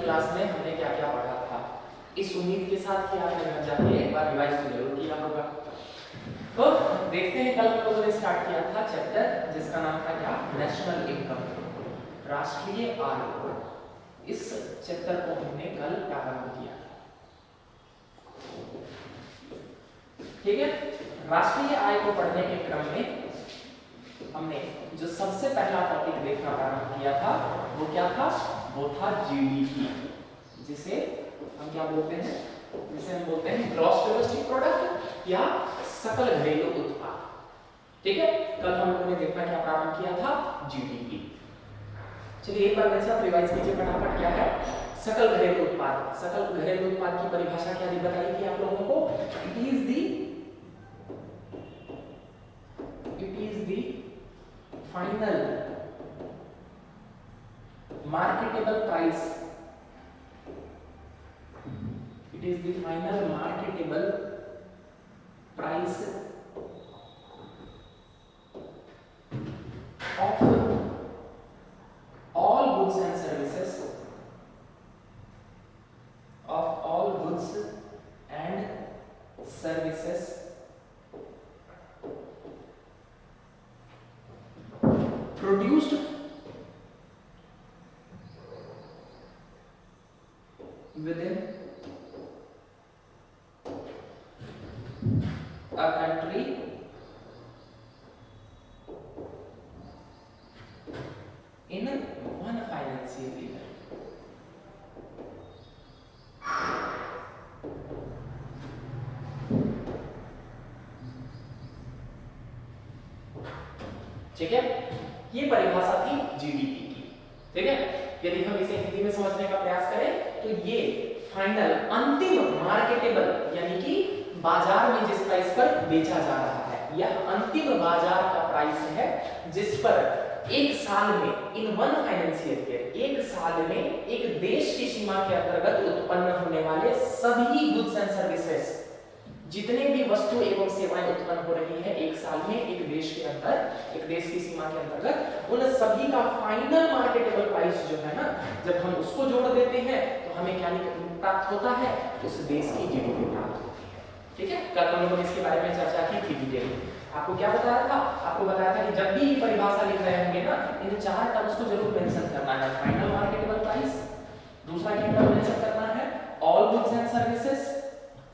Class में हमने क्या क्या पढ़ा था, इस उम्मीद के साथ कि आपने घर जाके एक बार रिवाइज तो जरूर किया होगा। तो देखते हैं, कल हम लोगों ने स्टार्ट किया था चैप्टर जिसका नाम था क्या, नेशनल इनकम, राष्ट्रीय आय। इस चैप्टर को हमने कल प्रारंभ किया, ठीक है। राष्ट्रीय आय को पढ़ने के क्रम में हमने जो सबसे पहला टॉपिक देखना प्रारंभ किया था वो क्या था, वो था जीडीपी, जिसे हम क्या बोलते हैं, जिसे हम बोलते हैं ग्रॉस डोमेस्टिक प्रोडक्ट या सकल घरेलू उत्पाद, ठीक है। कल हम लोगों ने देखना क्या प्रारंभ किया था, जीडीपी। चलिए एक बार मेरे साथ रिवाइज कीजिए फटाफट, क्या है सकल घरेलू उत्पाद। सकल घरेलू उत्पाद की परिभाषा क्या बताई थी आप लोगों को, it is the final marketable price, it is the final marketable price of all goods and services, of all goods and services produced within a country in one financial year. ठीक है, ये परिभाषा थी जीडीपी की, ठीक है। यदि हम इसे हिंदी में समझने का प्रयास करें तो ये फाइनल अंतिम मार्केटेबल यानी कि बाजार में जिस प्राइस पर बेचा जा रहा है, यह अंतिम बाजार का प्राइस है जिस पर एक साल में, इन वन फाइनेंशियल ईयर, एक साल में एक देश की सीमा के अंतर्गत उत्पन्न होने वाले सभी गुड्स एंड सर्विसेज, जितने भी वस्तु एवं सेवाएं उत्पन्न हो रही है एक साल में एक देश के अंदर, एक देश की सीमा के अंतर्गत, उन सभी का फाइनल मार्केटेबल प्राइस जो है ना, जब हम उसको जोड़ देते हैं तो हमें क्या प्राप्त होता है, उस देश की जीडीपी प्राप्त होती है, ठीक है। कल हम लोगों ने इसके बारे में चर्चा की थी डिटेल। आपको क्या बताया था, आपको बताया था कि जब भी परिभाषा लिख रहे होंगे ना, इन चार टर्म्स को जरूर मेंशन करना है, फाइनल मार्केटेबल प्राइस, दूसरा क्या टर्म मेंशन करना है, ऑल गुड्स एंड सर्विसेज,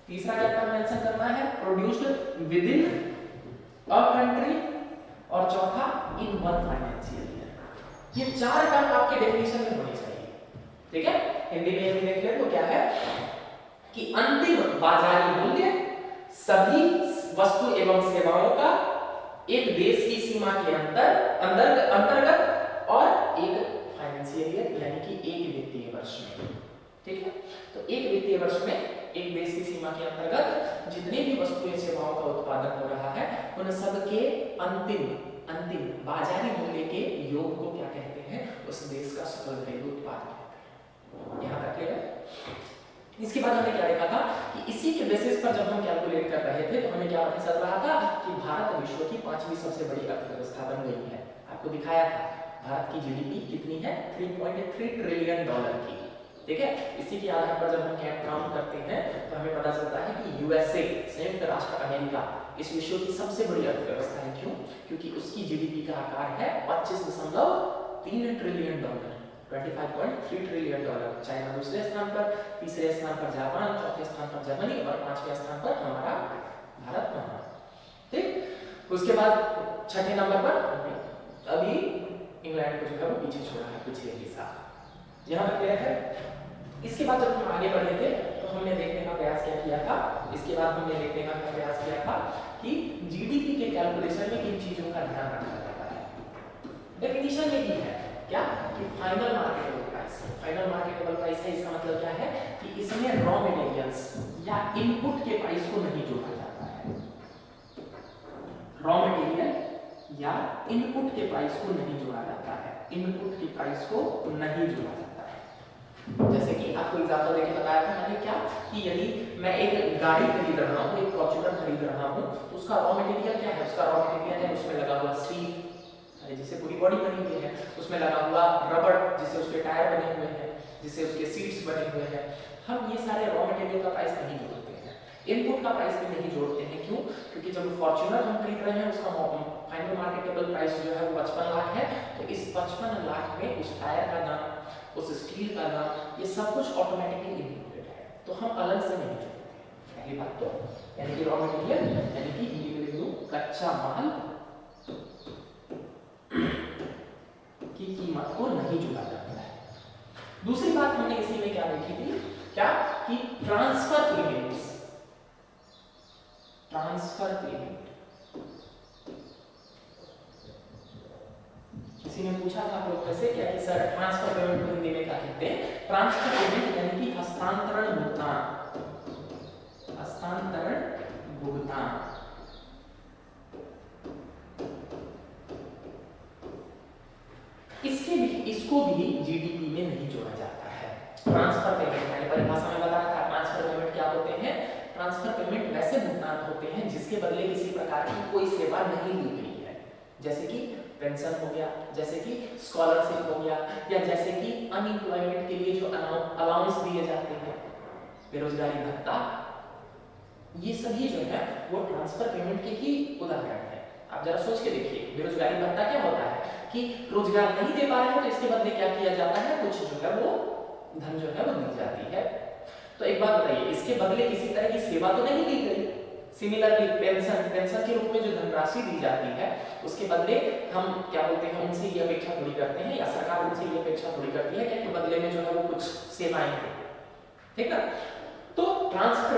तीसरा क्या टर्म मेंशन करना है, produced with in a country, और चौथा इन वन फाइनेंशियल ईयर। ये चार टर्म आपके डेफिनेशन में होनी चाहिए, ठीक है। हिंदी में यदि देख ले तो क्या है कि अंतिम बाजारी मूल्य सभी वस्तु एवं सेवाओं का एक देश की सीमा के अंतर्गत और एक फाइनेंशियल ईयर यानी कि एक वित्तीय वर्ष में, ठीक है। तो एक वित्तीय वर्ष में एक देश की सीमा के अंतर्गत जितने भी वस्तुएं सेवाओं का उत्पादन हो रहा है, उन सब के अंतिम बाजारी मूल्य के योग को क्या कहते हैं, उस देश का सकल घरेलू उत्पाद कहते हैं। यहाँ तक क्लियर है। इसके बाद हमने क्या देखा था कि इसी के बेसिस पर जब हम कैलकुलेट कर रहे थे तो हमें क्या पता चल रहा था कि भारत विश्व की 5वीं सबसे बड़ी अर्थव्यवस्था बन गई है। आपको दिखाया था भारत की जीडीपी कितनी है, 3.3 ट्रिलियन डॉलर की, ठीक है। इसी के आधार पर जब हम काउंट करते हैं तो हमें पता चलता है कि यूएसए, संयुक्त राष्ट्र अमेरिका, इस विश्व की सबसे बड़ी अर्थव्यवस्था है। क्यों? क्योंकि उसकी जीडीपी का आकार है 25.3 trillion dollar, 25.3 trillion dollar. China दूसरे स्थान पर, तीसरे स्थान पर जापान, चौथे स्थान पर जर्मनी और पांचवें स्थान पर हमारा भारत में, ठीक। उसके बाद छठे नंबर पर अभी इंग्लैंड को जो है वो पीछे छोड़ा है पिछले के साथ। यहाँ पर क्या है, इसके बाद जब हम आगे बढ़े थे तो हमने देखने का प्रयास क्या किया था, इसके बाद हमने देखने का प्रयास किया था कि जीडीपी के कैलकुलेशन में किन चीजों का ध्यान रखा जाता है। डेफिनेशन में ही है क्या कि final marketable price, final marketable price है, इसका मतलब क्या है कि इसमें रॉ मटेरियल्स या इनपुट के प्राइस को नहीं जोड़ा जाता है, रॉ मटेरियल या इनपुट के प्राइस को नहीं जोड़ा जाता है, इनपुट के प्राइस को नहीं जोड़ा जाता है। जैसे कि आपको एग्जांपल देके बताया था मैंने क्या कि यदि मैं एक गाड़ी खरीद रहा हूँ, एक फॉर्च्यूनर खरीद रहा हूँ, तो उसका रॉ मटेरियल क्या है, उसका रॉ मटेरियल है उसमें लगा हुआ स्टील, ये जैसे पूरी बॉडी बनी हुई है, उसमें लगा हुआ रबड़ जिससे उसके टायर बने हुए हैं, जिससे उसके सीट्स बने हुए हैं, हम ये सारे रॉ मटेरियल का प्राइस नहीं जोड़ते हैं, इनपुट का प्राइस भी नहीं जोड़ते हैं। क्यों? क्योंकि जब फॉर्च्यूनर हम खरीद रहे हैं उसका फाइनल मार्केटेबल प्राइस जो है वो 55 लाख है, तो इस 55 लाख में उस टायर का दाम, उस स्टील का दाम, ये सब कुछ ऑटोमेटिकली इंक्लूडेड है, तो हम अलग से नहीं जोड़ते हैं। पहली बात तो यानी कि रॉ मटेरियल यानी कि इंडिविजुअल कच्चा माल की कीमत को नहीं जोड़ा जाता है। दूसरी बात हमने इसी में क्या देखी थी, क्या कि ट्रांसफर पेमेंट्स, ट्रांसफर पेमेंट, किसी ने पूछा था आप लोग से क्या कि सर ट्रांसफर पेमेंट को हिंदी में क्या कहते हैं? ट्रांसफर पेमेंट यानी कि हस्तांतरण भुगतान, हस्तांतरण भुगतान। इसको भी जीडीपी में नहीं जोड़ा जाता है। ट्रांसफर पेमेंट मैंने परिभाषा में बताया था, ट्रांसफर पेमेंट क्या होते हैं? ट्रांसफर पेमेंट वैसे भुगतान होते हैं जिसके बदले किसी प्रकार की कोई सेवा नहीं ली गई है, जैसे कि पेंशन हो गया, जैसे कि स्कॉलरशिप हो गया, या जैसे कि अनएम्प्लॉयमेंट के लिए जो अलाउंस दिए जाते हैं, बेरोजगारी भत्ता, ये सभी जो है वो ट्रांसफर पेमेंट के ही उदाहरण है। आप जरा सोच के देखिए, बेरोजगारी भत्ता क्या होता है कि रोजगार नहीं दे पा रहे हैं तो इसके बदले क्या किया जाता है, कुछ जो है वो धन जो है वो दी जाती है। तो एक बात बताइए, इसके बदले किसी तरह की सेवा तो नहीं दी गई। सिमिलरली पेंशन के रूप में जो धनराशि दी जाती है उसके बदले हम क्या बोलते हैं, उनसे ये अपेक्षा थोड़ी करते हैं, या सरकार उनसे ये अपेक्षा थोड़ी करती है कि बदले में जो है वो कुछ सेवाएं दें, ठीक है। तो ट्रांसफर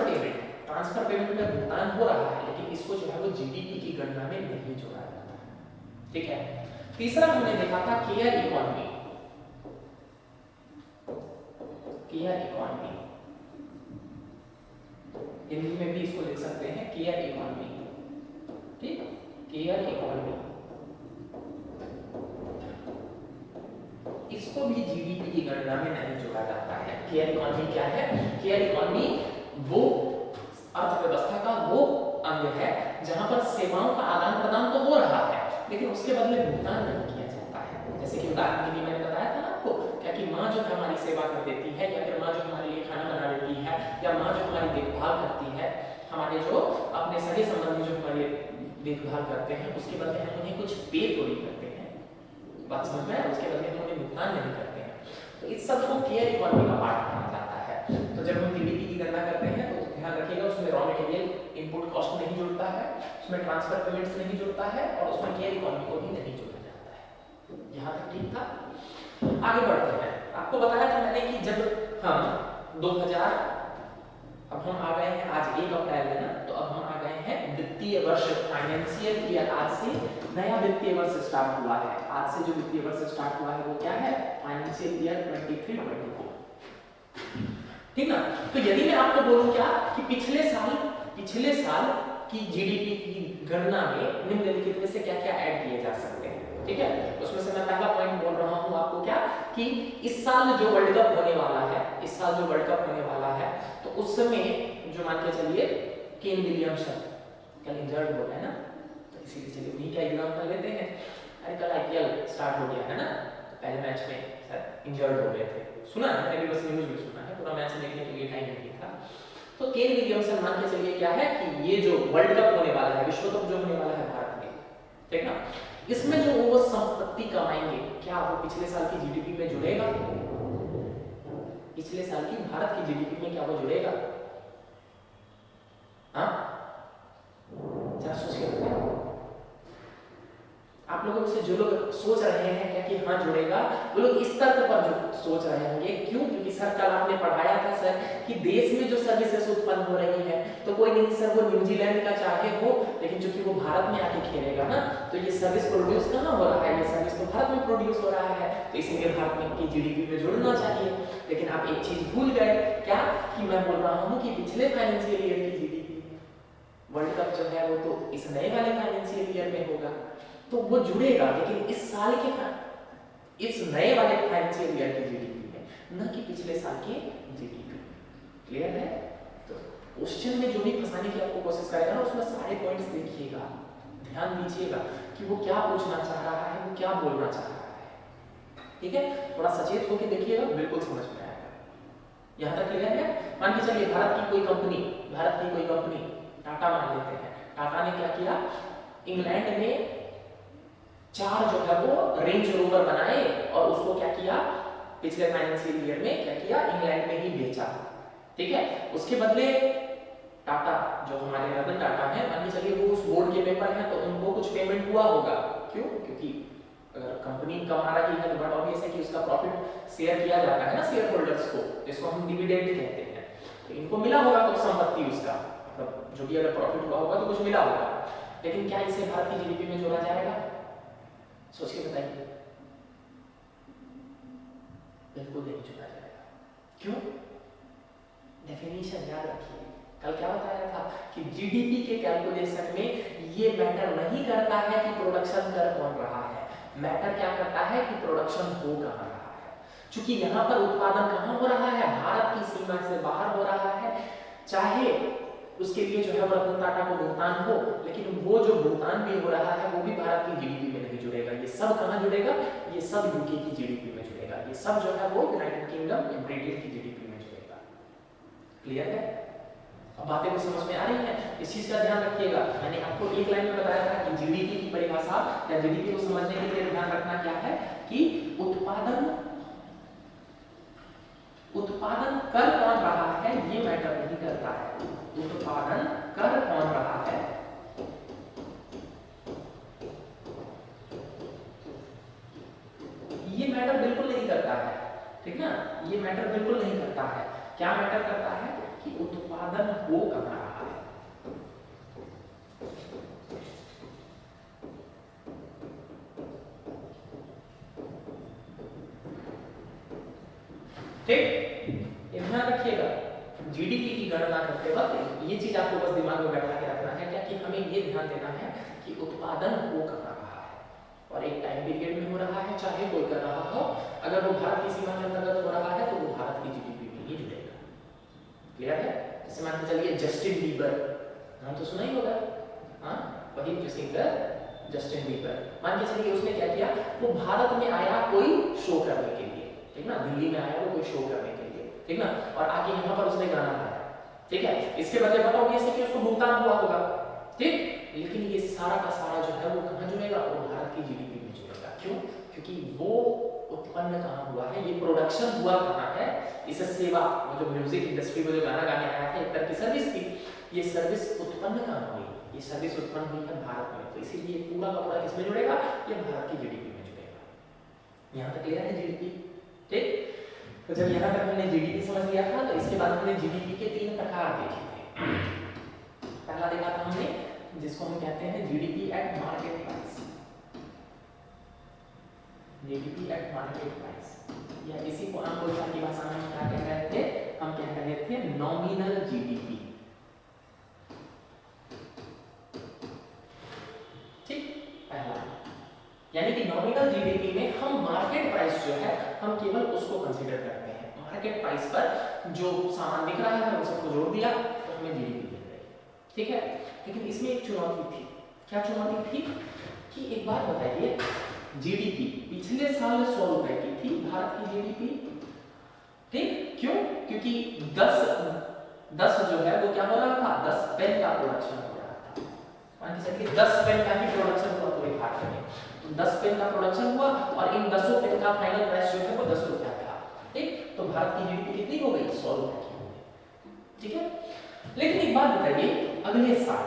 पेमेंट में भुगतान हो रहा है, लेकिन इसको जो है वो जीडीपी की गणना में नहीं जोड़ा जाता है, ठीक है। तीसरा हमने देखा था care economy, care economy, Hindi में भी इसको लिख सकते हैं केयर इकोनॉमी, ठीक, केयर इकोनॉमी। इसको भी जीडीपी की गणना में नहीं जोड़ा जाता है। केयर इकोनॉमी क्या है? केयर इकोनॉमी वो अर्थव्यवस्था का वो अंग है जहां पर सेवाओं का आदान प्रदान तो हो रहा है, लेकिन उसके बदले भुगतान नहीं किया जाता है। जैसे कि उदाहरण के लिए मैंने बताया था ना आपको, क्या कि माँ जो हमारी सेवा कर देती है, या फिर माँ जो हमारे लिए खाना बना देती है, या माँ जो हमारी देखभाल करती है, हमारे जो अपने सगे संबंधी जो हमारी देखभाल करते हैं, उसके बदले हम उन्हें कुछ पे थोड़ी करते हैं, बात समझ में आया? उसके बदले हम उन्हें भुगतान नहीं करते हैं। तो इस सब को केयर इकोनॉमी का पार्ट माना जाता है। तो जब हम जीडीपी की गणना करते हैं तो ध्यान रखिएगा, उसमें रॉ मटेरियल इनपुट कॉस्ट नहीं जुड़ता है, उसमें ट्रांसफर पेमेंट्स नहीं जुड़ता है, और उसमें केयर इकोनॉमी को भी नहीं जोड़ा जाता है। यहाँ तक ठीक था? आगे बढ़ते हैं। आपको बताया था मैंने कि जब हम 2000, अब हम आ गए हैं, आज 1 अप्रैल है ना, तो अब हम आ गए हैं वित्तीय वर्ष, फाइनेंशियल ईयर, आज से नया वित्तीय वर्ष स्टार्ट हुआ है। आज से जो वित्तीय वर्ष स्टार्ट हुआ है वो क्या है? फाइनेंशियल ईयर 23-24, ठीक ना। तो यदि मैं आपको बोलूं क्या कि पिछले साल की जीडीपी की गणना में निम्नलिखित में से क्या क्या ऐड किए जा सकते हैं, ठीक है। उसमें से मैं पहला पॉइंट बोल रहा हूं आपको क्या कि इस साल जो वर्ल्ड कप होने वाला है, इस साल जो वर्ल्ड कप होने वाला है, तो उस समय जो मान के चलिए केन विलियमसन कल इंजर्ड हो गए ना, तो इसीलिए चलिए उन्हीं का एग्जांपल लेते हैं। अरे कल आईपीएल स्टार्ट हो गया है ना, तो पहले मैच में सर इंजर्ड हो गए थे, सुना है मैंने, बस न्यूज में सुना है, पूरा मैच देखने के लिए टाइम नहीं था। तो केन विलियमसन मान के चलिए क्या है कि ये जो वर्ल्ड कप होने वाला है, विश्व कप जो होने वाला है भारत में, ठीक ना, इसमें जो वो संपत्ति कमाएंगे, क्या वो पिछले साल की जीडीपी में जुड़ेगा? पिछले साल की भारत की जीडीपी में क्या वो जुड़ेगा? हाँ, जरा सोच के बताइए। आप लोगों में से जो लोग सोच रहे हैं क्या कि हाँ जुड़ेगा, वो लोग इस तर्क पर जो सोच रहे होंगे, क्यों? क्योंकि सर कल आपने पढ़ाया था सर कि देश में जो सर्विसेज उत्पन्न हो रही है, तो कोई नहीं सर वो न्यूजीलैंड का चाहे हो, लेकिन चूंकि वो भारत में आके खेलेगा ना, तो ये सर्विस प्रोड्यूस कहाँ हो रहा है? ये सर्विस तो भारत में प्रोड्यूस हो रहा है, तो इसीलिए भारत में की जीडीपी में जुड़ना चाहिए। लेकिन आप एक चीज भूल गए, क्या कि मैं बोल रहा हूँ कि पिछले फाइनेंशियल ईयर की जीडीपी, वर्ल्ड कप जो है वो तो इस नए वाले फाइनेंशियल ईयर में होगा, तो वो जुड़ेगा, लेकिन इस साल के इस नए वाले फाइनेंशियल ईयर की जीडीपी में, न कि पिछले साल की जीडीपी। क्लियर है? तो क्वेश्चन में जो भी फंसाने की आपको कोशिश करेगा ना, उसमें सारे पॉइंट्स देखिएगा, ध्यान दीजिएगा, कि वो क्या पूछना चाह रहा है, वो क्या बोलना चाह रहा है। ठीक है, थोड़ा सचेत होकर देखिएगा, बिल्कुल समझ में आएगा। यहाँ तक क्लियर है। मान के चलिए भारत की कोई कंपनी टाटा मान लेते हैं। टाटा ने क्या किया, इंग्लैंड में 4 जो है वो रेंज रोवर बनाए और उसको क्या किया, पिछले फाइनेंशियल ईयर में क्या किया, इंग्लैंड में ही बेचा। ठीक है, उसके बदले टाटा जो हमारे रतन टाटा है, मान के चलिए वो उस बोर्ड के मेंबर हैं, तो उनको कुछ पेमेंट हुआ होगा। क्यों? क्योंकि अगर कंपनी कमा रही है तो बट ऑब्वियस है कि उसका प्रॉफिट शेयर किया जाता है ना शेयर होल्डर्स को, जिसको हम डिविडेंड कहते हैं। तो इनको मिला होगा कुछ संपत्ति, उसका मतलब जो भी अगर प्रॉफिट हुआ होगा तो कुछ मिला होगा। लेकिन क्या इसे भारत की जीडीपी में जोड़ा जाएगा? सोच के बताइए। बिल्कुल नहीं जोड़ा जाएगा। क्यों? डेफिनेशन याद रखिए, कल क्या बताया था कि जीडीपी के कैलकुलेशन में ये मैटर नहीं करता है कि प्रोडक्शन कर कौन रहा है, मैटर क्या करता है कि प्रोडक्शन हो कहाँ रहा है। क्योंकि यहाँ पर उत्पादन कहाँ हो रहा है, भारत की सीमा से बाहर हो रहा है। चाहे उसके लिए जो है रतन टाटा को भुगतान हो, लेकिन वो जो भुगतान भी हो रहा है वो भी भारत की जीडीपी में नहीं जुड़ेगा। ये सब कहाँ जुड़ेगा? ये सब यूके की जीडीपी में जुड़ेगा। ये सब जो है वो यूनाइटेड किंगडम, ब्रिटेन की जीडीपी में जुड़ेगा। क्लियर है? अब बातें को समझ में आ रही है? इस चीज का ध्यान रखिएगा। मैंने आपको एक लाइन में बताया था कि जीडीपी की परिभाषा या जीडीपी को समझने के लिए ध्यान रखना क्या है कि उत्पादन कर कौन रहा है ये मैटर नहीं करता है। उत्पादन कर कौन रहा है ये मैटर बिल्कुल नहीं करता है। ठीक ना, ये मैटर बिल्कुल नहीं करता है। क्या मैटर करता है कि उत्पादन हो कहाँ रहा है। ठीक, ध्यान रखिएगा। जीडीपी की गणना करते वक्त ये चीज आपको बस दिमाग में बैठा के रखना है क्या कि हमें ये ध्यान देना है कि उत्पादन हो कहाँ रहा है और एक टाइम पीरियड में हो रहा है, चाहे कोई कर रहा हो। अगर वो भारत की सीमा के अंतर्गत हो रहा है तो वो भारत की जीडीपी में ही जुड़ेगा। क्लियर है? जैसे मान के चलिए जस्टिन बीबर, नाम तो सुना ही होगा। हाँ, वही जो सिंगर जस्टिन बीबर, मान के चलिए उसने क्या किया, वो भारत में आया कोई शो करने के लिए। ठीक ना, दिल्ली में आया वो कोई शो करने के लिए। ठीक ना, और आके यहाँ पर उसने गाना गाया। ठीक है, इसके बदले बताओ ये कि उसको भुगतान हुआ होगा। ठीक, लेकिन ये सारा का सारा जो है वो कहाँ जुड़ेगा? वो भारत की जीडीपी में जुड़ेगा। क्यों? क्योंकि वो उत्पन्न कहाँ हुआ है, ये प्रोडक्शन हुआ कहाँ है। इस सेवा जो म्यूजिक इंडस्ट्री में जो गाना गाने आया था, एक तरह की सर्विस थी। ये सर्विस उत्पन्न कहाँ हुई? ये सर्विस उत्पन्न हुई है भारत में। तो इसीलिए पूरा का पूरा किसमें जुड़ेगा? ये भारत की जीडीपी में जुड़ेगा। यहाँ तक क्लियर है जीडीपी? ठीक, तो जब यहाँ तक हमने जीडीपी समझ लिया था तो इसके बाद हमने जीडीपी के 3 प्रकार देखे थे। पहला देखा था हमने जिसको हम कहते हैं GDP at market price. GDP at market price, या इसी को आम बोलचाल की भाषा में क्या कह रहे थे? हम कह रहे थे नॉमिनल जीडीपी। ठीक, पहला यानी कि नॉमिनल जीडीपी में हम मार्केट प्राइस जो है हम केवल उसको कंसीडर करते हैं। मार्केट प्राइस पर जो सामान बिक रहा है वो सबको जोड़ दिया तो हमें जीडीपी मिल रही। ठीक है, लेकिन इसमें एक चुनौती थी। क्या चुनौती थी? कि एक बात बताइए, जीडीपी पिछले साल 100 रुपए की थी भारत की जीडीपी। ठीक, क्यों? क्योंकि 10 जो है वो क्या हो रहा था? 10 पेन का प्रोडक्शन हो रहा था। मान के चलिए 10 पेन का ही प्रोडक्शन हुआ पूरे भारत में। 10 पेन का प्रोडक्शन हुआ और इन 10 पेन का फाइनल प्राइस जो है वो 10 रुपया था। ठीक, तो भारत की जीडीपी कितनी हो गई? 100 रुपए की हो गई। ठीक है, लेकिन एक बात बताइए, अगले साल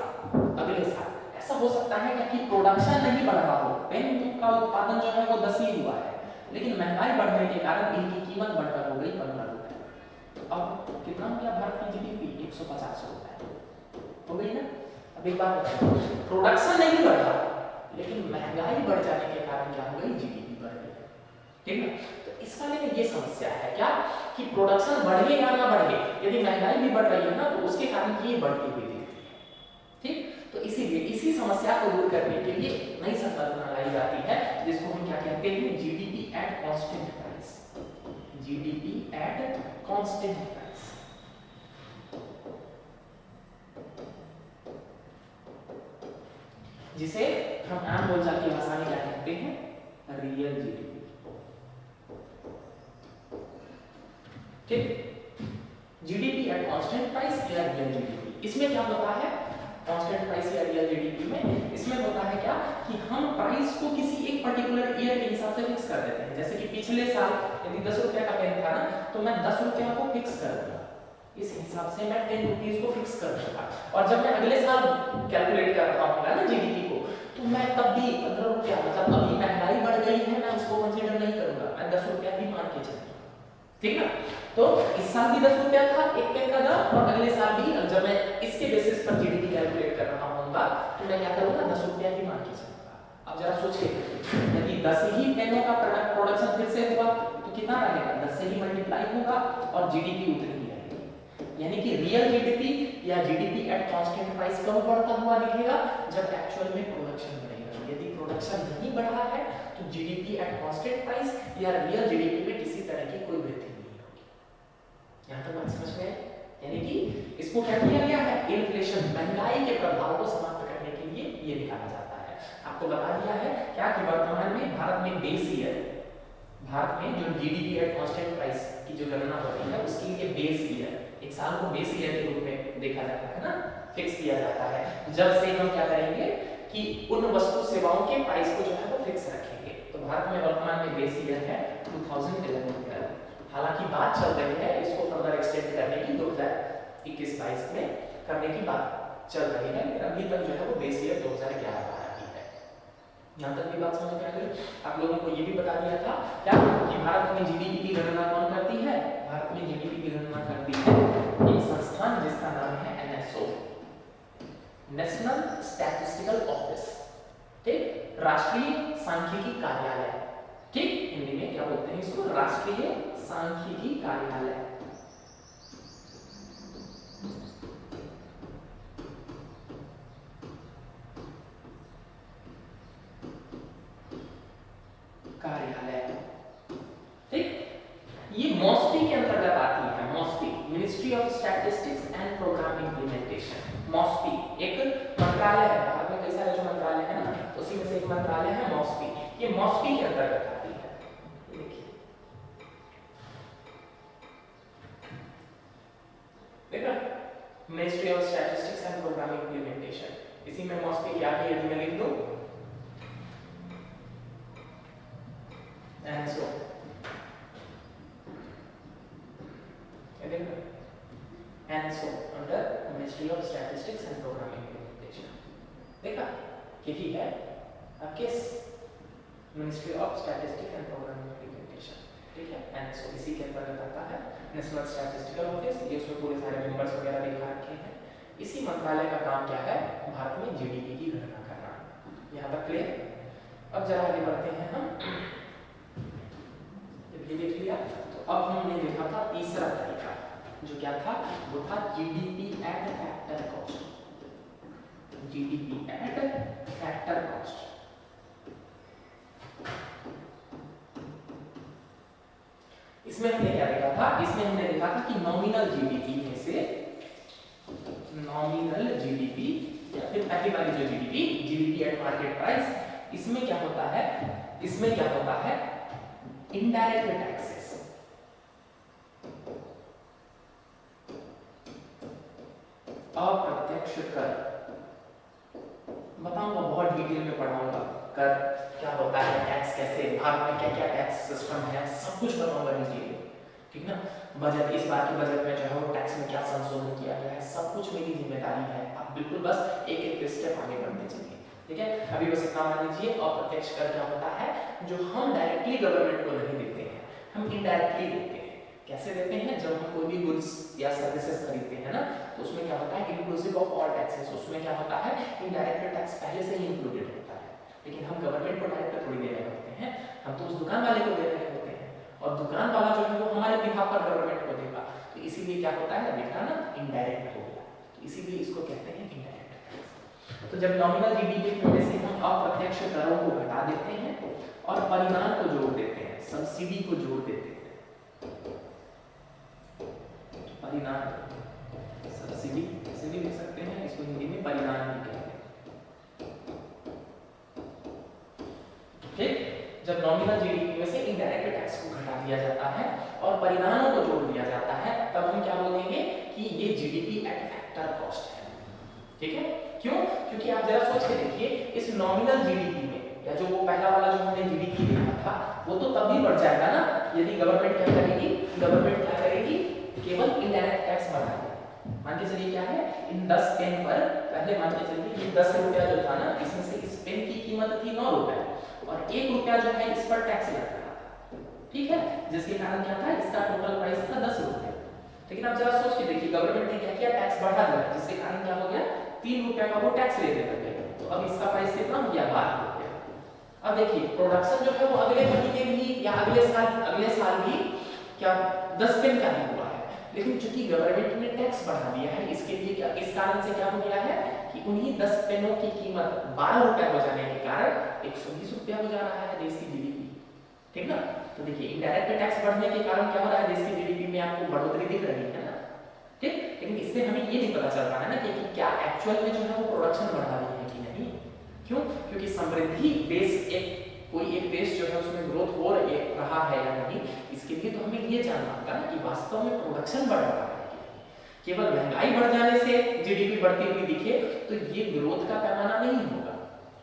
ऐसा हो सकता है क्या कि प्रोडक्शन नहीं बढ़ रहा हो, पेन का उत्पादन जो है वो 10 ही हुआ है, लेकिन महंगाई बढ़ने के कारण इनकी कीमत बढ़कर हो गई 15 रुपए। तो अब कितना हो गया भारत की जीडीपी? 150 रुपए हो गई ना। अब एक बात बताइए, प्रोडक्शन नहीं बढ़ा लेकिन महंगाई बढ़ जाने के कारण क्या हो गई? जीडीपी बढ़ गई। ठीक है, तो इस वाले में ये समस्या है क्या कि प्रोडक्शन बढ़े या ना बढ़े, यदि महंगाई भी बढ़ रही है ना तो उसके कारण ये बढ़ती हुई दिखती है। ठीक, तो इसीलिए इसी समस्या को दूर करने के लिए नई संकल्पना लाई जाती है जिसको हम क्या कहते हैं? GDP at constant price. GDP at constant price. जिसे हम आम बोलचाल की भाषा में क्या कहते हैं, रियल जीडीपी। ठीक, जीडीपी एट कांस्टेंट प्राइस या रियल जीडीपी, इसमें क्या होता है कांस्टेंट प्राइस या रियल जीडीपी में, इसमें होता है क्या कि हम प्राइस को किसी एक पर्टिकुलर ईयर के हिसाब से फिक्स कर देते हैं। जैसे कि पिछले साल यदि 10 रुपए का पेन था ना, तो मैं 10 रुपया को फिक्स कर दूंगा, इस हिसाब से मैं 10 रुपीस को फिक्स कर दूंगा। और जब मैं अगले साल कैलकुलेट कर रहा हूँ ना जीडीपी को, तो मैं तब भी 15 रुपया, मतलब अभी महंगाई बढ़ गई है, मैं उसको कंसीडर नहीं करूंगा, मैं 10 रुपया भी मान के चलूंगा। ठीक ना, तो इस साल भी 10 रुपया था एक पेन का दाम, और अगले साल भी जब मैं इसके बेसिस पर जीडीपी कैलकुलेट कर रहा होऊंगा, तो मैं क्या करूंगा 10 रुपया ही मान के चलूंगा। अब जरा सोचिए, यदि 10 ही पेनों का प्रोडक्शन फिर से हुआ तो कितना रहेगा, 10 से ही मल्टीप्लाई होगा और जीडीपी उतनी ही रहेगी। यानी कि रियल जीडीपी या जीडीपी एट कांस्टेंट प्राइस कब बढ़ता हुआ दिखेगा, जब एक्चुअल में प्रोडक्शन बढ़ेगा। यदि प्रोडक्शन नहीं बढ़ा है तो जीडीपी एट कांस्टेंट प्राइस या रियल जीडीपी में किसी तरह की कोई वृद्धि नहीं होगी। यहां तक बात समझ में आई? यानी कि इसको क्या किया गया है, इन्फ्लेशन, महंगाई के प्रभाव को समाप्त करने के लिए ये निकाला जाता है। आपको बता दिया है क्या कि वर्तमान में भारत में बेस ईयर, भारत में जो जीडीपी एट कांस्टेंट प्राइस की जो गणना होती है उसके लिए बेस ईयर, एक साल को बेस ईयर के रूप में देखा जाता है ना, फिक्स किया जाता है, जब से हम क्या करेंगे कि उन वस्तु सेवाओं के प्राइस को जो है वो फिक्स रखेंगे। तो भारत में वर्तमान में बेस ईयर है 2011। हालांकि बात चल रही है इसको फर्दर एक्सटेंड करने की 2021-22 में करने की बात चल रही है, लेकिन अभी तक जो है वो बेस ईयर 2011-12 की है। यहाँ तक भी बात समझ में आ गई? आप लोगों को ये भी बता दिया था क्या कि भारत में जीडीपी की गणना कौन करती है, भारत में जीडीपी की गणना करती है एक संस्थान जिसका नाम है एनएसओ, नेशनल स्टैटिस्टिकल ऑफिस। ठीक, राष्ट्रीय सांख्यिकी कार्यालय। ठीक, हिंदी में क्या बोलते हैं इसको, राष्ट्रीय सांख्यिकी कार्यालय। कार्यालय, ठीक, ये मॉस्पी के अंतर्गत आती है। MOSPI, ministry of statistics and programme implementation. MOSPI एक मंत्रालय है, भारत में कई सारे जो मंत्रालय है ना, उसी में से एक मंत्रालय है मॉस्पी। ये मॉस्पी के अंतर्गत आती है। देखिए, देखा, ministry of statistics and programme implementation, इसी में मॉस्पी क्या है यदि मैं लिख दूं NSO, NSO under ministry of statistics and programme implementation. देखा, यही है आपके ministry of statistics and programme implementation. ठीक है, एनएसओ इसी के अंतर्गत आता है, नेशनल स्टैटिस्टिकल ऑफिस। ये उसमें पूरे सारे मेंबर्स वगैरह दिखा रखे हैं। इसी मंत्रालय का काम क्या है, भारत में जीडीपी की गणना करना। यहाँ तक क्लियर? अब जरा आगे बढ़ते हैं हम। जब ये देख लिया तो अब हमने देखा था तीसरा तरीका, जो क्या था, वो था GDP at factor cost. GDP at factor cost. इसमें हमने क्या देखा था, इसमें हमने देखा था कि नॉमिनल जीडीपी में से, नॉमिनल जीडीपी या फिर पहली वाली जो GDP, GDP at market price, इसमें क्या होता है, इसमें क्या होता है, इनडायरेक्ट टैक्सेस, अप्रत्यक्ष कर। बताऊंगा, बहुत डिटेल में पढ़ाऊंगा कर क्या होता है, टैक्स कैसे, भारत में क्या क्या टैक्स सिस्टम है, सब कुछ बताऊंगा डिटेल। ठीक ना, बजट, इस बार के बजट में जो है वो टैक्स में क्या संशोधन किया गया है, सब कुछ मेरी जिम्मेदारी है। आप बिल्कुल बस एक एक स्टेप आगे बढ़ते चलिए। ठीक है, अभी बस इतना मान लीजिए, अप्रत्यक्ष कर क्या होता है, जो हम डायरेक्टली गवर्नमेंट को नहीं देते हैं, हम इनडायरेक्टली देते हैं। कैसे देते हैं, जब हम कोई भी गुड्स या सर्विसेज खरीदते हैं ना, तो उसमें क्या होता है, इंक्लूसिव ऑफ ऑल टैक्सेस, उसमें क्या होता है, इनडायरेक्ट टैक्स पहले से ही इंक्लूडेड होता है। लेकिन हम गवर्नमेंट को डायरेक्ट थोड़ी दे रहे होते हैं, हम तो उस दुकान वाले को दे रहे होते हैं, और दुकान वाला जो है वो हमारे बिहाफ पर गवर्नमेंट को देगा। तो इसीलिए क्या होता है, बेटा ना इनडायरेक्ट हो गया, तो इसीलिए इसको कहते हैं इनडायरेक्ट टैक्स। तो जब नॉमिनल जीडीपी में से हम अप्रत्यक्ष करों को घटा देते हैं और परिमाण को जोड़ देते हैं, सब्सिडी को जोड़ देते हैं, परिणाम, सब्सिडी कैसे भी लिख सकते हैं, इसको हिंदी में परिणाम भी कहते हैं। जब नॉमिनल जीडीपी में से इनडायरेक्ट टैक्स को घटा दिया जाता है और परिधानों को जोड़ दिया जाता है, तब हम क्या बोलेंगे कि ये जीडीपी एट फैक्टर कॉस्ट है। ठीक है, क्यों? क्योंकि आप जरा सोच के देखिए, इस नॉमिनल जीडीपी में या जो वो पहला वाला जो हमने जीडीपी देखा था, वो तो तभी बढ़ जाएगा ना यदि गवर्नमेंट क्या करेगी, गवर्नमेंट क्या करेगी, केवल इनडायरेक्ट टैक्स बढ़ाएगी। मान के चलिए क्या है, इन 10 पेन पर पहले मान के चलिए ये 10 रुपया जो था ना, इसमें से इस पेन की कीमत थी 9 रुपए और 1 रुपया जो है इस पर टैक्स लग रहा था। ठीक है, जिसके कारण क्या था, इसका टोटल प्राइस था 10 रुपए। लेकिन आप जरा सोच के देखिए, गवर्नमेंट ने क्या किया, टैक्स बढ़ा दिया, जिसके कारण क्या हो गया, 3 रुपया का वो टैक्स लेने लग गए। तो अब इसका प्राइस कितना हो गया, 12 रुपया। अब देखिए प्रोडक्शन जो है वो अगले महीने भी या अगले साल भी क्या 10 पेन का ही हुआ है, लेकिन चूंकि गवर्नमेंट ने टैक्स बढ़ा दिया है, इसके लिए क्या, इस कारण से क्या हो गया है कि उन्हीं 10 पेनों की कीमत 12 रुपया हो जाने के कारण 120 रुपया हो जा रहा है देश की जीडीपी। ठीक ना? तो देखिए इनडायरेक्ट टैक्स बढ़ने के कारण क्या हो रहा है, देश की जीडीपी में आपको बढ़ोतरी दिख रही है ना। ठीक, लेकिन इससे हमें ये नहीं पता चल रहा है ना कि क्या एक्चुअल में जो है वो प्रोडक्शन बढ़ा रही है कि नहीं। क्यों? क्योंकि समृद्धि देश कोई एक देश जो है उसमें ग्रोथ हो रहा है या नहीं, इसके लिए तो हमें ये जानना होगा ना कि वास्तव में प्रोडक्शन बढ़ रहा है। केवल महंगाई बढ़ जाने से जीडीपी बढ़ती हुई दिखे तो ये ग्रोथ का पैमाना नहीं होगा।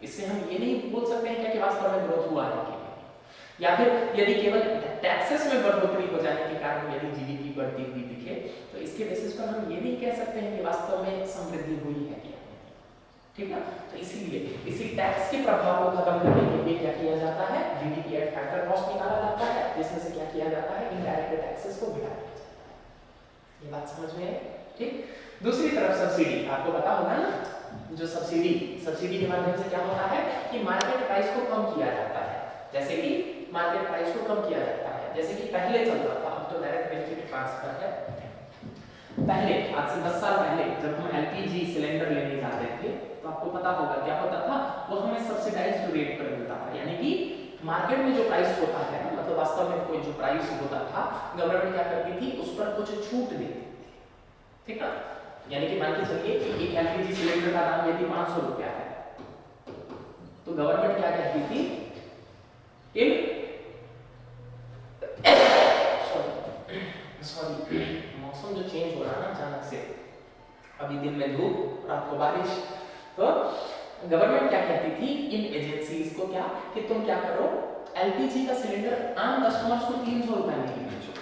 इससे हम ये नहीं बोल सकते हैं कि वास्तव में ग्रोथ हुआ है कि नहीं। या फिर यदि केवल टैक्सेस में बढ़ोतरी हो जाने के कारण यदि जीडीपी बढ़ती हुई दिखे तो इसके बेसिस पर हम ये नहीं कह सकते हैं कि वास्तव में समृद्धि हुई है क्या। ठीक है, तो इसीलिए इसी टैक्स के प्रभाव को खत्म करने के लिए क्या किया जाता है, जीडीपी एट फैक्टर कॉस्ट निकाला जाता है, जिसमें से क्या किया जाता है, इनडायरेक्ट टैक्सेस को घटा दिया जाता है। ये बात समझ में है? ठीक, दूसरी तरफ सब्सिडी, आपको पता होगा ना, जो सब्सिडी के माध्यम से क्या होता है कि मार्केट प्राइस को कम किया जाता है। जैसे कि मार्केट प्राइस को कम किया जाता है, जैसे कि पहले चलता था, अब तो डायरेक्ट बेनिफिट ट्रांसफर है। पहले आज से 10 साल पहले जब हम एलपीजी सिलेंडर लेने जाते थे तो आपको पता होगा क्या होता था, वो हमें सब्सिडाइज्ड रेट पर मिलता था, यानी कि मार्केट में जो प्राइस होता है ना, मतलब वास्तव में कोई जो प्राइस होता था, गवर्नमेंट क्या करती थी, उस पर कुछ छूट देती थी। ठीक है, यानी कि मान के चलिए कि एक एलपीजी सिलेंडर का दाम यदि 500 रुपया है तो गवर्नमेंट क्या कहती थी, सॉरी मौसम जो चेंज हो रहा है ना अचानक से, अभी दिन में धूप रात को बारिश, तो गवर्नमेंट क्या कहती थी इन एजेंसीज को क्या कि तुम क्या करो, एलपीजी का सिलेंडर आम कस्टमर्स को 300 रुपए में ही बेचो,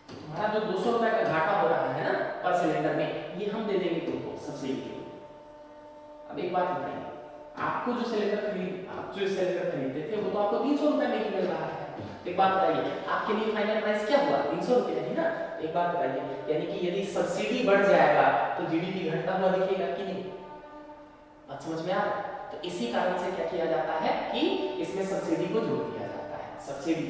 तुम्हारा जो 200 रुपए का घाटा हो रहा है ना पर सिलेंडर में, ये हम दे देंगे तुमको सब्सिडी। अब एक बात बताइए, आप जो सिलेंडर खरीदते थे वो तो आपको 300 रुपए में ही मिल रहा है। एक बात बताइए, आपके लिए फाइनल प्राइस क्या हुआ, 300 रुपए ही ना। एक बात बताइए, यानी कि यदि सब्सिडी बढ़ जाएगा तो जीडीपी घटता हुआ दिखेगा कि नहीं? बात समझ में आ रहा है? तो इसी कारण से क्या किया जाता है कि इसमें सब्सिडी को जोड़ दिया जाता है, सब्सिडी।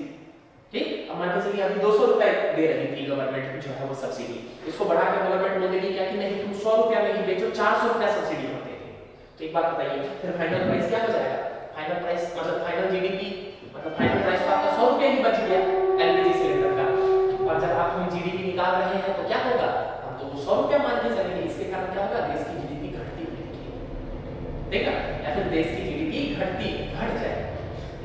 ठीक, अब मान के चलिए अभी 200 रुपए दे रही थी गवर्नमेंट जो है वो सब्सिडी, इसको बढ़ा के गवर्नमेंट बोल देगी क्या कि नहीं तुम 100 रुपया में ही बेचो, 400 रुपया सब्सिडी पर देंगे। तो एक बात बताइए, फिर फाइनल प्राइस क्या हो जाएगा, फाइनल प्राइस मतलब फाइनल जीडीपी मतलब फाइनल प्राइस तो आपका 100 रुपया ही बच गया एलपीजी सिलेंडर का। और जब आप हम जीडीपी निकाल रहे हैं तो क्या होगा, हम तो 100 रुपया मान के चलेंगे, इसके कारण क्या होगा, देश की जीडीपी घटती रहेगी, ठीक है, या फिर देश की जीडीपी घट जाए।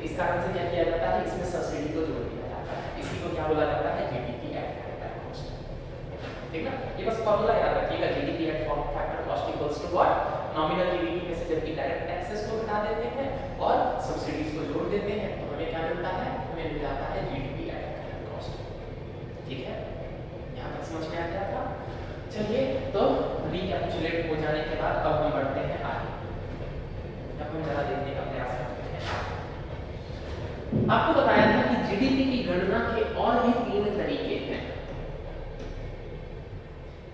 इस कारण से क्या किया जाता है, इसमें सब्सिडी को जोड़ दिया जाता है, इसी को क्या बोला जाता है, जीडीपी एट फैक्टर कॉस्ट। ठीक है, ये बस फॉर्मूला याद रखिएगा, GDP at factor cost equals to what, nominal GDP में से जब डायरेक्ट टैक्सेस को घटा देते हैं और सब्सिडीज को जोड़ देते हैं तो हमें क्या मिलता है, हमें मिल जाता है जीडीपी एट फैक्टर कॉस्ट। ठीक है, यहाँ तक समझ में आ गया था? चलिए तो रिकैपिचुलेट हो जाने के बाद अब हम बढ़ते हैं आगे, अब हम जरा देखने का प्रयास करते हैं। आपको बताया था कि जीडीपी की गणना के और भी 3 तरीके हैं,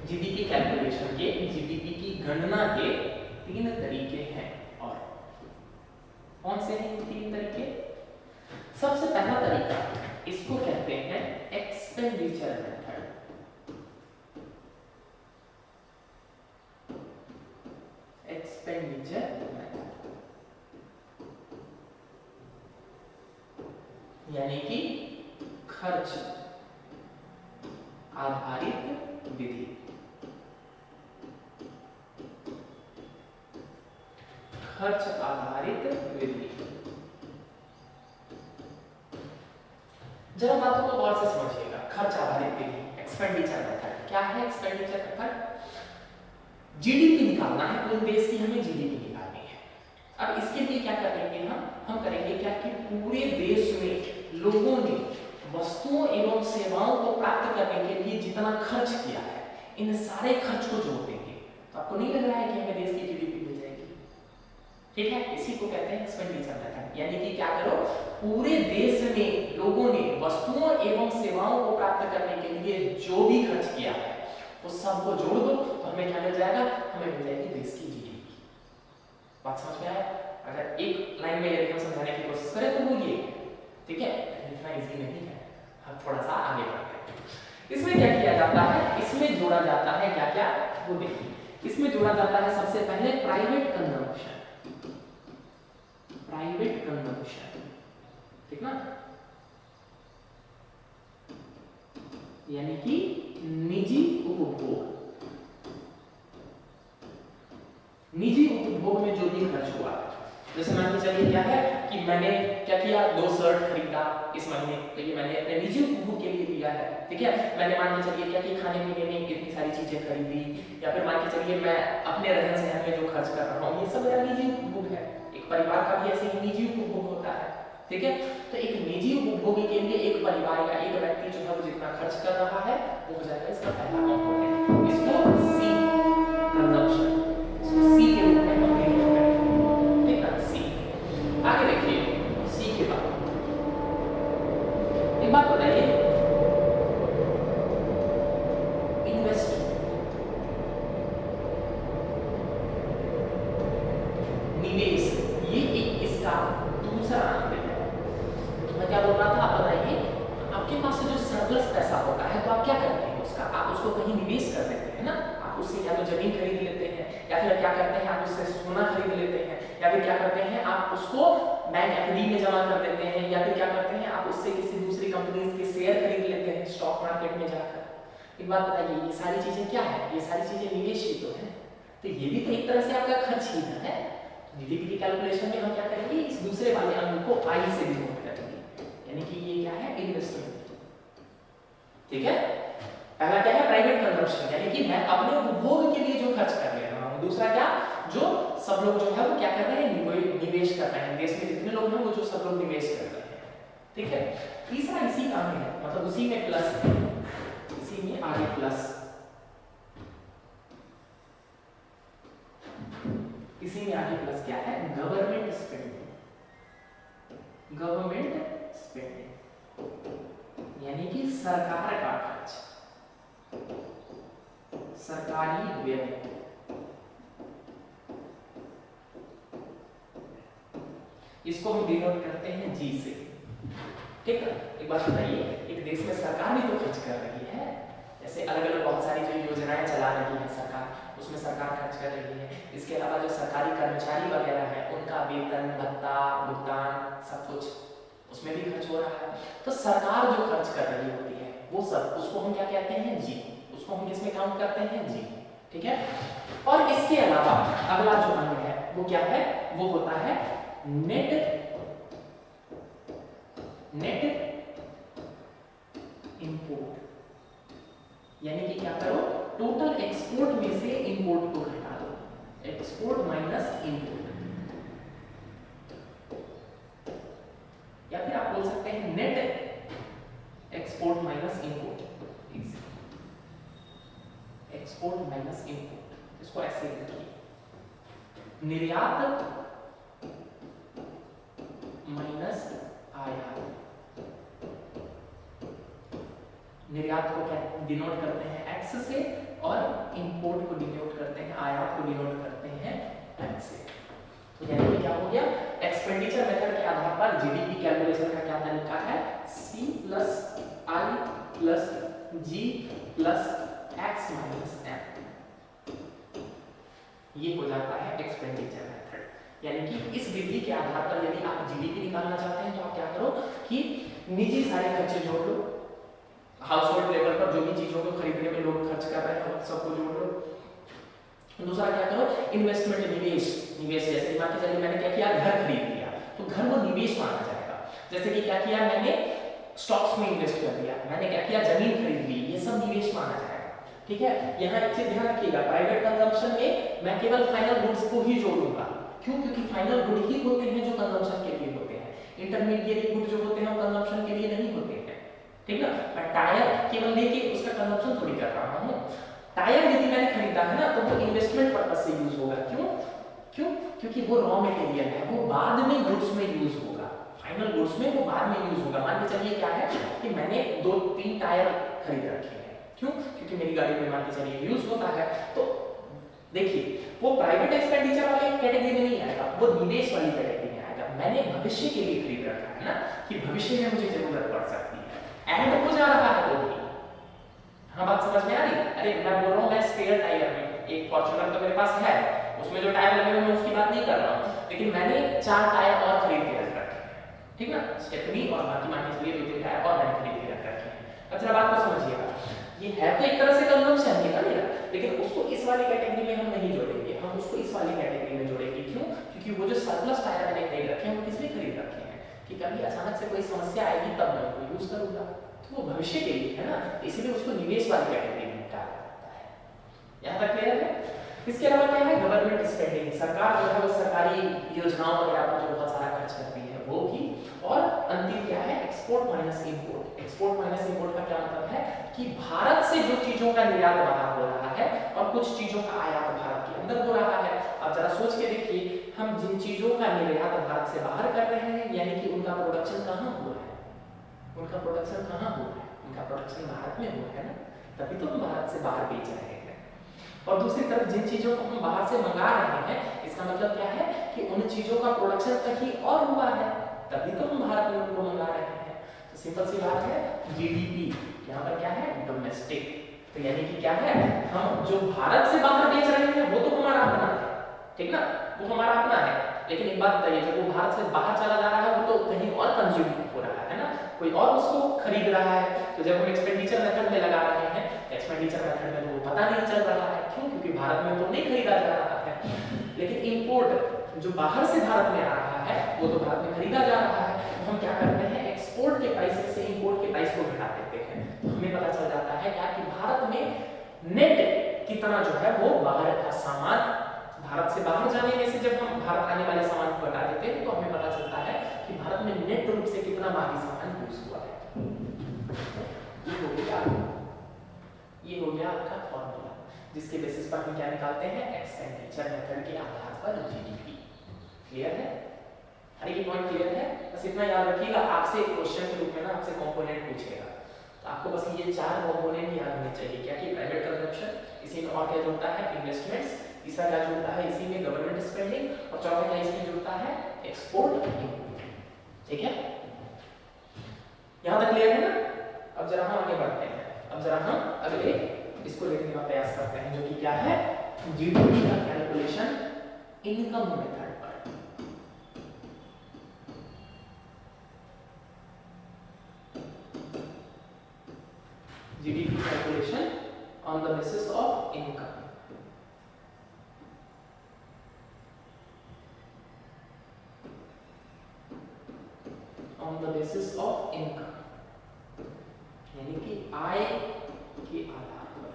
जीडीपी कैलकुलेशन के, जीडीपी की गणना के 3 तरीके हैं। और कौन से हैं 3 तरीके? सबसे पहला तरीका, इसको कहते हैं एक्सपेंडिचर मेथड। एक्सपेंडिचर मेथड यानी कि खर्च आधारित विधि। खर्च आधारित विधि जरा बातों को गौर से समझिएगा। खर्च आधारित विधि, एक्सपेंडिचर मेथड। क्या है एक्सपेंडिचर मेथड? जीडीपी निकालना है, कोई देश की हमें जीडीपी निकालनी है। अब इसके लिए क्या करेंगे हम करेंगे क्या कि पूरे देश में लोगों ने वस्तुओं एवं सेवाओं को प्राप्त करने के लिए जितना खर्च किया है, इन सारे खर्च को जोड़ देंगे। तो आपको नहीं लग रहा है कि हमें देश की जीडीपी मिल जाएगी? ठीक है, इसी को कहते हैं एक्सपेंडिचर मेथड। यानी कि क्या करो, पूरे देश में लोगों ने वस्तुओं एवं सेवाओं को प्राप्त करने के लिए जो भी खर्च किया है वो सबको जोड़ दो, तो हमें क्या मिल जाएगा? हमें मिल जाएगी देश की जीडीपी। बात समझ में आया? अगर एक लाइन में यदि हम समझाने की कोशिश करें तो बोलिए, ठीक है, इतना इजी नहीं है, हम थोड़ा सा आगे बढ़ते हैं। इसमें क्या किया जाता है? इसमें जोड़ा जाता है क्या क्या, वो देखिए। इसमें जोड़ा जाता है सबसे पहले प्राइवेट कंजम्पशन, प्राइवेट कंजम्पशन, ठीक ना, यानी कि निजी उपभोग। निजी उपभोग में जो भी खर्च हुआ, जैसे मान के चलिए क्या है कि मैंने क्या किया, 2 शर्ट खरीदा इस महीने, तो ये मैंने अपने निजी उपभोग के लिए लिया है, ठीक है। मैंने मान के चलिए क्या कि खाने पीने में इतनी सारी चीजें खरीदी, या फिर मान के चलिए मैं अपने रहन सहन में जो खर्च कर रहा हूँ, ये सब मेरा निजी उपभोग है। एक परिवार का भी ऐसे ही निजी उपभोग होता है, ठीक है। तो एक निजी उपभोग के लिए एक परिवार या एक व्यक्ति जो है वो जितना खर्च कर रहा है वो हो जाएगा इसका पहला कंपोनेंट। इसको सी कंजम्पशन, सी के रूप में हम डिनोट करेंगे, ठीक है, सी। आगे देखिए, सी के बाद एक बात बताइए, इन्वेस्टमेंट, निवेश, ये एक इसका दूसरा नाम है। मैं क्या बोल रहा था, आप बताइए, आपके पास जो सरप्लस पैसा होता है तो आप क्या करते हैं उसका? आप उसको कहीं निवेश कर देते हैं ना, आप उससे या तो जमीन खरीद लेते हैं, या फिर क्या करते हैं आप उससे सोना खरीद लेते हैं, या फिर क्या करते हैं आप उसको बैंक एफडी में जमा कर देते हैं, या फिर क्या करते हैं आप उससे किसी दूसरी कंपनी के शेयर खरीद लेते हैं स्टॉक मार्केट में जाकर। एक बात बताइए, ये सारी चीजें क्या है? ये सारी चीजें निवेश ही तो है। तो ये भी तो एक तरह से आपका खर्च ही है। जीडीपी की कैलकुलेशन में हम क्या करेंगे, इस दूसरे वाले अंक को आई से डिनोट करेंगे, यानी कि ये क्या है, इन्वेस्टमेंट, ठीक है। पहला क्या है, प्राइवेट कंजम्पशन, यानी कि मैं अपने उपभोग के लिए जो खर्च कर ले रहा हूं। दूसरा क्या, जो सब लोग जो है वो क्या कर रहे हैं, निवेश कर रहे हैं, देश में जितने लोग हैं वो जो सब लोग निवेश कर रहे हैं, ठीक है। तीसरा इसी का है, मतलब उसी में प्लस है, इसी में आगे प्लस, इसी में आगे प्लस क्या है, गवर्नमेंट स्पेंडिंग, गवर्नमेंट स्पेंडिंग, यानी कि सरकार का खर्च, सरकारी व्यय। इसको हम डिनोट करते हैं जी से, ठीक है। एक बात बताइए, एक देश में सरकार भी तो खर्च कर रही है, जैसे अलग अलग बहुत सारी जो योजनाएं चला रही है सरकार, उसमें सरकार खर्च कर रही है। इसके अलावा जो सरकारी कर्मचारी वगैरह है उनका वेतन भत्ता भुगतान सब कुछ, उसमें भी खर्च हो रहा है। तो सरकार जो खर्च कर रही होती है वो सब, उसको हम क्या कहते हैं, जी, उसको हम किसमें काउंट करते हैं, जी, ठीक है। और इसके अलावा अगला जो अंग है वो क्या है, वो होता है नेट, नेट इंपोर्ट, यानी कि क्या करो, टोटल एक्सपोर्ट में से इंपोर्ट को घटा दो, एक्सपोर्ट माइनस इंपोर्ट, या फिर आप बोल सकते हैं net export minus import, export minus import. इसको ऐसे लिखिए, निर्यात माइनस आयात। निर्यात को क्या डिनोट करते हैं, एक्स से, और इंपोर्ट को डिनोट करते हैं, आयात को डिनोट करते हैं एम से। तो यानी कि क्या हो गया, एक्सपेंडिचर मेथड के आधार पर जीडीपी कैलकुलेशन का क्या तरीका है, सी प्लस आई प्लस जी प्लस एक्स माइनस एम, ये हो जाता है एक्सपेंडिचर मेथड। यानी कि इस विधि के आधार पर यदि आप जीडीपी निकालना चाहते हैं तो आप क्या करो कि निजी सारे खर्चे जोड़ लो, हाउस होल्ड लेवल पर जो भी चीजों को खरीदने में लोग खर्च कर रहे हैं सबको जोड़ लो। दूसरा क्या करो, इन्वेस्टमेंट, निवेश, निवेश जैसे मान के चलिए मैंने क्या किया, घर खरीद लिया, तो घर वो निवेश माना जाएगा। जैसे कि क्या किया मैंने, स्टॉक्स में इन्वेस्ट कर दिया, मैंने क्या किया, जमीन खरीद ली, ये सब निवेश माना जाएगा। ठीक है, यहाँ एक चीज ध्यान रखिएगा, प्राइवेट कंजम्पशन में मैं केवल फाइनल गुड्स को ही जोड़ूंगा। क्यों? क्योंकि फाइनल गुड ही होते हैं जो कंजम्पशन के लिए होते हैं, इंटरमीडिएट गुड जो होते हैं वो कंजम्पशन के लिए नहीं होते हैं। ठीक ना, मैं टायर केवल लेके उसका कंजम्पशन थोड़ी कर रहा हूँ। टायर यदि मैंने खरीदा है ना, तो वो इन्वेस्टमेंट पर्पस से यूज होगा। क्यों? क्योंकि वो रॉ मटेरियल है, वो बाद में गुड्स में यूज होगा, फाइनल गुड्स में वो बाद में यूज होगा। मान के चलिए क्या है कि मैंने 2-3 टायर खरीद रखे हैं, क्यों? क्योंकि मेरी गाड़ी में मान के चलिए यूज होता है। तो देखिए, वो प्राइवेट एक्सपेंडिचर वाले कैटेगरी में नहीं आएगा, वो निवेश वाली कैटेगरी में आएगा। मैंने भविष्य के लिए खरीद रखा है ना, कि भविष्य में मुझे जरूरत पड़ सकती है, ऐड हो जा रहा है वो भी। हाँ, बात समझ में आ रही? अरे मैं बोल रहा हूँ, मैं स्पेयर टायर में एक फॉर्च्यूनर तो मेरे पास है, उसमें जो टायर लगे हुए हैं उसकी बात नहीं कर रहा हूँ, लेकिन मैंने 4 टायर और खरीद के रख रखे हैं। ठीक ना, स्टेपनी और बाकी मान के चलिए 2-3 टायर और मैंने खरीद के रख रखे हैं। अब जरा बात को समझिएगा, ये है तो एक तरह से कंजम्पशन ही ना मेरा, लेकिन उसको इस वाली कैटेगरी में हम नहीं जोड़ेंगे, हम उसको इस वाली कैटेगरी में जोड़ेंगे। क्यों? क्योंकि वो जो सरप्लस टायर मैंने खरीद रखे हैं वो किस लिए खरीद रखे हैं कि कभी अचानक से कोई समस्या आएगी तब मैं उनको यूज करूंगा, तो वो भविष्य के लिए है ना, इसीलिए उसको निवेश वाली कैटेगरी में डाला जाता है। यहाँ तक क्लियर है? इसके अलावा क्या है, गवर्नमेंट स्पेंडिंग, सरकार जो है वो सरकारी योजनाओं वगैरह पर जो बहुत सारा खर्च करती है वो भी। और अंतिम क्या है, export minus import. Export minus import का क्या मतलब है कि भारत से जो चीजों का निर्यात बाहर हो रहा है और कुछ चीजों का आयात भारत के अंदर हो रहा है। अब जरा सोच के देखिए, हम जिन चीजों का निर्यात भारत से बाहर कर रहे हैं, यानी कि उनका प्रोडक्शन कहाँ हुआ है, उनका प्रोडक्शन कहाँ हुआ है, उनका प्रोडक्शन भारत में हुआ है ना, तभी तो हम भारत से बाहर बेच रहे हैं। और दूसरी तरफ जिन चीजों को हम बाहर से मंगा रहे हैं, इसका मतलब क्या है कि उन चीजों का प्रोडक्शन कहीं और हुआ है, तभी तो हम भारत में उनको मंगा रहे हैं। तो सिंपल सी बात है, जीडीपी यहाँ पर क्या है, डोमेस्टिक। तो यानी कि क्या है, हम जो भारत से बाहर बेच रहे हैं वो तो हमारा अपना है, ठीक ना, वो हमारा अपना है। लेकिन एक बात बताइए, जब वो भारत से बाहर चला जा रहा है वो तो कहीं और कंज्यूम हो रहा है ना, कोई और उसको खरीद रहा है। तो जब हम एक्सपेंडिचर मेथड में लगा रहे हैं, एक्सपेंडिचर मेथड में तो वो पता नहीं चल रहा है। क्यों? क्योंकि भारत में तो नहीं खरीदा जा रहा है। लेकिन इंपोर्ट जो बाहर से भारत में आ रहा है वो तो भारत में खरीदा जा रहा है। तो हम क्या करते हैं, एक्सपोर्ट के प्राइस से इंपोर्ट के प्राइस को घटा देते हैं। तो हमें पता चल जाता है क्या कि भारत में नेट कितना जो है वो बाहर का सामान, भारत से बाहर जाने में से जब हम भारत आने वाले सामान को घटा देते हैं तो हमें पता चलता है कि भारत में नेट रूप से कितना बाहरी सामान यूज हुआ है। ये हो गया आपका फॉर्मूला, जिसके बेसिस पर हम क्या निकालते हैं, एक्सपेंडिचर मेथड के आधार पर जीडीपी। क्लियर है? अरे ये पॉइंट क्लियर है? बस इतना याद रखिएगा, आपसे क्वेश्चन के रूप में ना आपसे कंपोनेंट पूछेगा, तो आपको बस ये 4 कंपोनेंट याद होने चाहिए। क्या कि प्राइवेट कंजम्पशन, इसी में और क्या जुड़ता है, इन्वेस्टमेंट्स, तीसरा क्या जुड़ता है इसी में, गवर्नमेंट स्पेंडिंग, और चौथा क्या इसमें जुड़ता है, एक्सपोर्ट इंपोर्ट। ठीक है, यहां तक क्लियर है ना? अब जरा हम आगे बढ़ते हैं। अब जरा हम अगले इसको देखने का प्रयास करते हैं, जो कि क्या है, जीडीपी का कैलकुलेशन इनकम मेथड पर। GDP calculation on the basis of income. On the basis of income, यानी कि आय के आधार पर।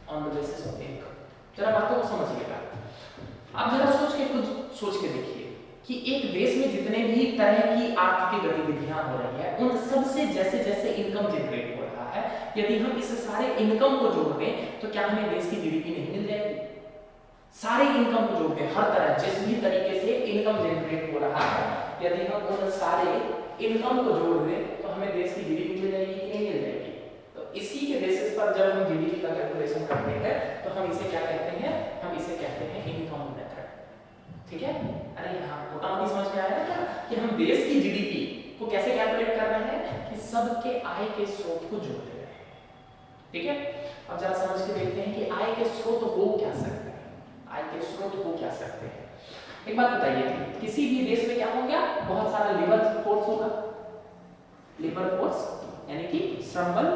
On the basis of income, जरा बातों को समझिएगा। आप जरा सोच के देखिए कि एक देश में जितने भी तरह की आर्थिक गतिविधियां हो रही है, उन सब से जैसे जैसे इनकम जनरेट हो रहा है, यदि हम इस सारे इनकम को जोड़ दें तो क्या हमें देश की जीडीपी नहीं मिल जाएगी? सारे इनकम को जोड़ दें, हर तरह जिस भी तरीके से इनकम जनरेट हो रहा है, यदि हम उन सारे इनकम को जोड़ दें तो हमें देश की जीडीपी मिल जाएगी कि नहीं मिल जाएगी? तो इसी के बेसिस पर जब हम जीडीपी का कैलकुलेशन करते हैं तो हम इसे क्या कहते हैं, हम इसे कहते हैं इनकम मेथड। ठीक है, अरे यहाँ मोटा मोटी समझ में आया क्या कि हम देश की जीडीपी को कैसे कैलकुलेट कर रहे हैं, कि सबके आय के स्रोत को जोड़ रहे हैं। ठीक है, अब जरा समझ के देखते हैं कि आय के स्रोत हो क्या सकते हैं, आय के स्रोत हो क्या सकते हैं। एक बात बताइए, किसी भी देश में क्या हो गया, बहुत सारा लेबर फोर्स होगा, लेबर फोर्स यानी कि श्रम बल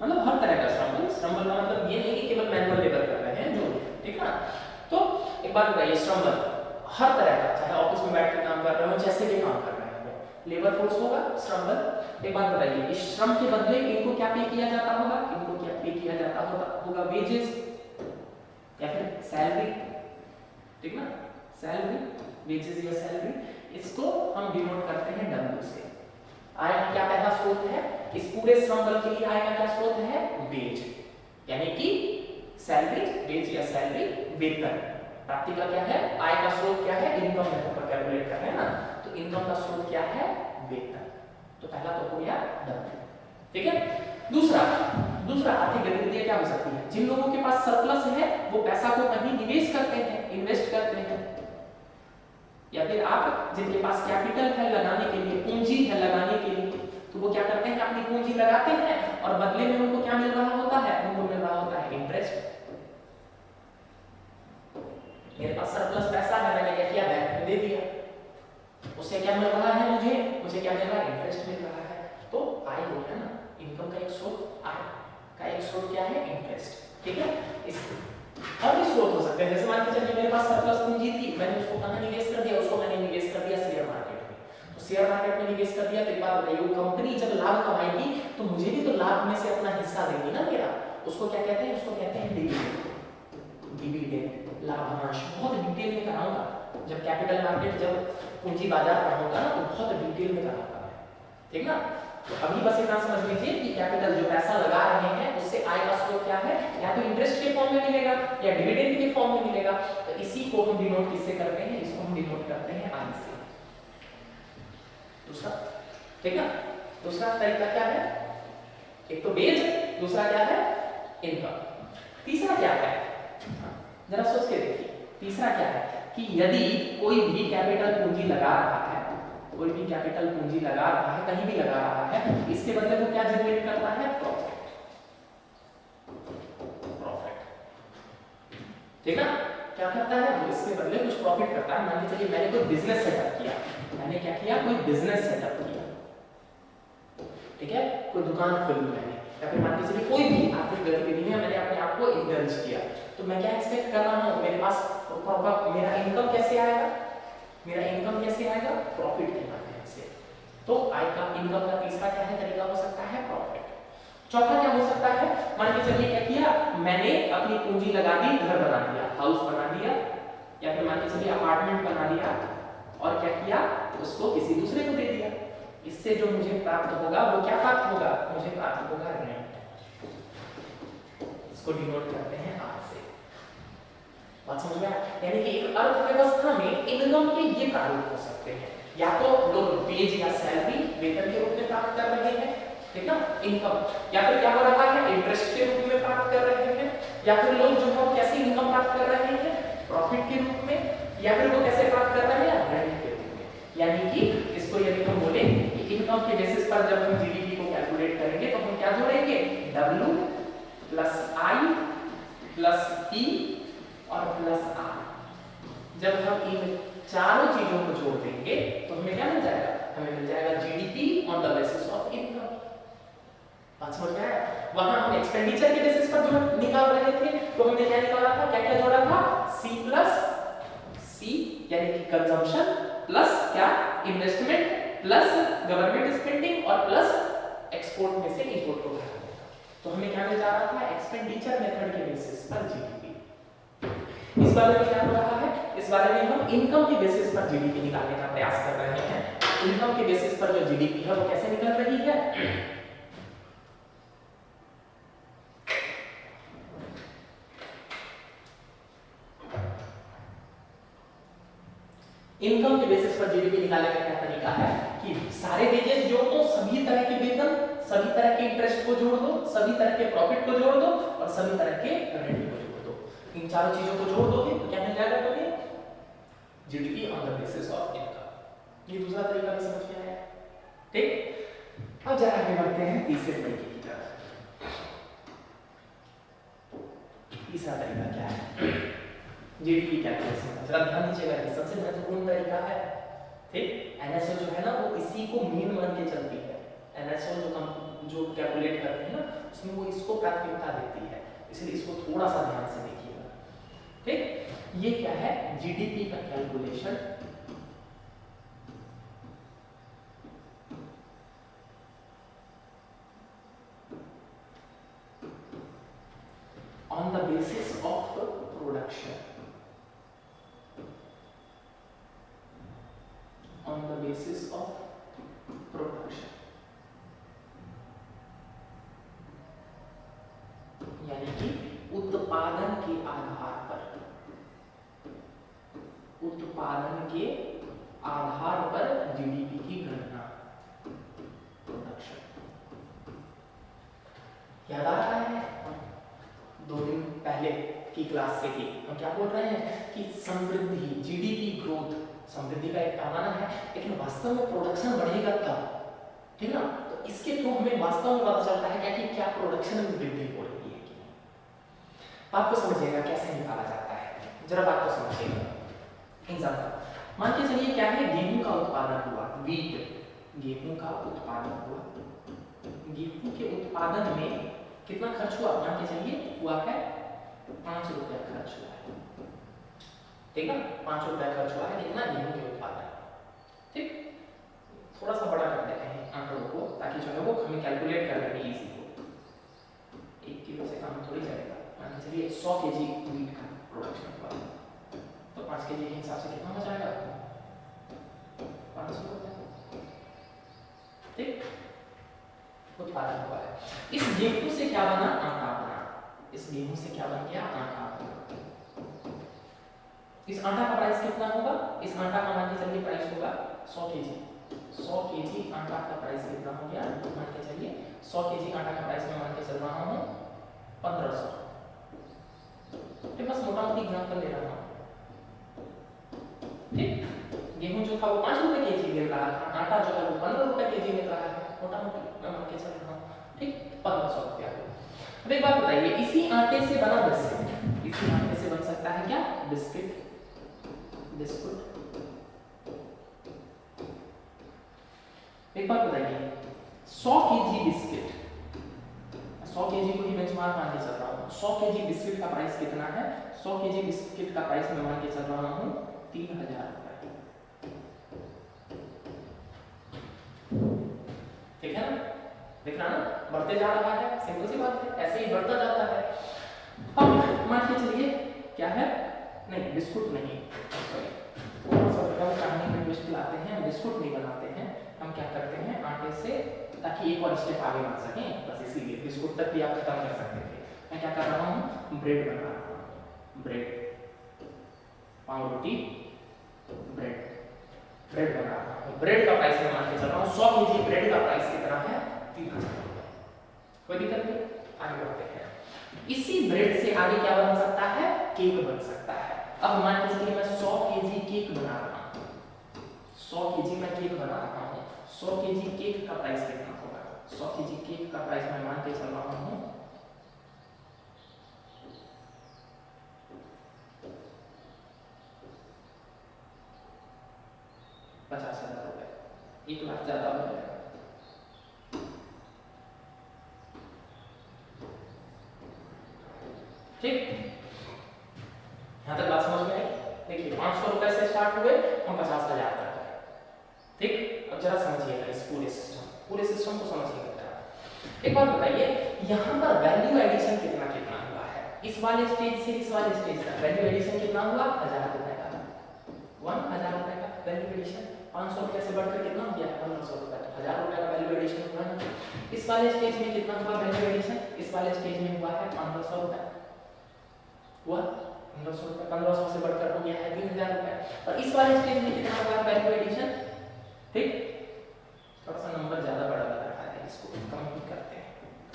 मतलब हर तरह का श्रम बल। श्रम बल का मतलब ये नहीं कि केवल मैनुअल लेबर कर रहे हैं जो, ठीक है ना। तो एक बात बताइए, श्रम बल हर तरह का, चाहे ऑफिस में बैठ के काम कर रहे हो, जैसे भी काम कर रहे हैं वो लेबर फोर्स होगा, श्रम बल। एक बात बताइए, इस श्रम के बदले इनको क्या पे किया जाता होगा? इनको क्या पे किया जाता होगा? वेजेस या फिर सैलरी, ठीक ना, सैलरी, वेजेस या सैलरी। इसको हम डिनोट करते हैं डब्ल्यू से। आय का क्या पहला स्रोत है? इस पूरे श्रम बल के लिए आय का क्या स्रोत है? वेज, यानी कि सैलरी, वेज या सैलरी, वेतन। प्राप्ति का क्या है? आय का स्रोत क्या है? इनकम है, ऊपर कैलकुलेट कर रहे हैं ना, तो इनकम का स्रोत क्या है? वेतन। तो पहला तो हो गया डब्ल्यू, ठीक है। दूसरा आर्थिक गतिविधियां क्या हो सकती है? जिन लोगों के पास सरप्लस है वो पैसा को कहीं निवेश करते हैं, इन्वेस्ट करते हैं, या फिर आप जिनके पास कैपिटल है लगाने के लिए, पूंजी है लगाने के लिए, तो वो क्या करते हैं? अपनी पूंजी लगाते हैं और बदले में उनको क्या मिल रहा होता है? उनको मिल रहा होता है इंटरेस्ट। मेरे पास सरप्लस पैसा है, मैंने क्या किया? बैंक में दे दिया, उससे क्या मिल रहा है? मुझे क्या मिल रहा है? इंटरेस्ट मिल रहा है। तो आय हो गया ना, इनकम का एक स्रोत, आय का एक स्रोत क्या है? इंटरेस्ट, ठीक है। इस और भी स्रोत हो सकते हैं, जैसे मान के चलिए मेरे पास सरप्लस पूंजी थी, मैंने उसको कहां निवेश कर दिया? उसको मैंने निवेश कर दिया शेयर मार्केट में। तो शेयर मार्केट में निवेश कर दिया, तो एक बात बताइए, वो कंपनी जब लाभ कमाएगी तो मुझे भी तो लाभ में से अपना हिस्सा देगी ना मेरा। उसको क्या कहते हैं? उसको कहते हैं डिविडेंड। डिविडेंड, लाभांश। बहुत डिटेल में कराऊंगा जब कैपिटल मार्केट, जब पूंजी बाजार पढ़ाऊंगा ना, तो बहुत डिटेल में कराऊंगा मैं, ठीक ना। तो अभी बस इतना समझ लीजिए कि कैपिटल जो पैसा लगा रहे हैं उससे आय का स्रोत क्या है? या तो इंटरेस्ट के फॉर्म में मिलेगा या डिविडेंड के फॉर्म में मिलेगा। तो इसी को हम डिनोट किससे करते हैं? इसको हम डिनोट करते हैं आय से। दूसरा, ठीक ना। दूसरा तरीका क्या है? एक तो वेज, दूसरा क्या है? इनकम। तीसरा क्या है? जरा सोच के देखिए, तीसरा क्या है कि यदि कोई भी कैपिटल पूंजी लगा रहा है, कोई भी कैपिटल पूंजी लगा रहा है, कहीं भी लगा रहा है, इसके बदले वो क्या जनरेट करता है? प्रॉफिट, प्रॉफिट, ठीक ना। क्या करता है वो? इसके बदले कुछ प्रॉफिट करता है। मान के चलिए मैंने कोई बिजनेस सेटअप किया, मैंने क्या किया? कोई बिजनेस सेटअप किया, ठीक है, कोई दुकान खोली मैंने, या फिर मान के चलिए कोई भी आर्थिक गतिविधि में मैंने अपने आप को इंडल्ज किया, तो मैं क्या एक्सपेक्ट कर रहा हूँ? मेरे पास मेरा इनकम कैसे आएगा? मेरा इनकम कैसे आएगा? प्रॉफिट के माध्यम से। तो आय का, इनकम का तीसरा क्या है? तरीका हो सकता है प्रॉफिट। चौथा क्या हो सकता है? मान के चलिए क्या किया मैंने? अपनी पूंजी लगा दी, घर बना दिया, हाउस बना दिया, या फिर मान के चलिए अपार्टमेंट बना दिया, और क्या किया? उसको किसी दूसरे को दे दिया। इससे जो मुझे प्राप्त होगा वो क्या प्राप्त होगा? मुझे प्राप्त होगा रेंट। इसको डिनोट करते हैं आर से। बात समझ में? यानी कि एक अर्थव्यवस्था में इनकम के ये प्रारूप हो सकते हैं, या तो लोग वेज या सैलरी, वेतन के रूप में प्राप्त कर रहे हैं, ठीक ना, इनकम, या फिर क्या हो रहा है? इंटरेस्ट के रूप में प्राप्त कर रहे हैं, या फिर लोग जो है कैसे इनकम प्राप्त कर रहे हैं? प्रॉफिट के रूप में, या फिर वो कैसे प्राप्त कर रहे हैं? रेंट के रूप में। यानी कि इसको यदि हम बोले कि इनकम के बेसिस पर जब हम जीडीपी को कैलकुलेट करेंगे तो हम क्या जोड़ेंगे? W plus I plus P और प्लस R। जब हम इन चारों चीजों को जोड़ देंगे तो हमें क्या मिल जाएगा? हमें मिल जाएगा GDP on the basis of income. बात समझ में आया? वहां हम एक्सपेंडिचर के बेसिस पर जो निकाल रहे थे तो हमने क्या निकाला था? क्या क्या जोड़ा था? C प्लस C यानी कि कंजम्पशन प्लस क्या? इन्वेस्टमेंट प्लस गवर्नमेंट स्पेंडिंग और प्लस एक्सपोर्ट में से इंपोर्ट को घटाना। तो हमें क्या मिल जा रहा था? एक्सपेंडिचर मेथड के बेसिस पर जीडीपी। इस बारे में क्या हो रहा है? इस बारे में हम इनकम के बेसिस पर जीडीपी निकालने का प्रयास कर रहे हैं। इनकम के बेसिस पर जो जीडीपी है वो कैसे निकल रही है? इनकम के बेसिस पर जीडीपी निकालने का क्या तरीका है कि सारे वेजेस जोड़ दो, सभी तरह के वेतन, सभी तरह के इंटरेस्ट को जोड़ दो, सभी तरह के प्रॉफिट को जोड़ दो और सभी तरह के रेंट को जोड़ दो। इन चारों चीजों को जोड़ दोगे तो क्या मिल जाएगा तुम्हें? GDP on the basis of income. ये दूसरा तरीका भी समझ में आया, ठीक। अब जरा आगे बढ़ते हैं तीसरे तरीके की तरफ। तीसरा तरीका क्या है? GDP calculation. जरा ध्यान दीजिएगा, ये सबसे महत्वपूर्ण तरीका है, ठीक। एनएसओ जो है ना वो इसी को मीन मान के चलती है। एनएसओ जो कैलकुलेट करते हैं ना उसमें वो इसको प्राथमिकता देती है, इसलिए इसको थोड़ा सा ध्यान से देखिएगा। ठीक, ये क्या है, जीडीपी का calculation on the basis of production, on the basis of production, यानी कि उत्पादन के आधार पर, उत्पादन के आधार पर जीडीपी की गणना, प्रोडक्शन। याद आ रहा है 2 दिन पहले की क्लास से कि हम क्या बोल रहे हैं कि समृद्धि, जीडीपी ग्रोथ समृद्धि का एक पैमाना है, लेकिन वास्तव में प्रोडक्शन बढ़ेगा तब, ठीक ना। तो इसके थ्रू हमें वास्तव में पता चलता है क्या कि क्या प्रोडक्शन में वृद्धि हो रही है कि नहीं। बात को समझिएगा कैसे निकाला जाता है, जरा बात को समझिएगा। एग्जाम्पल मान के चलिए क्या है, गेहूं का उत्पादन हुआ, वीट, गेहूं का उत्पादन हुआ, गेहूं के उत्पादन में कितना खर्च हुआ, मान के चलिए हुआ है 5 रुपया खर्च हुआ है, ठीक ना, 5 रुपया खर्च हुआ है कितना, गेहूं के उत्पादन। ठीक, थोड़ा सा बड़ा कर देते हैं आंकड़ों को ताकि जो है वो हमें कैलकुलेट करने में इजी हो। 1 किलो से काम थोड़ी चलेगा, मान के चलिए 100 केजी वीट का प्रोडक्शन हुआ, तो 5 केजी के हिसाब से कितना हो जाएगा, 500 रुपये। ठीक, उत्पादन हुआ है। इस गेहूं से क्या बना, आटा बना, इस गेहूं से क्या बन गया, आटा बना। इस आटा का प्राइस कितना होगा, इस आटा का मान के चलिए प्राइस होगा 100 केजी, 100 केजी आटा का प्राइस कितना हो गया, मान के चलिए 100 केजी आटा का प्राइस में मान के चल रहा हूं 1500। बस मोटा मोटी एग्जांपल ले रहा हूं। ठीक, गेहूं जो था वो 5 रुपए केजी मिल रहा था, आटा जो है वो 15 रुपए केजी मिल रहा है, मोटा मोटी मैं मान के चल रहा हूं। ठीक, 1500 रुपया। अब एक बात बताइए, इसी आटे से बना बिस्किट, इसी आटे से बन सकता है क्या, बिस्किट, बिस्कुट। एक बात बताइए, 100 केजी बिस्किट, 100 केजी को ही बेंचमार्क मान के चल रहा हूं, 100 केजी बिस्किट का प्राइस कितना है, 100 केजी बिस्किट का प्राइस मैं मान के चल रहा हूं 3000 रुपए। ठीक है ना, दिख रहा ना, बढ़ते जा रहा है, सिंपल सी बात है, ऐसे ही बढ़ता जाता है। अब मान के चलिए क्या है, नहीं बिस्कुट नहीं, सॉरी थोड़ा सा हम कहानी में ट्विस्ट लाते हैं, बिस्कुट नहीं बनाते हैं, हम क्या करते हैं आटे से, ताकि एक और स्टेप आगे बढ़ सकें, बस इसीलिए बिस्कुट तक भी आप खत्म कर सकते थे। मैं क्या कर रहा हूँ, ब्रेड बना रहा हूँ, ब्रेड, पाव रोटी, ब्रेड, ब्रेड बना रहा हूँ। ब्रेड का प्राइस मैं मान के चल रहा हूँ 100 केजी ब्रेड का प्राइस कितना है, 3000 रुपए। कोई दिक्कत नहीं, आगे बढ़ते हैं। इसी ब्रेड से आगे क्या बन सकता है, केक बन सकता है। अब मान के चलिए मैं 100 केजी केक बना रहा हूँ, 100 केजी मैं केक बना रहा हूँ, 100 केजी केक का प्राइस कितना होगा, 100 केजी केक का प्राइस मैं मान के चल रहा हूँ 50,000 रुपए, 1 लाख ज्यादा हो जाएगा। ठीक, यहां तक बात समझ में आई। देखिए 500 रुपए से स्टार्ट हुए, हम 50,000 तक गए। ठीक, अब जरा समझिएगा इस पूरे सिस्टम को समझिएगा जरा। एक बात बताइए, यहाँ पर वैल्यू एडिशन कितना कितना हुआ है, इस वाले स्टेज से इस वाले स्टेज तक वैल्यू एडिशन कितना हुआ, 1000 रुपए का, 1000 रुपए का वैल्यू एडिशन। 500 रुपए से बढ़कर कितना हो गया, 1500 रुपए, 1000 रुपए का वैल्यू एडिशन हुआ ना। इस वाले स्टेज में कितना हुआ वैल्यू एडिशन, इस वाले स्टेज में हुआ है 1500 रुपए, हुआ 1500 रुपए, 1500 से बढ़कर हो गया है 3000 रुपए। और इस वाले स्टेज में कितना हुआ वैल्यू एडिशन। ठीक, थोड़ा सा नंबर ज्यादा बड़ा लग रहा है, इसको कम ही करते हैं,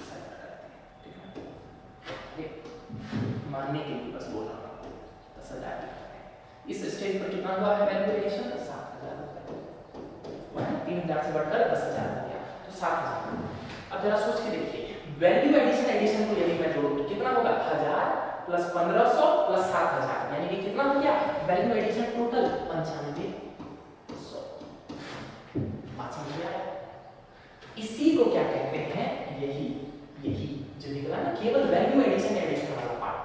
साइड करते हैं। ठीक है, मानने के लिए बस बोल रहा हूँ 10,000 करते हैं। इस स्टेज पर कितना हुआ है वैल्यू एडिशन, 7,000 रुपए, 3000 से बढ़कर 10,000 हो गया, तो 7,000। अब जरा सोच के देखिए, वैल्यू एडिशन को यदि मैं जोड़ूं तो कितना होगा, 1000 प्लस 1500 प्लस 7,000, यानी कि कितना हो गया वैल्यू एडिशन टोटल 9500। बात समझ में आया। इसी को क्या कहते हैं, यही जो निकला ना केवल वैल्यू एडिशन वाला पार्ट,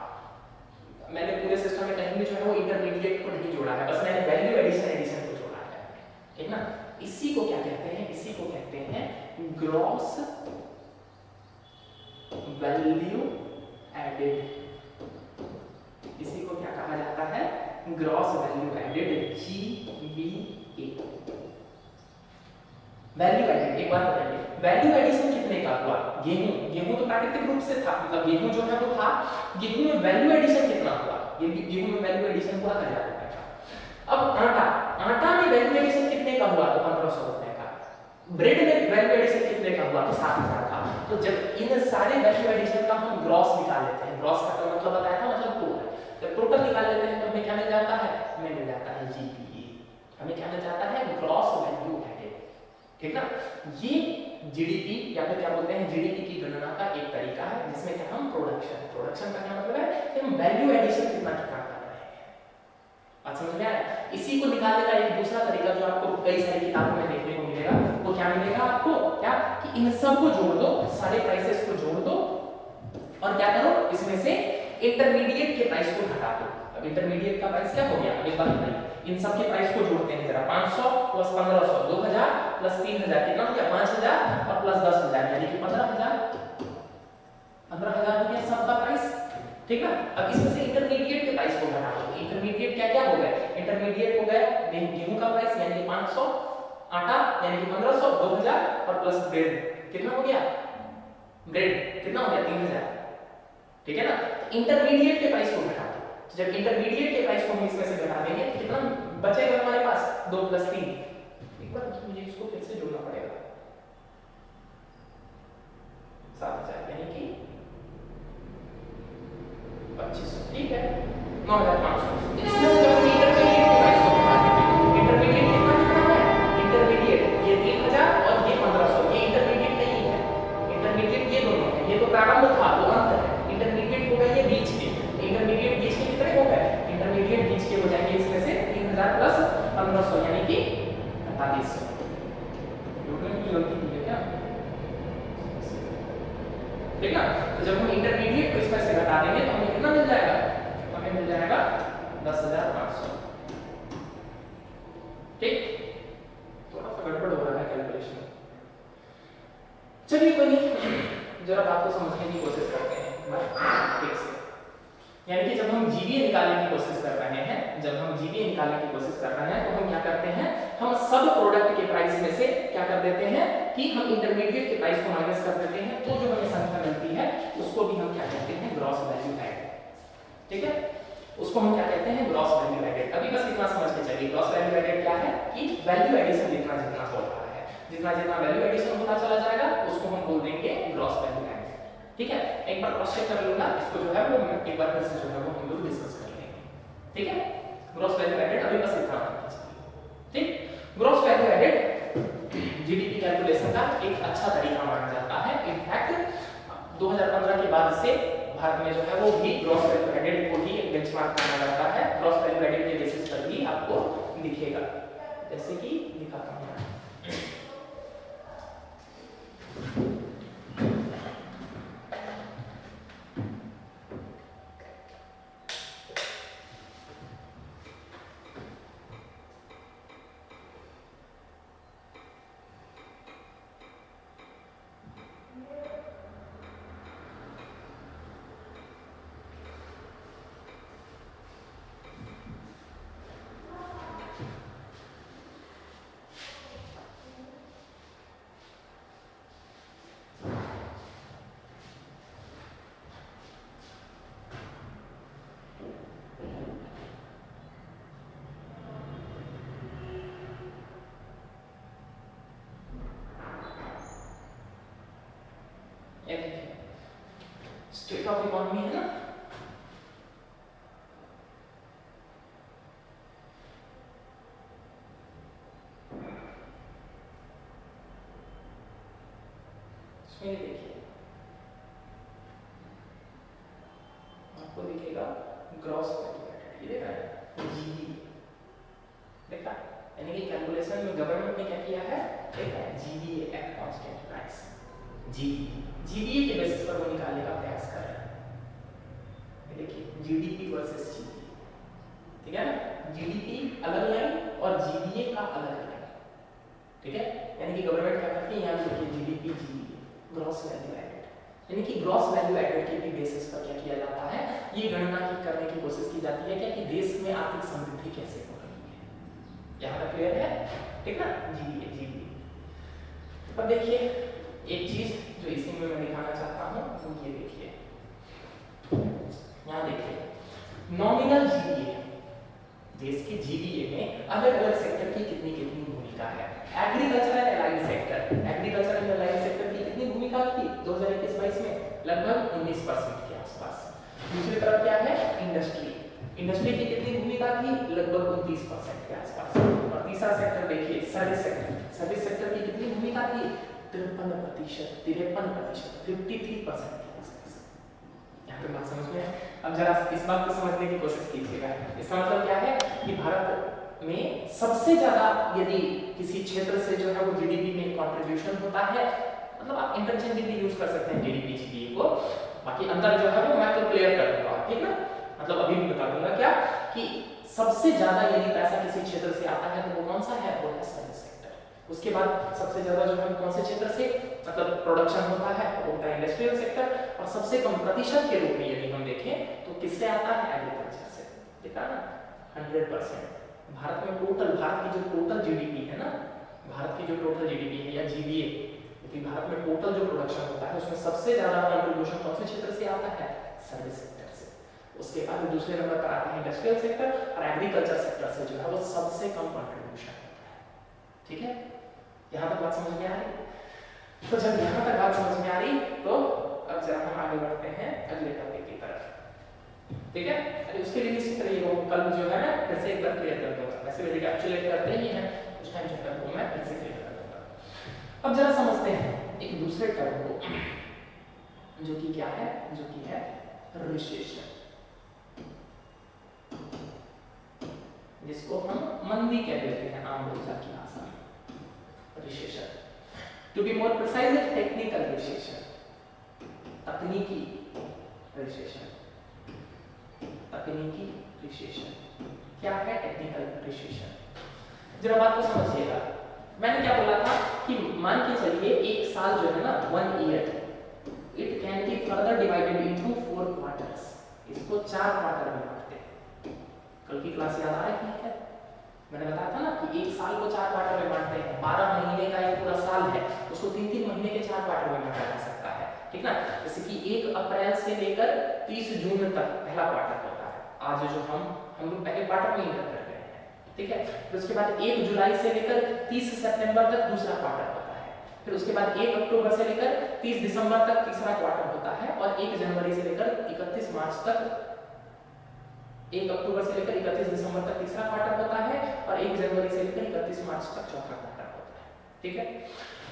मैंने पूरे सिस्टम में कहीं भी जो है वो इंटरमीडिएट को नहीं जोड़ा है, बस मैंने वैल्यू एडिशन को जोड़ा है, ठीक ना। इसी को क्या कहते हैं, इसी को कहते हैं ग्रॉस वैल्यू एडेड। इसी को क्या कहा जाता है, gross value added, GVA। Value added, एक बात बताइए, वैल्यू एडिशन कितने का हुआ? गेहूं तो प्राकृतिक रूप से था, मतलब गेहूं जो है वो था, गेहूं में वैल्यू एडिशन कितना हुआ? ये गेहूं में वैल्यू एडिशन हुआ 1000 रुपए का। अब आटा में वैल्यू एडिशन कितने का हुआ? तो 1500 रुपए का। ब्रेड में वैल्यू एडिशन कितने का हुआ? तो 7000 का। तो जब इन सारे वैल्यू एडिशन का हम ग्रॉस निकाल लेते हैं, ग्रॉस का मतलब बताया था, मतलब टोटल, जब टोटल निकाल लेते हैं तो हमें क्या मिल जाता है? हमें मिल जाता है GPA। हमें क्या मिल जाता है? ग्रॉस वैल्यू एडेड, ठीक ना। ये जीडीपी या फिर क्या बोलते हैं, जीडीपी की गणना का एक तरीका है, जिसमें क्या हम प्रोडक्शन का क्या मतलब है कि हम वैल्यू एडिशन कितना कर रहे हैं। बात समझ में आया? इसी को निकालने का एक दूसरा तरीका जो आपको कई सारी किताबों में देखने को मिलेगा, वो क्या मिलेगा आपको, क्या कि इन सब को जोड़ दो, सारे प्राइसेस को जोड़ दो और क्या करो, इसमें से इंटरमीडिएट के प्राइस को घटा दो। अब इंटरमीडिएट का प्राइस क्या हो गया, एक बात बताइए, इन सब के प्राइस को जोड़ते हैं जरा। 500 प्लस 1500 2000 प्लस 3000 कितना हो गया? 5000 और प्लस 10000 यानी कि 15000 हो गया सबका प्राइस, ठीक ना। अब इसमें से इंटरमीडिएट के प्राइस को घटा दो। इंटरमीडिएट क्या क्या हो गए? इंटरमीडिएट हो गया गेहूं का प्राइस यानी कि 500, आटा यानी कि 1500, 2000 और प्लस ब्रेड कितना हो गया? ब्रेड कितना हो गया? 3000, ठीक है ना। इंटरमीडिएट के प्राइस को घटा दो। तो जब इंटरमीडिएट के प्राइस को हम इसमें से घटा देंगे तो कितना बचेगा हमारे पास? 2 + 3। एक बार मुझे इसको फिर से जोड़ना पड़ेगा, 7000 यानी कि 2500, ठीक है, 9500। इसमें से जब हम इंटरमीडिएट के प्राइस को घटा देंगे, इंटरमीडिएट कितना है? इंटरमीडिएट ये 3000 और ये 1500, ये इंटरमीडिएट नहीं है, इंटरमीडिएट ये दोनों है, ये तो प्रारंभ था, वो अंत है। इंटरमीडिएट हो गए ये बीच के, इंटरमीडिएट बीच के कितने हो गए? इंटरमीडिएट बीच के हो जाएंगे इसमें से 3000 प्लस 1500 यानी कि 4800। जोड़ने की गलती की है क्या? ठीक ना। तो जब हम इंटरमीडिएट को इसमें से घटा देंगे तो हमें कितना मिल जाएगा? हमें मिल जाएगा 10500, ठीक। थोड़ा सा गड़बड़ हो रहा है कैलकुलेशन, चलिए कोई नहीं, जरा बात को समझने की कोशिश करते हैं ठीक से। यानी कि जब हम जीवीए निकालने की कोशिश कर रहे हैं, जब हम जीवीए निकालने की कोशिश कर रहे हैं तो हम क्या करते हैं, हम सब प्रोडक्ट के प्राइस में से क्या कर देते हैं कि हम इंटरमीडिएट के प्राइस को माइनस कर देते हैं, तो जो हमें संख्या मिलती है उसको भी हम क्या कहते हैं? ग्रॉस वैल्यू एडेड, ठीक है। उसको हम क्या कहते हैं? Gross value added. अभी बस इतना समझ के चलिए, ग्रॉस वैल्यू एडेड क्या है कि वैल्यू एडिशन जितना जितना हो रहा है, जितना जितना वैल्यू एडिशन होता चला जाएगा उसको हम बोल देंगे ग्रॉस वैल्यू एडेड, ठीक है। एक बार क्रॉस चेक कर लूंगा, इसको जो है वो एक बार फिर से जो है वो हम लोग डिस्कस कर लेंगे, ठीक है। ग्रॉस वैल्यू एडेड अभी बस इतना ठीक। Gross value added GDP calculation का एक अच्छा तरीका माना जाता है। इनफैक्ट 2015 के बाद से भारत में जो है वो भी ग्रॉस वैल्यू एडेड को ही एक बेंचमार्क माना जाता है। ग्रॉस वैल्यू एडेड के बेसिस पर भी आपको दिखेगा, जैसे कि दिखाता हूं। स्टेट ऑफ इकोनॉमी है ना, इसमें देखिए आपको दिखेगा ग्रॉस वैल्यू एडेड, ये देखा है जीवी, देखा, यानी कि कैलकुलेशन में गवर्नमेंट ने क्या किया है, देखा है जीवी एट कांस्टेंट प्राइस, जीडीपी के बेसिस पर वो निकालने का प्रयास कर रहे हैं। देखिए जीडीपी वर्सेस जीडीपी, ठीक है ना, जीडीपी अलग लाइन और जीडीए का अलग लाइन, ठीक है। यानी कि गवर्नमेंट क्या करती है, यहाँ देखिए GDP GDA gross value added, यानी कि ग्रॉस वैल्यू एडेड के भी बेसिस पर क्या किया जाता है, ये गणना की करने की कोशिश की जाती है क्या कि देश में आर्थिक समृद्धि कैसे हो रही है। यहाँ तक क्लियर है, ठीक ना, जीडीए जीडीए। अब देखिए एक चीज जो इसी में मैं दिखाना चाहता हूँ, तो ये देखिए यहाँ देखिए नॉमिनल जीडीए, देश के जीडीए में अलग अलग सेक्टर की कितनी कितनी भूमिका है। Agriculture and allied sector, agriculture and allied sector की कितनी भूमिका थी 2021-22 में, लगभग 19% के आसपास। दूसरी तरफ क्या है, इंडस्ट्री, इंडस्ट्री की कितनी भूमिका थी, लगभग 29% के आसपास। और तीसरा सेक्टर देखिए सर्विस सेक्टर, सर्विस सेक्टर की कितनी भूमिका थी, 53%, 53% के आसपास। यहाँ पे बात समझ में है। अब जरा इस बात को समझने की कोशिश कीजिएगा, इसका मतलब क्या है कि भारत में सबसे ज्यादा यदि किसी क्षेत्र से जो है वो जीडीपी में कंट्रीब्यूशन होता है, मतलब आप इंटरचेंजेबली यूज कर सकते हैं जीडीपी जीडीए को, बाकी अंतर जो है वो मैं तो क्लियर कर दूंगा, ठीक ना, मतलब अभी भी बता दूंगा क्या कि सबसे ज्यादा यदि पैसा किसी क्षेत्र से आता है तो वो कौन सा है, वो है सर्विस सेक्टर। उसके बाद सबसे ज्यादा जो है कौन से क्षेत्र से मतलब प्रोडक्शन होता है, वो होता है इंडस्ट्रियल सेक्टर, और सबसे कम प्रतिशत के रूप में यदि हम देखें तो किससे आता है, एग्रीकल्चर से, ठीक है ना, 100%। भारत में टोटल, भारत की जो टोटल जीडीपी है ना, भारत की जो टोटल जीडीपी है या जीडीए, क्योंकि भारत में टोटल जो प्रोडक्शन होता है उसमें सबसे ज्यादा कंट्रीब्यूशन कौन से क्षेत्र से आता है, सर्विस सेक्टर से। उसके बाद दूसरे नंबर पर आते हैं इंडस्ट्रियल सेक्टर, और एग्रीकल्चर सेक्टर से जो है वो सबसे कम कंट्रीब्यूशन होता है, ठीक है। यहाँ तक बात समझ में आ रही? तो जब यहाँ तक बात समझ में आ रही तो अब जरा हम आगे बढ़ते हैं अगले टॉपिक की तरफ, ठीक है। अरे उसके लिए इसी तरह वो कल जो है ना फिर से एक बार क्लियर कर दूंगा, वैसे भी रिकैप्चुलेट करते ही हैं उस टाइम जो है वो मैं फिर से क्लियर कर दूंगा। अब जरा समझते हैं एक दूसरे टर्म को, जो कि क्या है, जो कि है रिसेशन, जिसको हम मंदी कह देते हैं आम बोलचाल की भाषा में, recession. To be more precise, technical recession, तकनीकी रिसेशन, तकनीकी रिसेशन। क्या है टेक्निकल रिसेशन, जरा बात को समझिएगा। मैंने क्या बोला था कि मान के चलिए एक साल जो है ना, 1 year, it can be further divided into 4 quarters, इसको 4 क्वार्टर में बांटते हैं। कल की क्लास याद आ रही है, मैंने बताया था ना कि एक साल को 4 क्वार्टर में बांटते हैं, 12 महीने का एक पूरा साल है, उसको 3-3 महीने के 4 क्वार्टर में बांटा जा सकता है, ठीक ना। जैसे कि 1 अप्रैल से लेकर 30 जून तक पहला क्वार्टर होता है, आज जो हम लोग पहले क्वार्टर में इंटर कर रहे हैं, ठीक है। फिर उसके बाद 1 जुलाई से लेकर 30 सितंबर तक दूसरा क्वार्टर होता है, फिर उसके बाद 1 अक्टूबर से लेकर 30 दिसंबर तक तीसरा क्वार्टर होता है, और 1 जनवरी से लेकर 31 मार्च तक, 1 अक्टूबर से लेकर 31 दिसंबर तक तीसरा क्वार्टर होता है, और 1 जनवरी से लेकर 31 मार्च तक चौथा क्वार्टर होता है, ठीक है।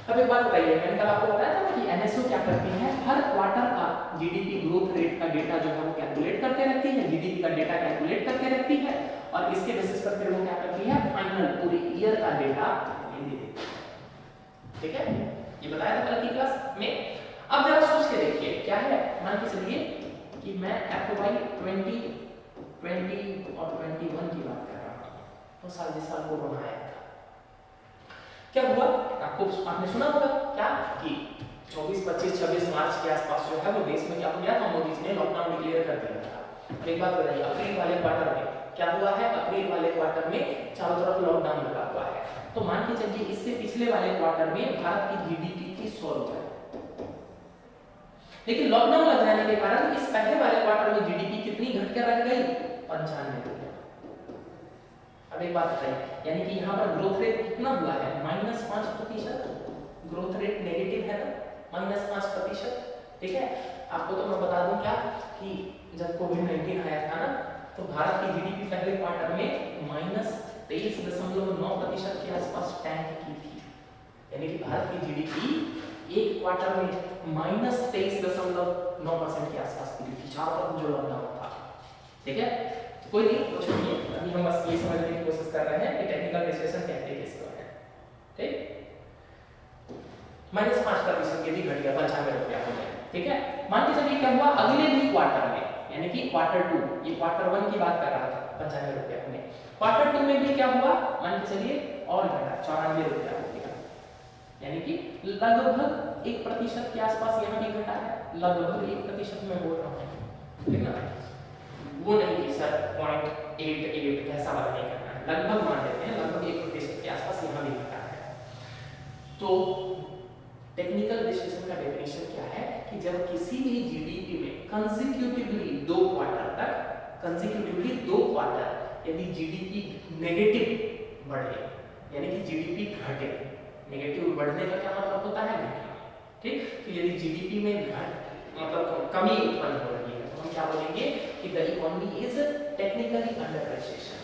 अब एक बात बताइए, मैंने कल आपको बताया था कि एनएसओ क्या करती है, हर क्वार्टर का जीडीपी ग्रोथ रेट का डेटा जो है वो कैलकुलेट करते रहती है, जीडीपी का डेटा कैलकुलेट करते रहती है, और इसके बेसिस पर फिर वो क्या करती है, फाइनल पूरे ईयर का डेटा दे देती है, ठीक है। ये बताया था कल की क्लास में। अब जरा सोच के देखिए क्या है, मान के चलिए कि मैं FY 2020 और 21 की बात कर रहा हूँ, तो साल जिस साल कोरोना आया था, क्या हुआ आपने सुना होगा क्या कि 24, 25, 26 मार्च के आसपास जो है वो देश में क्या हो गया था, मोदी जी ने लॉकडाउन डिक्लेयर कर दिया था। अब एक बात बताइए, अप्रैल वाले क्वार्टर में क्या हुआ है, अप्रैल वाले क्वार्टर में चारों तरफ लॉकडाउन लगा हुआ है, तो मान के चलिए इससे पिछले वाले क्वार्टर में भारत की जीडीपी थी 100 रुपए, लेकिन लॉकडाउन लग जाने के कारण इस पहले वाले क्वार्टर में जीडीपी कितनी घट कर रह गई, 95 रुपए। अब एक बात बताइए, यानी कि यहाँ पर ग्रोथ रेट कितना हुआ है, -5%, ग्रोथ रेट नेगेटिव है ना, -5%, ठीक है। आपको तो मैं बता दूं क्या कि जब कोविड-19 आया था ना, तो भारत की जीडीपी पहले क्वार्टर में -23.9% के आसपास टैंक की थी, यानी कि भारत की जीडीपी एक क्वार्टर में -23.9% के आसपास की थी, चारों तरफ जो लॉकडाउन था, ठीक है। कोई नहीं, कुछ नहीं, अभी हम बस ये समझने की कोशिश कर रहे हैं कि टेक्निकल रिसेशन कहते किसको है, ठीक। -5% के भी घट गया, 95 रुपया हो गया। ठीक है, मान के चलिए क्या हुआ अगले भी क्वार्टर में, यानी कि क्वार्टर 2, ये क्वार्टर 1 की बात कर रहा था 95 रुपया में, क्वार्टर 2 में भी क्या हुआ मान के चलिए और घटा 94 रुपया हो गया, यानी कि लगभग 1% के आसपास यहाँ भी घटा है, लगभग 1% में बोल रहा हूँ, ठीक ना, वो नहीं कि सर 0.88 ऐसा वाला नहीं करना है, लगभग मान लेते हैं लगभग 1% के आसपास यहाँ भी घटा है। तो टेक्निकल रिसेशन का डेफिनेशन क्या है कि जब किसी भी जीडीपी में कंसेक्यूटिवली 2 क्वार्टर यदि जीडीपी नेगेटिव बढ़े, यानी कि जीडीपी घटे, नेगेटिव बढ़ने का क्या मतलब होता है घटना, ठीक, तो यदि जीडीपी में मतलब कमी उत्पन्न हो रही है तो हम क्या बोलेंगे कि the economy is technically under recession,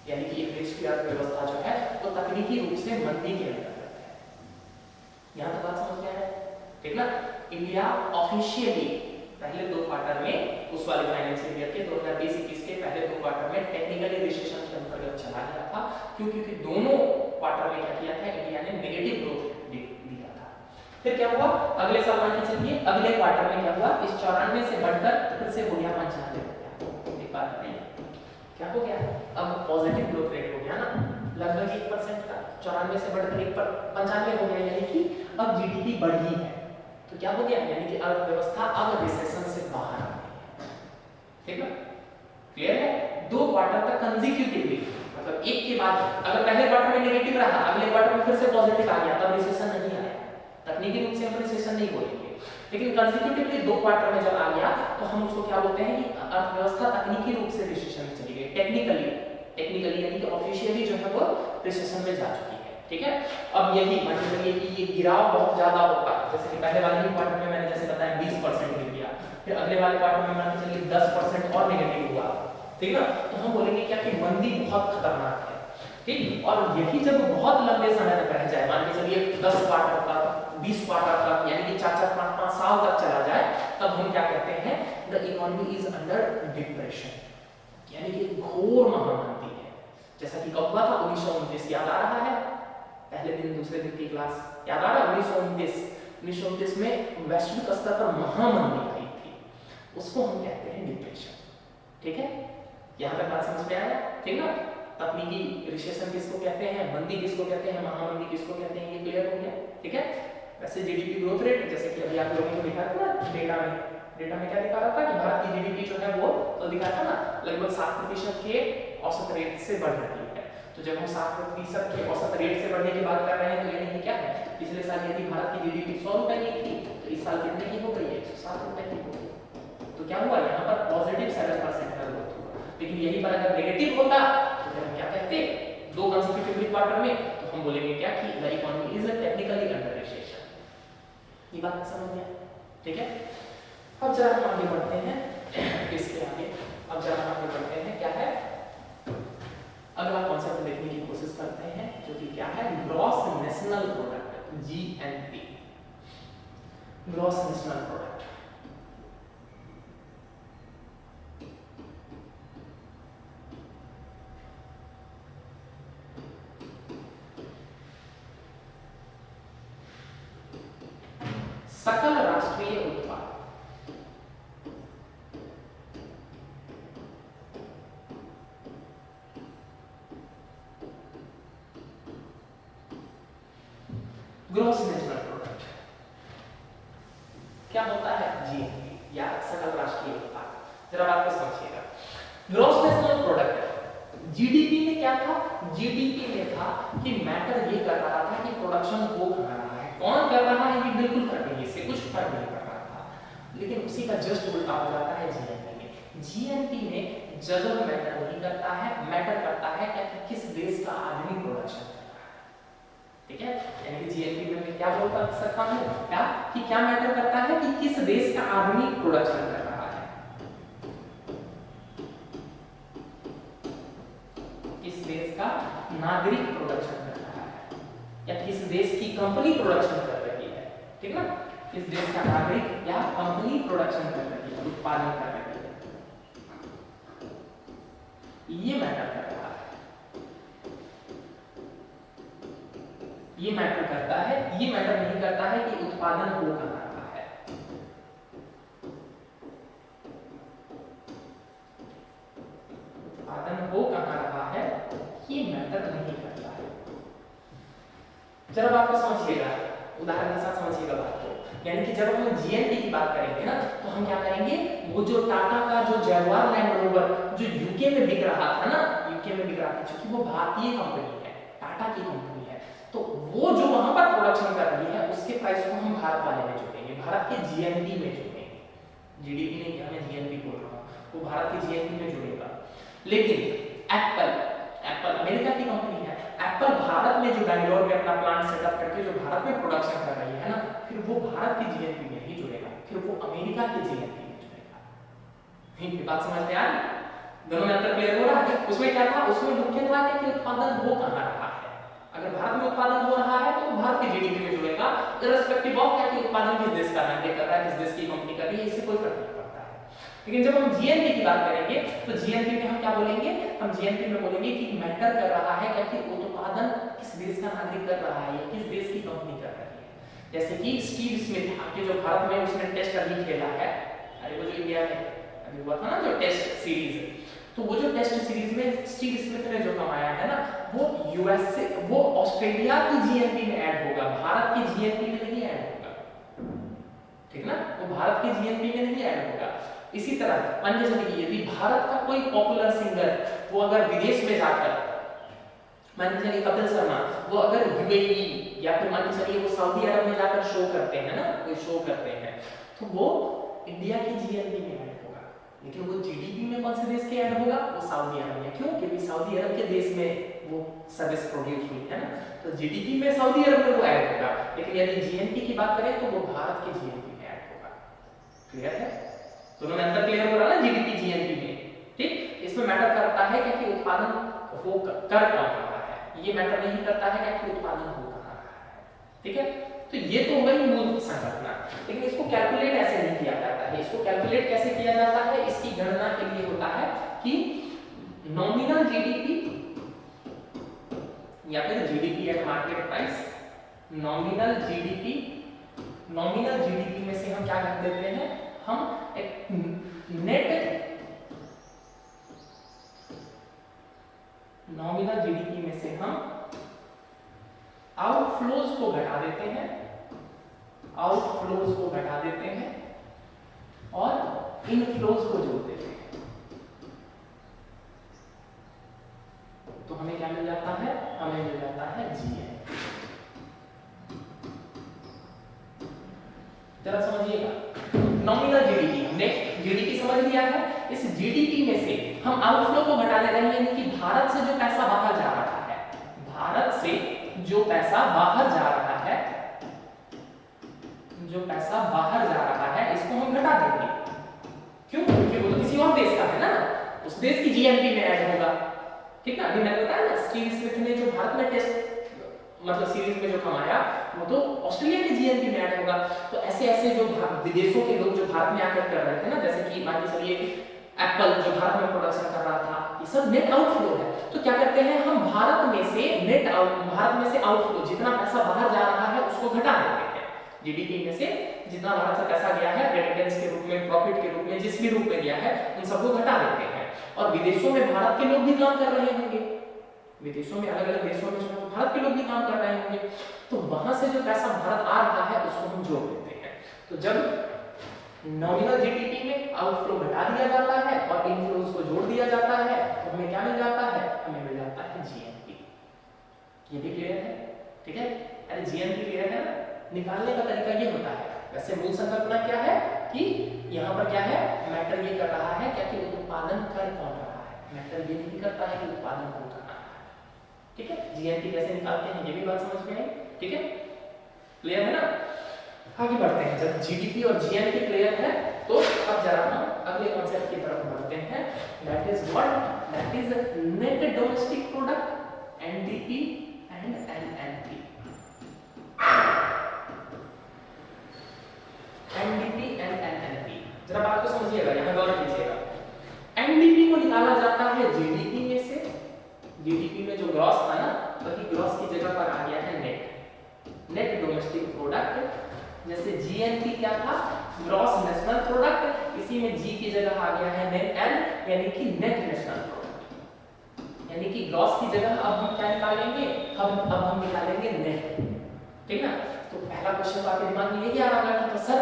यानी कि देश की अर्थव्यवस्था जो है वो तो तकनीकी रूप से मंदी के अंदर है। यहाँ तक बात समझ में आया, ठीक ना। इंडिया ऑफिशियली पहले 2 क्वार्टर में उस वाले फाइनेंशियल ईयर के 2020-21 के पहले 2 क्वार्टर में टेक्निकली रिसेशन के अंतर्गत चला गया था, क्योंकि दोनों क्वार्टर में क्या किया था इंडिया ने नेगेटिव ग्रोथ दिया था। फिर क्या हुआ अगले साल मान के चलिए अगले क्वार्टर में क्या हुआ, इस 94 से बढ़कर फिर से हो गया 95 हो गया। एक बात नहीं क्या हो गया, अब पॉजिटिव ग्रोथ रेट हो गया ना, लगभग 1% का, 94 से बढ़कर 95 हो गया, यानी कि अब जीडीपी बढ़ी है, तो क्या हो गया, यानी कि अर्थव्यवस्था अब रिसेशन से बाहर आ गई है, ठीक है, क्लियर है। 2 क्वार्टर तक कंसेक्यूटिवली, मतलब एक के बाद अगर पहले क्वार्टर में नेगेटिव रहा अगले क्वार्टर में फिर से पॉजिटिव आ गया, तब रिसेशन नहीं आया, तकनीकी रूप से हम रिसेशन नहीं बोलेंगे, लेकिन कंसेक्यूटिवली 2 क्वार्टर में जब आ गया तो हम उसको क्या बोलते हैं कि अर्थव्यवस्था तकनीकी रूप से रिसेशन में चली गई, टेक्निकली यानी कि ऑफिशियली जो है वो रिसेशन में जा चुकी है, ठीक है। अब यही मान के चलिए कि ये गिराव बहुत ज्यादा होता है, जैसे कि पहले वाले ही क्वार्टर में मैंने जैसे बताया 20% गिर गया, फिर अगले वाले क्वार्टर में मान के चलिए 10% और नेगेटिव हुआ, ठीक ना, तो हम बोलेंगे क्या कि मंदी बहुत खतरनाक है, ठीक। और यही जब बहुत लंबे समय तक रह जाए, मान के चलिए 10 क्वार्टर तक, 20 क्वार्टर तक, यानी कि 4-4, 5-5 साल तक चला जाए, तब हम क्या कहते हैं, the economy is under depression, यानी कि घोर महामंदी है। जैसा कि कब हुआ था 1929, याद आ रहा है, पहले दिन दूसरे दिन की क्लास याद आ रहा है, 1929 में वैश्विक स्तर पर महामंदी आई थी, उसको हम कहते हैं डिप्रेशन, ठीक है। यहाँ तक बात समझ में आया, ठीक ना। तकनीकी रिसेशन किसको कहते हैं, मंदी किसको कहते हैं, महामंदी किसको कहते हैं, ये क्लियर हो गया, ठीक है। वैसे जीडीपी ग्रोथ रेट जैसे कि अभी आप लोगों को दिखा था ना डेटा में क्या दिखा रहा था कि भारत की जीडीपी जो है वो तो दिखा था ना लगभग 7% के औसत रेट से बढ़ रही है। तो जब हम 7% के औसत रेट से बढ़ने की बात कर रहे हैं तो यानी क्या है, पिछले साल यदि भारत की जीडीपी 100 रुपए की थी तो इस साल कितने की हो गई है, 107 रुपए की हो गई। तो क्या हुआ यहाँ पर पॉजिटिव 7% का ग्रोथ हुआ, लेकिन यही पर अगर नेगेटिव होता तो हम क्या कहते 2 कंसेक्यूटिव क्वार्टर में, तो हम बोलेंगे क्या कि the economy is technically under recession. ये बात समझ में, ठीक है। अब जरा हम आगे बढ़ते हैं इसके आगे, अब जरा हम आगे बढ़ते हैं क्या है, अगला कॉन्सेप्ट देखने की कोशिश करते हैं जो कि क्या है, gross national product, GNP, gross national product. सकल राष्ट्रीय उत्पाद, ग्रॉस नेशनल प्रोडक्ट क्या होता है, जीएनपी या सकल राष्ट्रीय उत्पाद। जरा बात को समझिएगा, ग्रॉस नेशनल प्रोडक्ट जीडीपी में क्या था, जीडीपी में था कि मैटर ये कर रहा था कि प्रोडक्शन हो रहा है, कौन कर रहा है, ये बिल्कुल कर रही है, इससे कुछ फर्क नहीं पड़ रहा था, लेकिन उसी का जस्ट उल्टा हो जाता है जीएनपी में। जीएनपी में जगह मैटर नहीं करता है, मैटर करता है क्या कि किस देश का आदमी प्रोडक्शन कर रहा है, ठीक है। यानी कि जीएनपी में मैं क्या बोल सकता हूँ क्या कि क्या मैटर करता है कि किस देश का आदमी प्रोडक्शन कर रहा है, किस देश का नागरिक प्रोडक्शन कर रहा है, या किस देश की कंपनी प्रोडक्शन कर रही है, ठीक ना, किस देश का नागरिक या कंपनी प्रोडक्शन कर रही है, उत्पादन कर रही है, ये मैटर कर रहा है। ये मैटर करता है, ये मैटर नहीं करता है कि उत्पादन हो कहाँ रहा है। उत्पादन हो कहाँ रहा है ये मैटर नहीं करता है। जरा बात को समझिएगा, उदाहरण के साथ समझिएगा बात को। यानी कि जब हम जीएनपी की बात करेंगे ना, तो हम क्या करेंगे, वो जो टाटा का जो जगुआर लैंड रोवर जो यूके में बिक रहा था ना, यूके में बिक रहा था, क्योंकि वो भारतीय कंपनी है, टाटा की कंपनी है, तो वो जो वहां पर प्रोडक्शन कर रही है उसके प्राइस को हम भारत वाले में जोड़ेंगे, भारत के जीएनपी में जोड़ेंगे। जीडीपी नहीं, मैं जीएनपी बोल रहा हूँ, वो भारत के जीएनपी में जुड़ेगा। लेकिन एप्पल अमेरिका की कंपनी है, एप्पल भारत में जो बैंगलोर में अपना प्लांट सेटअप करके जो भारत में प्रोडक्शन कर रही है ना, फिर वो भारत की जीएनपी में ही जुड़ेगा, फिर वो अमेरिका के जीएनपी में जुड़ेगा। ठीक है, बात समझ में आ रही? दोनों में अंतर क्लियर हो रहा है? उसमें क्या था, उसमें मुख्य था कि उत्पादन हो कहाँ रहा है। अगर भारत में उत्पादन हो रहा है तो भारत के जीडीपी में जुड़ेगा, इररिस्पेक्टिव ऑफ क्या कि उत्पादन किस देश का है, कर रहा है, किस देश की कंपनी कर रही है, इससे कोई फर्क नहीं पड़ता है। लेकिन जब हम जीएनपी की बात करेंगे तो जीएनपी में हम क्या बोलेंगे, हम जीएनपी में बोलेंगे कि मैटर कर रहा है क्या कि उत्पादन किस देश का नागरिक कर रहा है, किस देश की कंपनी कर रही है। जैसे कि स्टीव स्मिथ आपके जो भारत में उसने टेस्ट अभी खेला है, अरे वो जो इंडिया में अभी हुआ था ना जो टेस्ट सीरीज, तो वो जो टेस्ट सीरीज में स्टीव स्मिथ ने जो कमाया है ना, वो यूएसए, वो ऑस्ट्रेलिया की जीएनपी में ऐड होगा, भारत की जीएनपी में नहीं ऐड होगा। ठीक ना, वो भारत की जीएनपी में नहीं ऐड होगा। इसी तरह मान लीजिए यदि भारत का कोई पॉपुलर सिंगर वो अगर विदेश में जाकर, मान लीजिए कपिल शर्मा, वो अगर यूएई या फिर मान लीजिए वो सऊदी अरब में जाकर शो करते हैं ना, कोई शो करते हैं, तो वो इंडिया की जीएनपी में ऐड होगा, लेकिन वो जीडीपी में कौन से देश के ऐड होगा, वो सऊदी अरब में। क्यों? क्योंकि सऊदी अरब के देश में वो सर्विस प्रोड्यूस हुई है ना, तो जीडीपी में सऊदी अरब में वो ऐड होगा, लेकिन यदि जीएनपी की बात करें तो वो भारत के जीएनपी में ऐड होगा। क्लियर है? दोनों में अंतर क्लियर हो रहा है ना, जीडीपी जीएनपी में। ठीक, इसमें मैटर करता है कि उत्पादन हो कर कौन रहा है, ये मैटर नहीं करता है कि उत्पादन हो कहां रहा है। ठीक है, तो ये तो वही मूल संरचना, लेकिन इसको कैलकुलेट ऐसे नहीं किया जाता है। इसको कैलकुलेट कैसे किया जाता है, इसकी गणना के लिए होता है कि नॉमिनल जीडीपी या फिर GDP at market price, nominal GDP में से हम क्या कर देते हैं, हम एक नेट नॉमिनल जीडीपी में से हम आउटफ्लोज को घटा देते हैं, और इनफ्लोज को जोड़ देते हैं, तो हमें क्या मिल जाता है, हमें मिल जाता है जीएन। जरा समझिएगा, नॉमिनल जीडीपी, हमने जीडीपी समझ लिया है, इस जीडीपी में से हम आउटफ्लो को घटा दे रहे हैं, यानी कि भारत से जो पैसा बाहर जा रहा है, भारत से जो पैसा बाहर जा रहा है, इसको हम घटा देंगे। क्यों? क्योंकि वो तो किसी और देश का है ना, उस देश की जीएनपी में ऐड होगा। ठीक ना, अभी मैंने बताया ना स्टीव स्मिथ ने जो भारत में टेस्ट मतलब सीरीज में जो कमाया, वो तो ऑस्ट्रेलिया के जीएनपी में ऐड होगा। तो ऐसे जो विदेशों के लोग जो भारत में आकर कर रहे थे ना, जैसे कि मान लीजिए एप्पल जो भारत में प्रोडक्शन कर रहा था, ये सब नेट आउटफ्लो है। तो क्या करते हैं हम, भारत में से आउटफ्लो, जितना पैसा बाहर जा रहा है उसको घटा देते हैं। जीडीपी में से जितना भारत से पैसा गया है, रेमिटेंस के रूप में, प्रॉफिट के रूप में, जिस भी रूप में गया है, उन सबको घटा देते हैं। और विदेशों में भारत के लोग भी काम कर रहे होंगे, विदेशों में अलग अलग देशों में जो भारत के लोग भी काम कर रहे होंगे, तो वहां से जो पैसा भारत आ रहा है उसको हम जोड़ देते हैं। तो जब नॉमिनल जीडीपी में आउटफ्लो घटा दिया जाता है और इनफ्लोज को जोड़ दिया जाता है, तो हमें क्या मिल जाता है, हमें मिल जाता है जीएनपी। ये भी क्लियर है? ठीक है, अरे जीएनपी क्लियर है ना? निकालने का तरीका ये होता है। वैसे मूल संकल्पना क्या है कि यहाँ पर क्या है, मैटर ये कर रहा है क्या कि उत्पादन कर कौन रहा है, मैटर ये नहीं करता है कि उत्पादन कौन कर रहा है। ठीक है, जीएनपी कैसे निकालते हैं ये भी बात समझ में आई। ठीक है, क्लियर है ना? आगे बढ़ते हैं। जब जीडीपी और जीएनपी क्लियर है, तो अब जरा हम अगले कॉन्सेप्ट की तरफ बढ़ते हैं, that is what, that is net domestic product, NDP and NNP. NDP and NNP, जरा बात को समझिएगा, यहां गौर कीजिएगा। एनडीपी को निकाला जाता है जीडीपी में से, जीडीपी में जो ग्रॉस था ना, वही ग्रॉस की जगह पर आ गया है नेट। Net domestic product. जैसे जीएनपी क्या था, ग्रॉस नेशनल प्रोडक्ट, इसी में जी की जगह आ गया है नेट एन, यानी कि नेट नेशनल प्रोडक्ट, यानी कि ग्रॉस की जगह अब हम क्या निकालेंगे, अब हम निकालेंगे नेट, ठीक ना। तो पहला क्वेश्चन तो आपके दिमाग में यही आ रहा है कि सर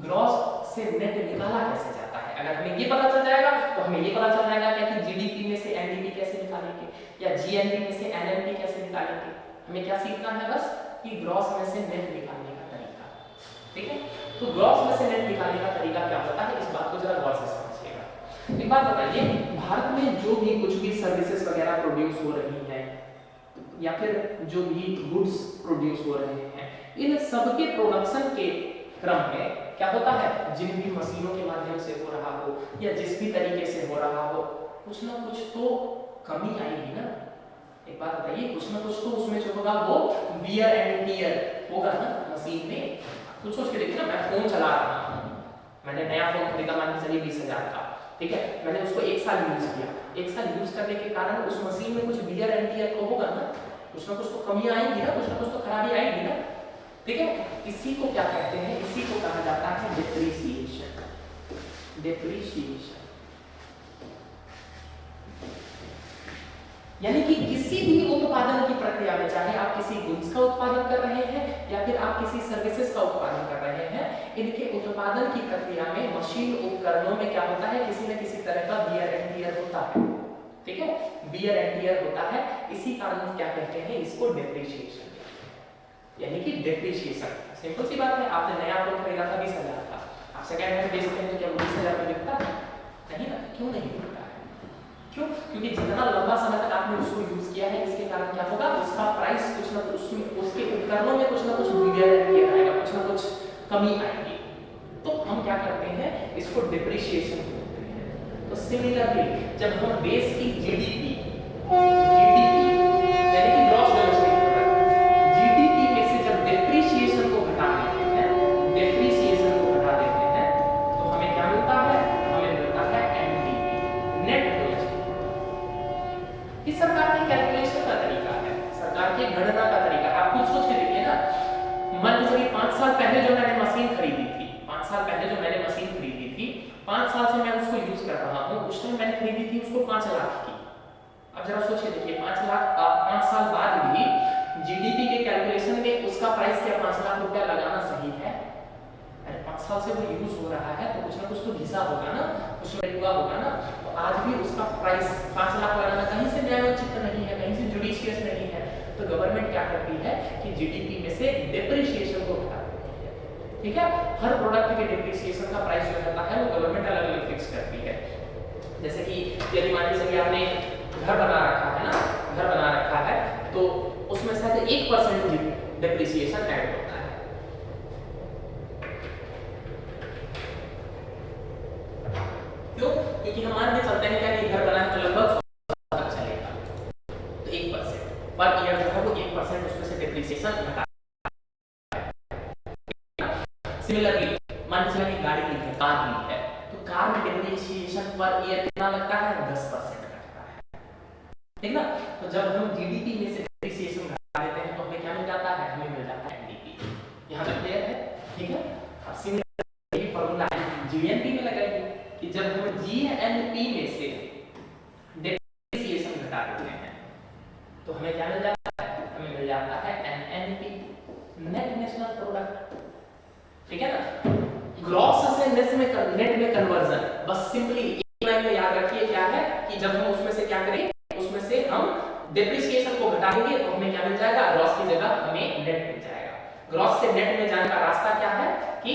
ग्रॉस से नेट निकाला कैसे जाता है। अगर हमें ये पता चल जाएगा तो हमें ये पता चल जाएगा क्या कि जीडीपी में से एनडीपी कैसे निकालेंगे या जीएनपी में से एनएनपी कैसे निकालेंगे। हमें क्या सीखना है बस कि ग्रॉस में से नेट निकालने का तरीका, ठीक है। तो ग्रॉस में से नेट निकालने का तरीका क्या होता है, इस बात को जरा गौर से समझिएगा। एक बात बताइए, भारत में जो भी कुछ भी सर्विसेज वगैरह प्रोड्यूस हो रही है या फिर जो भी गुड्स प्रोड्यूस हो रहे हैं, इन सब के प्रोडक्शन के क्रम में क्या होता है, जिन भी मशीनों के माध्यम से हो रहा हो या जिस भी तरीके से हो रहा हो, कुछ ना कुछ तो कमी आएगी ना। एक बात बताइए, कुछ ना कुछ तो उसमें जो होगा वो वियर एंड टियर होगा ना मशीन में। कुछ सोच के देखिए ना, मैं फोन चला रहा हूँ, मैंने नया फोन खरीदा, मान के चलिए 20,000 का, ठीक है। मैंने उसको 1 साल यूज किया, 1 साल यूज करने के कारण उस मशीन में कुछ वियर एंड टियर तो होगा ना, कुछ ना कुछ तो कमी आएगी ना, कुछ ना कुछ तो खराबी आएगी ना, ठीक है। इसी को क्या कहते हैं, इसी को कहा जाता है डेप्रिसिएशन। डेप्रिसिएशन यानी कि किसी भी उत्पादन की प्रक्रिया में, चाहे आप किसी गुड्स का उत्पादन कर रहे हैं या फिर आप किसी सर्विसेज का उत्पादन कर रहे हैं, इनके उत्पादन की प्रक्रिया में मशीन उपकरणों में क्या होता है, किसी न किसी तरह का वियर एंड टियर होता है, ठीक है। वियर एंड टियर होता है, इसी कारण क्या कहते हैं इसको डेप्रिसिएशन, यानी कि डेप्रिसिएशन। सिंपल सी बात है, आपने नया फोन खरीदा था 20,000 का, आप सेकंड हैंड बेचते हैं तो क्या वो 20,000 में बिकता है? नहीं ना। क्यों नहीं बिकता है? क्यों? क्योंकि जितना लंबा समय तक आपने उसको यूज किया है, इसके कारण क्या होगा, उसका प्राइस कुछ ना कुछ, उसके उपकरणों में कुछ ना कुछ वियर एंड टियर आएगा, कुछ ना कुछ कमी आएगी। तो हम क्या करते हैं, इसको डेप्रिसिएशन बोलते हैं। तो सिमिलरली जब हम देश की जीडीपी यानी कि ग्रॉस डोमेस्टिक प्रोडक्ट, जीडीपी में से जब डेप्रिसिएशन को घटा देते हैं, डेप्रिसिएशन को घटा देते हैं, तो हमें क्या मिलता है, हमें मिलता है एनडीपी, नेट डोमेस्टिक प्रोडक्ट। इस सरकार के कैलकुलेशन का तरीका है, सरकार के गणना का तरीका है। आप खुद सोच के देखिए ना, मान लीजिए 5 साल पहले जो मैंने मशीन खरीदी थी, 5 साल पहले जो मैंने मशीन खरीदी थी, 5 साल से मैं उसको यूज कर रहा हूँ, उस टाइम मैंने खरीदी थी उसको 5 लाख की। अब जरा सोचिए, देखिए 5 साल बाद भी जीडीपी के कैलकुलेशन में उसका प्राइस क्या 5 लाख रुपया लगाना सही है? अरे 5 साल से वो यूज हो रहा है तो कुछ ना कुछ तो घिसा होगा ना, कुछ हुआ होगा ना। तो आज भी उसका प्राइस 5 लाख लगाना कहीं से न्यायोचित नहीं है, कहीं से जुडिशियस नहीं है। तो गवर्नमेंट क्या करती है कि जीडीपी में से डेप्रिसिएशन को घटा देती है, ठीक है। हर प्रोडक्ट के डेप्रिसिएशन का प्राइस जो रहता है वो गवर्नमेंट अलग अलग फिक्स करती है। जैसे कि यदि मान लीजिए आपने घर बना रखा है ना, घर बना रखा है तो उसमें शायद 1% डेप्रिसिएशन ऐड होता है। क्यों? क्योंकि हम मान के चलते हैं क्या कि घर बना है तो लगभग 100 तक चलेगा, तो 1% पर ईयर जो है वो 1% उसमें से डेप्रिसिएशन घटा। सिमिलरली मान लीजिए कि गाड़ी ली है, कार ली है, तो कार में डेप्रिसिएशन पर ईयर कितना लगता है, 10% लगता है, ठीक ना। तो जब हम जीडीपी में से डेप्रिसिएशन घटा देते हैं तो हमें क्या मिल जाता है, हमें मिल जाता है एनडीपी। यहां तक क्लियर है, ठीक है। अब सिमिलरली फार्मूला जीएनपी में लगाइए कि जब हम जीएनपी में से डेप्रिसिएशन घटा देते हैं तो हमें क्या मिल जाता है, हमें मिल जाता है एनएनपी, नेट नेशनल प्रोडक्ट, ठीक है ना। ग्रॉस से नेट में कन्वर्जन, बस सिंपली एक लाइन में याद रखिए क्या है कि जब हम उसमें से क्या करें, उसमें से हम डेप्रिसिएशन को घटाएंगे तो हमें क्या मिल जाएगा, ग्रॉस की जगह हमें नेट मिल जाएगा। ग्रॉस से नेट में जाने का रास्ता क्या है कि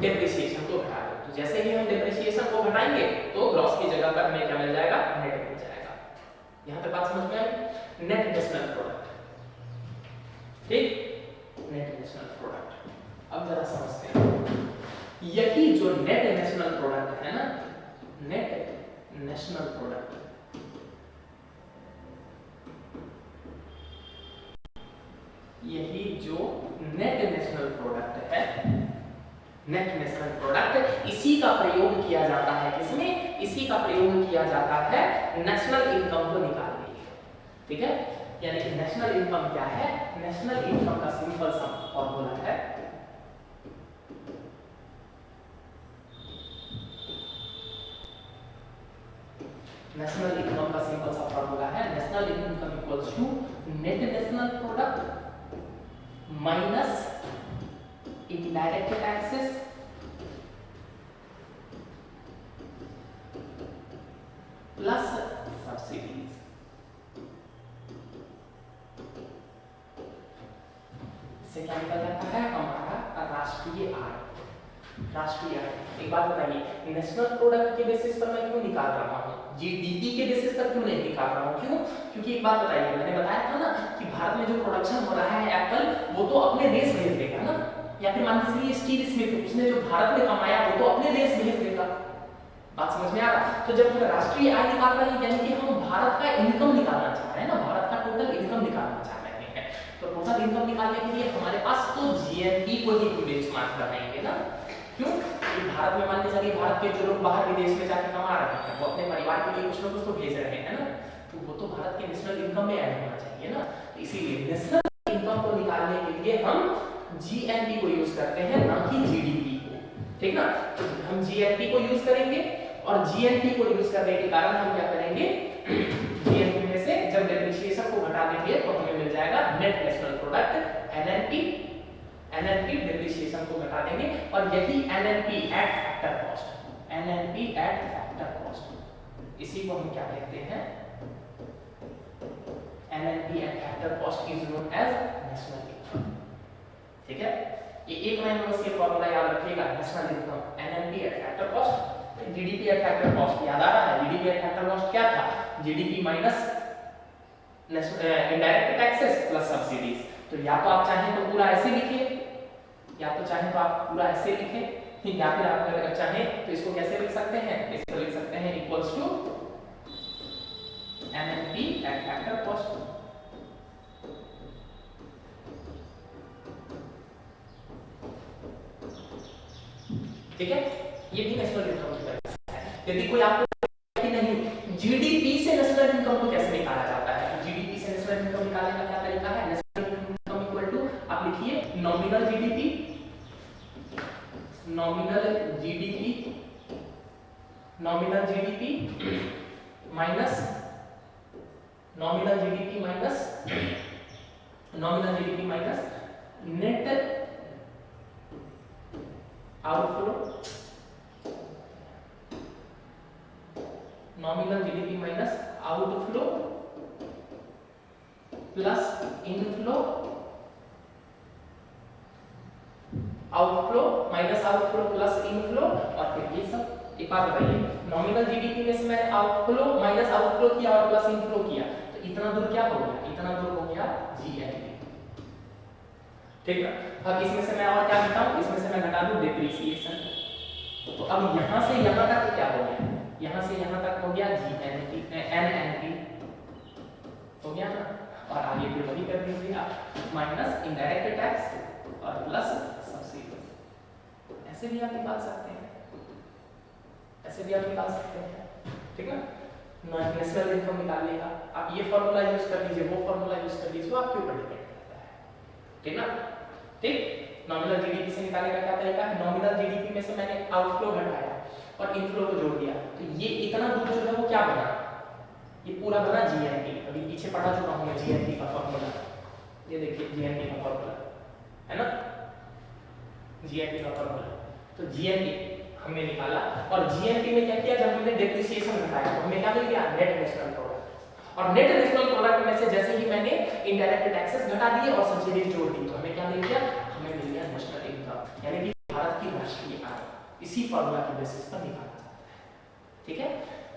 डेप्रिसिएशन को घटा दो। तो जैसे ही हम डेप्रिसिएशन को घटाएंगे तो ग्रॉस की जगह पर हमें क्या मिल जाएगा, नेट मिल जाएगा। यहां तक बात समझ में आई? नेट नेशनल प्रोडक्ट, ठीक, नेट नेशनल प्रोडक्ट। अब जरा समझते हैं, यही जो नेट नेशनल प्रोडक्ट है ना, नेट नेशनल प्रोडक्ट, यही जो नेट नेशनल प्रोडक्ट है, नेट नेशनल प्रोडक्ट, इसी का प्रयोग किया जाता है किसमें, इसी का प्रयोग किया जाता है नेशनल इनकम को निकालने के लिए, ठीक है। यानी कि नेशनल इनकम क्या है, नेशनल इनकम का सिंपल सा फॉर्मूला है नेशनल इनकम का सिंपल सा फॉर्मूला है national income equals to net national product minus indirect taxes plus subsidies. इससे क्या निकल जाता है हमारा राष्ट्रीय आय। राष्ट्रीय आय, एक बात बताइए, नेशनल प्रोडक्ट के बेसिस पर मैं क्यों निकाल रहा हूँ, जीडीपी के बेसिस पर क्यों नहीं निकाल रहा हूँ? क्यों? क्योंकि एक बात बताइए, मैंने बताया था ना कि भारत में जो प्रोडक्शन हो रहा है एप्पल, वो तो अपने देश भेज देगा ना, या फिर मान लीजिए स्टील स्मिथ, उसने जो भारत में कमाया वो तो अपने देश भेज देगा। बात समझ में आ रहा? तो जब हम राष्ट्रीय आय निकाल रहे हैं, यानी कि हम भारत का इनकम निकालना चाह रहे हैं ना, भारत का टोटल इनकम निकालना चाह रहे हैं। तो टोटल इनकम निकालने के लिए हमारे पास तो जीएनपी को ही बेंचमार्क बनाएंगे ना। क्यों? कि भारत में मान लीजिए भारत के जो लोग बाहर विदेश में जाके कमा रहे हैं, वो अपने परिवार के लिए कुछ ना कुछ तो भेज रहे हैं ना, तो वो तो भारत के नेशनल इनकम में ऐड होना चाहिए ना। तो इसीलिए नेशनल इनकम को निकालने के लिए हम जीएनपी को यूज करते हैं, ना कि जीडीपी को। ठीक ना? तो हम जीएनपी को यूज करेंगे, और जीएनपी को यूज करने के कारण हम क्या करेंगे, जीएनपी में से जब डेप्रिसिएशन को घटा देंगे तो हमें मिल जाएगा net national product NNP. NNP depreciation को घटा देंगे, और यही NNP at factor cost, NNP at factor cost, इसी को हम क्या कहते हैं, NNP at factor cost is known as national income. ठीक है, ये एक लाइन में बस ये फॉर्मूला याद रखिएगा, national income NNP at factor cost. GDP at factor cost याद आ रहा है, जीडीपी एट फैक्टर कॉस्ट क्या था, GDP minus indirect taxes plus subsidies. तो या तो आप चाहें तो पूरा ऐसे लिखिए, या तो चाहें तो आप पूरा ऐसे लिखें, या फिर आप अगर चाहें तो इसको कैसे लिख सकते हैं, इसको लिख सकते हैं equals to NNP at factor cost. ठीक है, ये भी नेशनल इनकम की तरह है। यदि कोई आपको नहीं जीडीपी से नेशनल इनकम को कैसे निकाला जाता है, जीडीपी से नेशनल इनकम निकालने का क्या तरीका है, नेशनल इनकम इक्वल टू आप लिखिए nominal GDP, nominal GDP, nominal GDP minus nominal GDP minus nominal GDP minus net outflow, nominal GDP minus outflow plus inflow, outflow minus outflow plus inflow, और फिर ये सब। एक बात बताइए, नॉमिनल जीडीपी में से मैंने आउटफ्लो माइनस आउटफ्लो किया और प्लस इनफ्लो किया, तो इतना दूर क्या हो गया, इतना दूर हो गया जीएनपी। ठीक है, अब इसमें से मैं और क्या घटाऊं, इसमें से मैं घटा दूं डेप्रिसिएशन। तो अब यहां से यहां तक क्या हो गया, यहां से यहां तक हो गया जीएनपी, एनएनपी हो गया ना, और आगे फिर वही कर दीजिए आप, माइनस इनडायरेक्ट टैक्स और प्लस सब्सिडी। ऐसे भी आप निकाल सकते हैं, ऐसे भी आप निकाल सकते हैं। ठीक है, नेशनल इनकम निकालने का आप ये फॉर्मूला यूज कर लीजिए, वो फॉर्मूला यूज कर लीजिए, आपके ऊपर डिपेंड करता है। ठीक ना? ठीक, नॉमिनल जीडीपी से निकालने का क्या तरीका है, नॉमिनल जीडीपी में से मैंने आउटफ्लो घटाया और इनफ्लो को जोड़ दिया, तो ये इतना दूर जो है वो क्या बना, ये पूरा बना जीएनपी। अभी पीछे पढ़ा चुका हूं मैं जीएनपी का फॉर्मूला, ये देखिए जीएनपी का फॉर्मूला है ना, जीएनपी का फॉर्मूला। तो जीएनपी हमने निकाला, और जीएनपी में क्या किया, जब हमने डेप्रिसिएशन घटाया तो हमें क्या मिल गया, नेट नेशनल प्रोडक्ट। और नेट नेशनल प्रोडक्ट में से जैसे ही मैंने इनडायरेक्ट टैक्सेस घटा दिए और सब्सिडीज जोड़ दी, तो हमें क्या मिल गया, हमें मिल गया नेशनल इनकम, यानी कि भारत की राष्ट्रीय आय। इसी फॉर्मूला के बेसिस पर निकाला जाता है। ठीक है,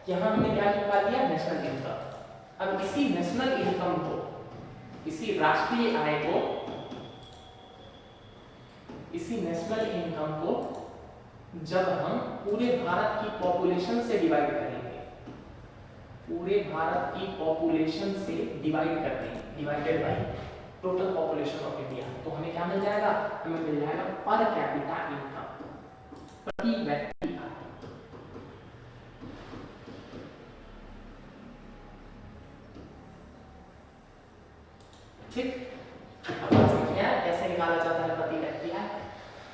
यहां हमने क्या निकाल दिया, नेशनल इनकम। अब इसी नेशनल इनकम को, इसी राष्ट्रीय आय को, इसी नेशनल इनकम को जब हम पूरे भारत की पॉपुलेशन से डिवाइड करेंगे, पूरे भारत की पॉपुलेशन से डिवाइड करते हैं, divided by total population of India, तो हमें क्या मिल जाएगा, हमें मिल जाएगा पर कैपिटा इनकम, प्रति व्यक्ति आय। ठीक, अब बात समझ में आया कैसे निकाला जाता है प्रति व्यक्ति आय।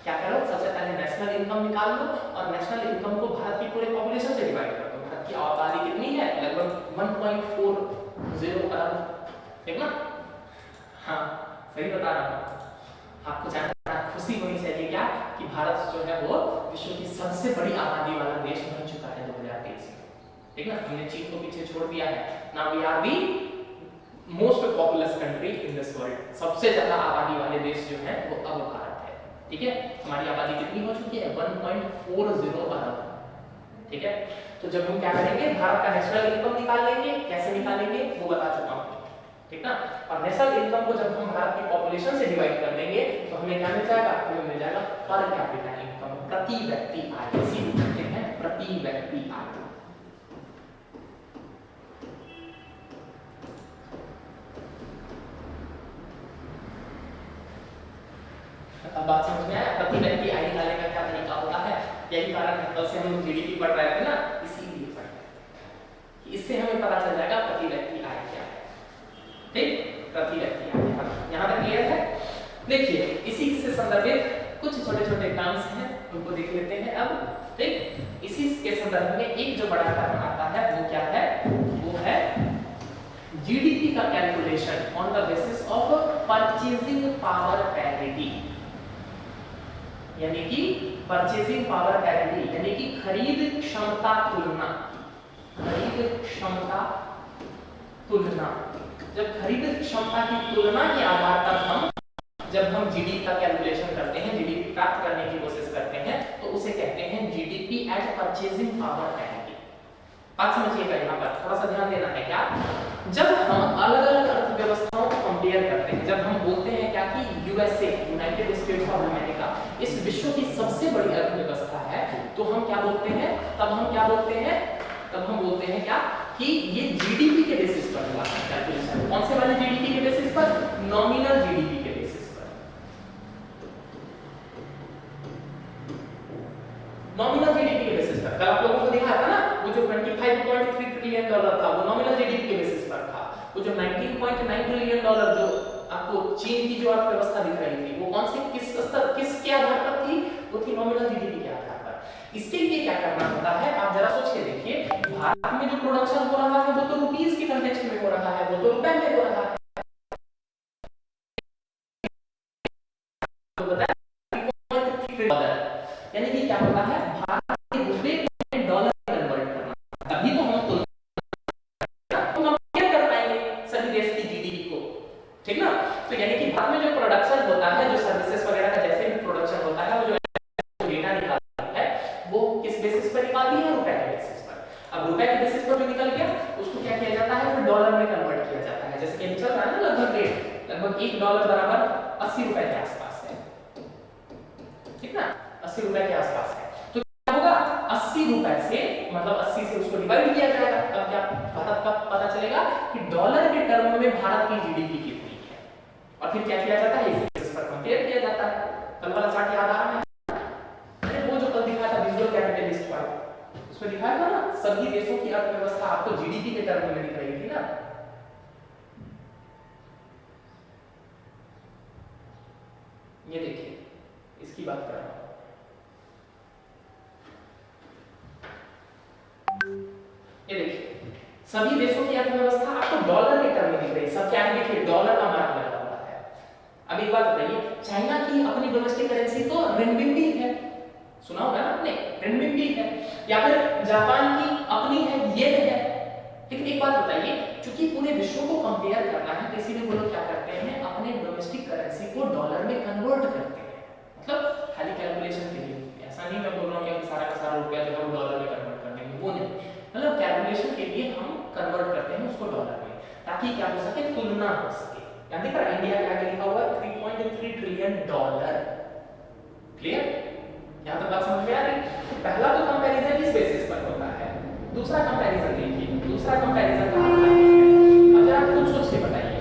क्या करो, सबसे पहले नेशनल इनकम निकाल लो और नेशनल इनकम को भारत की पूरे पॉपुलेशन से डिवाइड कर दो। भारत की आबादी कितनी है, लगभग 1.40 अरब, ठीक ना। हाँ सही बता रहा हूँ, आपको जानना खुशी होनी चाहिए क्या कि भारत जो है वो विश्व की सबसे बड़ी आबादी वाला देश बन चुका है 2023 में, ठीक ना। हमने चीन को पीछे छोड़ दिया है, now we are the most populous country in this world. सबसे ज्यादा आबादी वाले देश जो है वो अब भारत है, ठीक है। हमारी आबादी कितनी हो चुकी है, 1.40 अरब, ठीक है। तो जब हम क्या करेंगे, भारत का नेशनल इनकम निकाल लेंगे, कैसे निकालेंगे वो बता चुका हूँ, ठीक ना। और नेशनल इनकम को जब हम भारत की पॉपुलेशन से डिवाइड कर देंगे तो हमें क्या मिल जाएगा, हमें मिल जाएगा पर कैपिटा इनकम, प्रति व्यक्ति आय, इसी को कहते हैं प्रति व्यक्ति आय। अब बात समझ में आया, प्रति व्यक्ति आय निकालने का क्या तरीका होता है। यही कारण है कल से हम जीडीपी पढ़ रहे थे ना, इसीलिए पढ़ रहे थे, इससे हमें पता चल जाएगा प्रति व्यक्ति आय क्या है, ठीक। प्रति व्यक्ति आय यहाँ तक क्लियर है। देखिए इसी से संदर्भित कुछ छोटे छोटे टर्म्स हैं, उनको देख लेते हैं अब, ठीक। इसी के संदर्भ में एक जो बड़ा टर्म आता है वो क्या है, वो है जीडीपी का calculation on the basis of purchasing power parity, यानी कि परचेजिंग पावर पैरिटी यानी कि खरीद क्षमता तुलना, खरीद क्षमता तुलना। जब खरीद क्षमता की तुलना के आधार पर जब हम जीडीपी का कैलकुलेशन करते हैं, जीडीपी प्राप्त करने की कोशिश करते हैं, तो उसे कहते हैं GDP at purchasing power parity. बात समझिएगा, यहाँ पर थोड़ा सा ध्यान देना है। क्या, जब हम अलग अलग अर्थव्यवस्थाओं को कंपेयर करते हैं, जब हम बोलते हैं क्या कि USA, United states of America इस विश्व की सबसे बड़ी अर्थव्यवस्था है, तो हम क्या बोलते हैं, तब हम क्या बोलते हैं, तब हम बोलते हैं क्या कि ये जीडीपी के बेसिस पर हुआ है कैलकुलेशन। कौन से वाले जीडीपी के बेसिस पर, नॉमिनल जीडीपी के बेसिस पर, नॉमिनल जीडीपी के बेसिस पर। कल आप लोगों को दिखाया था ना, वो जो 25.3 ट्रिलियन डॉलर था वो नॉमिनल जीडीपी के बेसिस पर था। वो जो 19.9 ट्रिलियन डॉलर जो आपको चीन की जो अर्थव्यवस्था दिख रही थी, वो कौन से किस स्तर, किसके आधार पर थी, वो थी नॉमिनल जीडीपी के आधार पर। इसके लिए क्या करना होता है, आप जरा सोच के देखिए, भारत में जो प्रोडक्शन हो रहा है वो तो रुपीस की कंटेक्स्ट में हो रहा है, वो तो रुपए में हो रहा है, तो बताया यानी कि क्या होता है, भारत के रुपए में डॉलर कन्वर्ट करना, तभी तो हम कंपेयर कर पाएंगे सभी देश की जीडीपी को, ठीक ना। तो यानी कि भारत में जो प्रोडक्शन होता है, जो सर्विसेज वगैरह का जैसे भी प्रोडक्शन होता है, वो जो डेटा निकालता है वो किस बेसिस पर निकालती है, रुपए के बेसिस पर। अब रुपए के बेसिस पर जो निकल गया उसको क्या किया जाता है, फिर डॉलर में कन्वर्ट किया जाता है। जैसे कि चल रहा है ना लगभग रेट, लगभग $1 बराबर 80 रुपए के आसपास है, ठीक ना, 80 रुपए के आसपास है। तो क्या होगा, 80 रुपए से मतलब 80 से उसको डिवाइड किया जाएगा, तब क्या भारत का पता चलेगा कि डॉलर के टर्म में भारत की जीडीपी कितनी है, और फिर क्या किया जाता है, इस बेसिस पर कंपेयर किया जाता है। कल वाला चार्ट याद आ रहा है, अरे वो जो कल दिखाया था विजुअल कैपिटलिस्ट वाला, उसमें दिखाया था ना सभी देशों की अर्थव्यवस्था आपको जीडीपी के टर्म में दिख रही थी ना। ये देखिए, इसकी बात कर रहा हूं, ये देखिए सभी देशों की अर्थव्यवस्था आपको डॉलर के टर्म में दिख रही है, सब क्या है, देखिए डॉलर का मार्क लगा हुआ है। अब एक बात बताइए, चाइना की अपनी डोमेस्टिक करेंसी तो रिनमिनबी है, सुना होगा ना आपने, रिनमिनबी है, या फिर जापान की अपनी है, येन है। लेकिन एक बात बताइए, क्योंकि पूरे विश्व को कंपेयर करना है, तो इसीलिए वो लोग क्या करते हैं, अपने डोमेस्टिक करेंसी को डॉलर में कन्वर्ट करते हैं, मतलब खाली कैलकुलेशन के लिए। ऐसा नहीं मैं बोल रहा हूँ कि सारा का सारा रुपया जो है वो डॉलर में कन्वर्ट कर देंगे, वो नहीं, मतलब कैलकुलेशन के लिए हम कन्वर्ट करते हैं उसको डॉलर में, ताकि क्या हो सके, तुलना हो सके। याद है इंडिया क्या लिखा हुआ है, $3.3 ट्रिलियन। क्लियर, यहाँ तक बात समझ में आ रही। तो पहला तो कंपैरिजन इस बेसिस पर होता है, दूसरा कंपैरिजन देखिए, दूसरा कंपैरिजन का आता है, अब जरा खुद सोच के बताइए,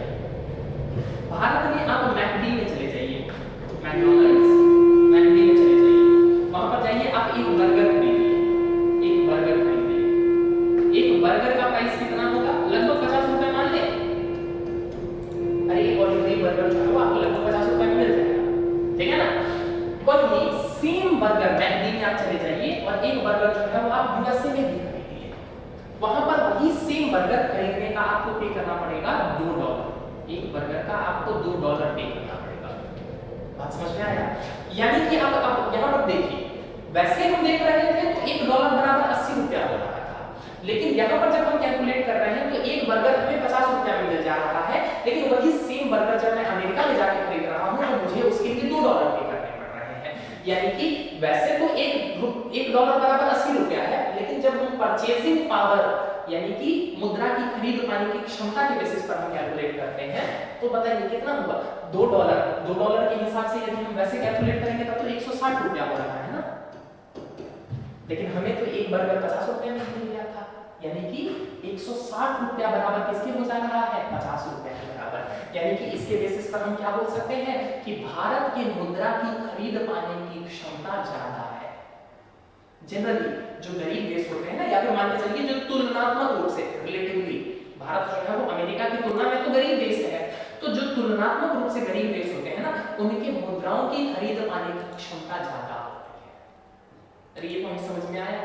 भारत में आप मैकडी में चले जाइए, मैकडॉनल्ड्स, मैकडी में चले जाइए, वहां पर जाइए, आप एक बर्गर खरीदिए, एक बर्गर खरीदिए, एक बर्गर का प्राइस कितना होगा, लगभग 50 रुपए मान ले। अरे एक ऑर्डिनरी एक बर्गर जो है वो आपको लगभग 50 रुपए में मिल जाएगा, ठीक है ना। वही सेम बर्गर दिल्ली में आप चले जाइए और एक बर्गर जो है वो आप यूएसए में भी खरीदिए, वहां पर वही सेम बर्गर खरीदने का आपको पे करना पड़ेगा $2। एक बर्गर का आपको $2 पे करना पड़ेगा। बात समझ में आया? यानी कि अब यहाँ पर देखिए, वैसे हम देख रहे थे तो $1 बराबर 80 रुपया हो रहा था, लेकिन यहाँ पर जब हम कैलकुलेट कर रहे हैं तो एक बर्गर हमें 50 रुपया में मिल जा रहा है, लेकिन वही सेम बर्गर जब मैं अमेरिका में जाके खरीद रहा हूँ तो मुझे उसके लिए $2 पे करने पड़ रहे हैं। यानी कि वैसे तो $1 बराबर 80 रुपया है, लेकिन जब हम परचेसिंग पावर यानी कि मुद्रा की खरीद पाने की क्षमता के बेसिस पर हम कैलकुलेट करते हैं तो बताइए कितना हुआ? $2 के हिसाब से यदि हम वैसे कैलकुलेट करेंगे तब तो 160 रुपया हो रहा है ना, लेकिन हमें तो एक बर्गर 50 रुपए में मिल गया था, यानी कि 160 रुपया बराबर किसके हो जा रहा है? 50 रुपए के बराबर। यानी कि इसके बेसिस पर हम क्या बोल सकते हैं कि भारत की मुद्रा की खरीद पाने की क्षमता ज्यादा है। जनरली जो गरीब देश होते हैं ना, या फिर मान के चलिए जो तुलनात्मक रूप से रिलेटिवली भारत जो है वो अमेरिका की तुलना में तो गरीब देश है, तो जो तुलनात्मक रूप से गरीब देश होते हैं ना, उनके मुद्राओं की खरीद पाने की क्षमता ज्यादा होती है। अरे ये तो हमें समझ में आया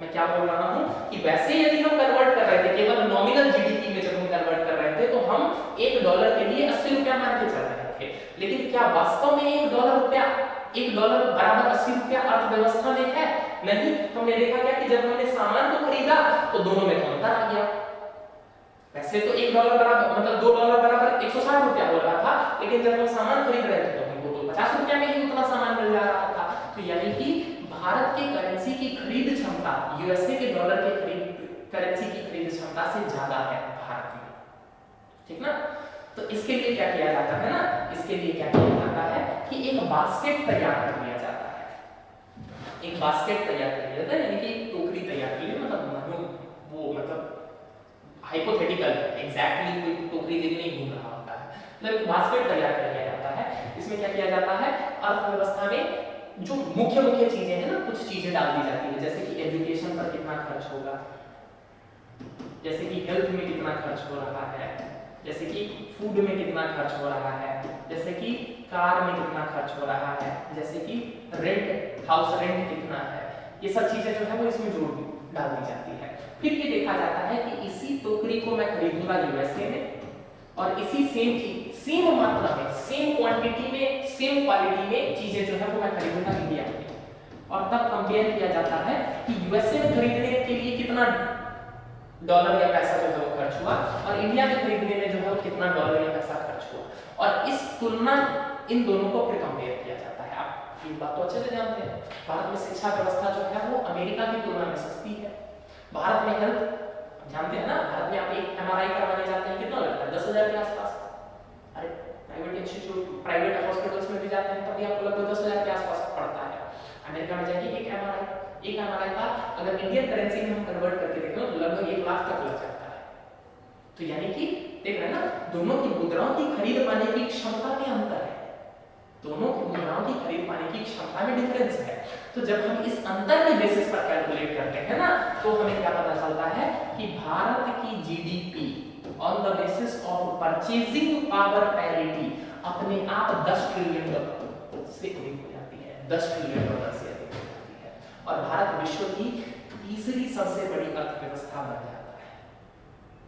मैं क्या बोल रहा हूँ कि वैसे यदि हम कन्वर्ट कर रहे थे केवल नॉमिनल जीडीपी में, जब हम कन्वर्ट कर रहे थे तो हम $1 के लिए 80 रुपया मान के चल रहे थे, लेकिन क्या वास्तव में $1 बराबर 80 रुपया अर्थव्यवस्था में है? नहीं। हमने देखा क्या कि जब हमने सामान को खरीदा तो दोनों में तो अंतर आ गया। वैसे तो $1 बराबर मतलब $2 बराबर 160 रुपया हो रहा था, लेकिन जब हम सामान खरीद रहे थे तो हमको तो 50 रुपया में ही उतना सामान मिल जा रहा था। तो यानी कि भारत के करेंसी की खरीद क्षमता यूएसए के डॉलर के करेंसी की खरीद क्षमता से ज्यादा है भारत में, ठीक ना। तो इसके लिए क्या किया जाता है ना, इसके लिए क्या किया जाता है कि एक बास्केट तैयार कर लिया जाता है। एक बास्केट तैयार कर लिया जाता है, यानी कि टोकरी तैयार कर लिया, मतलब हाइपोथेटिकल एग्जैक्टली कोई टोकरी देखने नहीं घूम रहा होता है, मतलब बास्केट तैयार कर लिया जाता है। इसमें क्या किया जाता है, अर्थव्यवस्था में जो मुख्य चीजें हैं ना, कुछ चीजें डाल दी जाती है, जैसे कि एजुकेशन पर कितना खर्च होगा, जैसे कि हेल्थ में कितना खर्च हो रहा है, जैसे कि फूड में कितना खर्च हो रहा है, जैसे कि कार में कितना खर्च हो रहा है, जैसे कि हाउस रेंट कितना है, ये सब चीजें जो है वो इसमें जोड़ डाल दी जाती है। फिर ये देखा जाता है कि इसी टोकरी को मैं खरीदूंगा यूएसए में और इसी सेम मात्रा में, सेम क्वांटिटी में, सेम क्वालिटी में चीजें जो है वो मैं खरीदूंगा इंडिया में, और तब कंपेयर किया जाता है कि यूएसए में खरीदने के लिए कितना डॉलर या पैसा जो है वो खर्च हुआ और इंडिया में खरीदने में जो है वो कितना डॉलर या पैसा खर्च हुआ, और इस तुलना इन दोनों को फिर कंपेयर किया जाता है। आप ये बात तो अच्छे से जानते हैं, भारत में शिक्षा व्यवस्था जो है वो अमेरिका की तुलना में सस्ती है। भारत में हेल्थ जानते हैं ना, भारत में आप एक एमआरआई करवाने जाते हैं कितना लगता है? 10,000 के आसपास। अरे प्राइवेट हॉस्पिटल्स में भी जाते हैं तब भी आपको लगभग 10,000 के आसपास पड़ता है। अमेरिका में जाइए एक एमआरआई का अगर इंडियन करेंसी में हम कन्वर्ट करके देखें तो लगभग 1 लाख तक लग जाता है। तो यानी कि देख रहे हैं ना, दोनों की मुद्राओं की खरीद पाने की क्षमता में अंतर है, दोनों की मुद्राओं की खरीद पाने की क्षमता में डिफरेंस है। तो जब हम इस अंतर के बेसिस पर कैलकुलेट करते हैं ना, तो हमें क्या पता चलता है कि भारत की GDP on the basis of purchasing power parity अपने आप 10 ट्रिलियन डॉलर से अधिक हो जाती है, 10 ट्रिलियन डॉलर से अधिक हो जाती है, और भारत विश्व की तीसरी सबसे बड़ी अर्थव्यवस्था बन जाता है।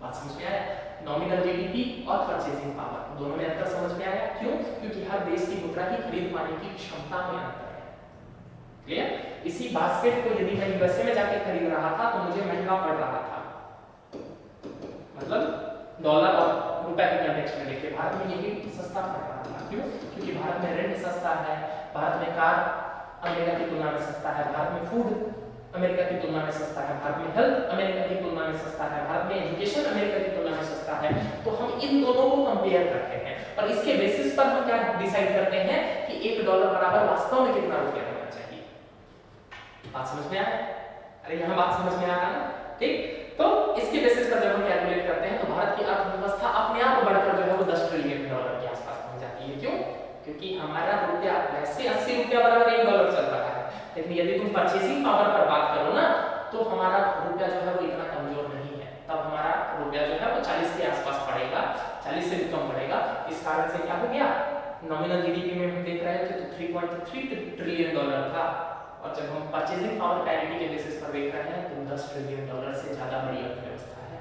बात समझ में आया? नॉमिनल जीडीपी और परचेजिंग पावर दोनों में अंतर समझ में आया? क्यों? क्योंकि हर देश की मुद्रा की खरीद पाने की क्षमता में अंतर है। क्लियर? इसी बास्केट को यदि मैं यूएसए में जाके खरीद रहा था तो मुझे महंगा पड़ रहा था, मतलब डॉलर और रुपए के कंटेक्स्ट में देखिए भारत में ये भी सस्ता पड़ रहा था। क्यों? क्योंकि भारत में रेंट सस्ता है, भारत में कार अमेरिका की तुलना में सस्ता है, भारत में फूड अमेरिका की तुलना में सस्ता है, भारत में हेल्थ अमेरिका की तुलना में सस्ता है, भारत में एजुकेशन अमेरिका की तुलना में सस्ता है। तो हम इन दोनों को कंपेयर करते हैं और इसके बेसिस पर हम क्या डिसाइड करते हैं कि $1 बराबर वास्तव में कितना रुपया होना चाहिए। बात समझ में आया? अरे यहाँ बात समझ में आ रहा है ना? ठीक, तो इसके बेसिस पर जब हम कैलकुलेट करते हैं तो भारत की अर्थव्यवस्था अपने आप बढ़कर जो है वो 10 ट्रिलियन डॉलर के आसपास पहुंच जाती है। क्यों? क्योंकि हमारा रुपया वैसे 80 रुपया बराबर $1 चल रहा है, लेकिन यदि तुम परचेसिंग पावर पर बात करो ना तो हमारा रुपया जो है वो इतना कमजोर नहीं है, तब हमारा रुपया जो है वो 40 के आसपास पड़ेगा 40 से भी कम बढ़ेगा। इस कारण से क्या हो गया, नॉमिनल जीडीपी में हम देख रहे थे तो 3.3 ट्रिलियन डॉलर था, और जब हम परचेजिंग पावर पैरिटी के बेसिस पर देख रहे हैं तो 10 ट्रिलियन डॉलर से ज्यादा बड़ी अर्थव्यवस्था है।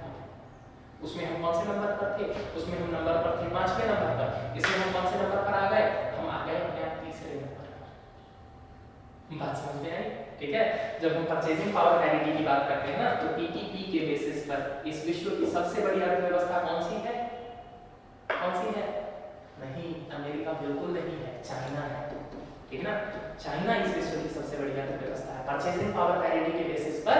उसमें हम कौन से नंबर पर थे, उसमें हम नंबर पर थे 5वें नंबर पर, इसमें हम कौन से नंबर पर आ गए, हम आ गए अपने आप 3रे नंबर पर। बात समझ में आई? ठीक है, जब हम परचेजिंग पावर पैरिटी की बात करते हैं ना तो पीटीपी के बेसिस पर इस विश्व की सबसे बड़ी अर्थव्यवस्था कौन सी है, कौन सी है? नहीं, अमेरिका बिल्कुल नहीं है, चाइना है। ठीक ना, चाइना इस विश्व की सबसे बड़ी अर्थव्यवस्था है। परचेजिंग पावर पैरिटी के बेसिस पर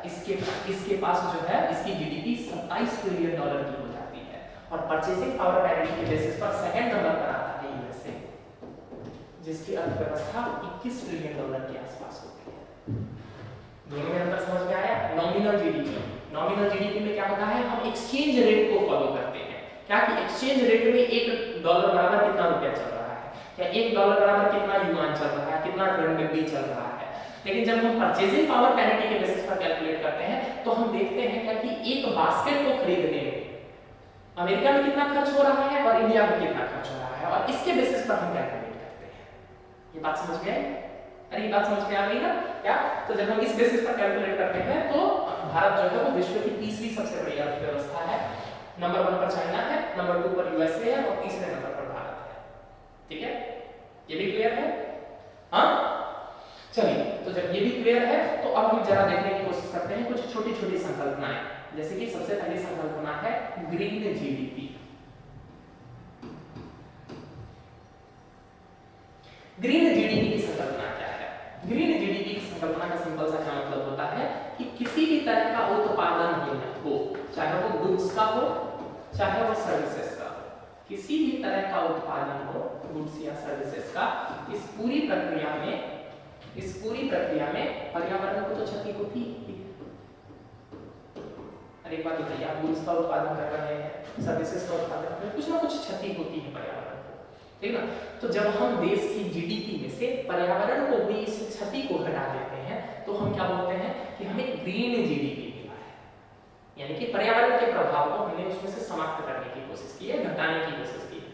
इसके पास जो है इसकी जीडीपी 27 ट्रिलियन डॉलर की हो जाती है, और परचेजिंग पावर पैरिटी के बेसिस पर सेकंड नंबर पर आता है यूएसए, जिसकी अर्थव्यवस्था 21 ट्रिलियन डॉलर के आसपास होती है। दोनों में अंतर समझ में आया? नॉमिनल जीडीपी में क्या होता है, हम एक्सचेंज रेट को फॉलो करते हैं। क्या कि एक्सचेंज रेट में $1 बराबर कितना रुपया चल रहा है, या $1 बराबर कितना युआन चल रहा है, कितना रेंडमी चल रहा है। लेकिन जब हम परचेजिंग पावर पैरिटी के बेसिस पर कैलकुलेट करते हैं तो हम देखते हैं क्या कि एक बास्केट को खरीदने में अमेरिका में कितना खर्च हो रहा है और इंडिया में कितना खर्च हो रहा है, और इसके बेसिस पर हम कैलकुलेट करते हैं। ये बात समझ में आई? अरे ये बात समझ में आ गई ना क्या? तो जब हम इस बेसिस पर कैलकुलेट करते हैं तो भारत जो है वो विश्व की 30वीं सबसे बड़ी अर्थव्यवस्था है। नंबर 1 पर चाइना है, नंबर 2 पर यूएसए है, और 3रे नंबर पर भारत है। ठीक है, ये भी क्लियर है? हाँ, चलिए, तो जब ये भी क्लियर है तो अब हम जरा देखने की कोशिश करते हैं कुछ छोटी छोटी संकल्पनाएं। जैसे कि सबसे पहली संकल्पना है ग्रीन जीडीपी। ग्रीन जीडीपी की संकल्पना क्या है? ग्रीन जीडीपी की संकल्पना का सिंपल सा क्या मतलब होता है कि किसी भी तरह का उत्पादन हो, चाहे वो गुड्स का हो चाहे वो सर्विसेज का हो, किसी भी तरह का उत्पादन हो, गुड्स या सर्विसेज का, इस पूरी प्रक्रिया में पर्यावरण को तो क्षति होती ही। अरे एक बात बताइए, आप गुड्स का उत्पादन कर रहे हैं, सर्विसेज का उत्पादन कर रहे हैं, कुछ ना कुछ क्षति होती है पर्यावरण को, ठीक ना? तो जब हम देश की जीडीपी में से पर्यावरण को हुई इस क्षति को हटा देते हैं तो हम क्या बोलते हैं कि हमें ग्रीन जीडीपी मिला है, यानी कि पर्यावरण के प्रभाव को हमने उसमें से समाप्त करने की कोशिश की है, घटाने की कोशिश की है।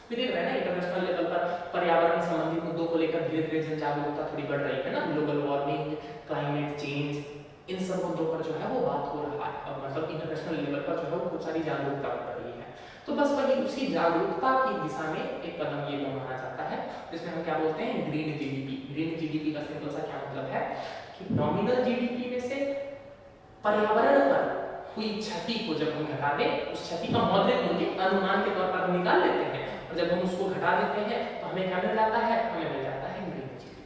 फिर देख रहे हैं ना इंटरनेशनल लेवल पर पर्यावरण संबंधी मुद्दों को लेकर धीरे धीरे जन जागरूकता थोड़ी बढ़ रही है ना, ग्लोबल वार्मिंग, क्लाइमेट चेंज, इन सब मुद्दों पर जो है वो बात हो रहा है, और मतलब इंटरनेशनल लेवल पर जो है वो खूब सारी जागरूकता बढ़ रही है। तो बस वही उसी जागरूकता की दिशा में एक कदम ये बढ़ाना चाहता है, जिसमें हम क्या बोलते हैं ग्रीन जीडीपी। ग्रीन जीडीपी का सिंपल सा क्या मतलब है कि नॉमिनल जीडीपी में से पर्यावरण पर हुई क्षति को जब हम घटा दें, उस क्षति का मौद्रिक मूल्य अनुमान के तौर पर हम निकाल लेते हैं, और जब हम उसको घटा देते हैं तो हमें क्या मिल जाता है, हमें मिल जाता है ग्रीन जीडीपी।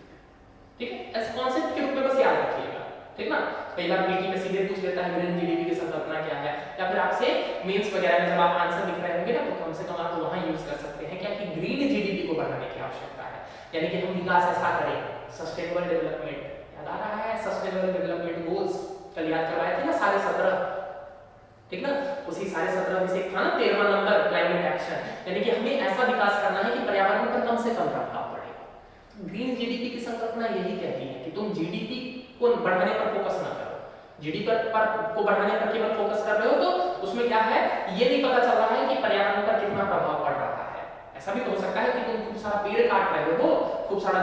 ठीक है, इस कॉन्सेप्ट के रूप में बस याद रखिएगा, ठीक ना? कई बार पीटी में सीधे पूछ लेता है ग्रीन जीडीपी की संकल्पना क्या है, या फिर आपसे मेंस वगैरह में जब आप आंसर लिख रहे होंगे ना तो कम से कम आप वहां यूज कर सकते हैं क्या कि ग्रीन जीडीपी को बढ़ाने की आवश्यकता है, यानी कि हम विकास ऐसा करें, सस्टेनेबल डेवलपमेंट, याद आ रहा है सस्टेनेबल डेवलपमेंट गोल्स कल याद करवाए थे ना सारे 17, ठीक ना? उसी सारे 17 में से एक था ना 13वां नंबर क्लाइमेट एक्शन, यानी कि हमें ऐसा विकास करना है कि पर्यावरण पर कम से कम प्रभाव पड़े। ग्रीन जीडीपी की संकल्पना यही कहती है कि तुम जीडीपी को बढ़ाने पर फोकस ना करो, जीडीपी पर को बढ़ाने पर केवल फोकस कर रहे हो तो उसमें क्या है ये नहीं पता चल रहा है कि पर्यावरण पर कितना प्रभाव पड़ रहा है। ऐसा भी तो हो सकता है कि तुम खूब सारा पेड़ काट रहे हो, खूब सारा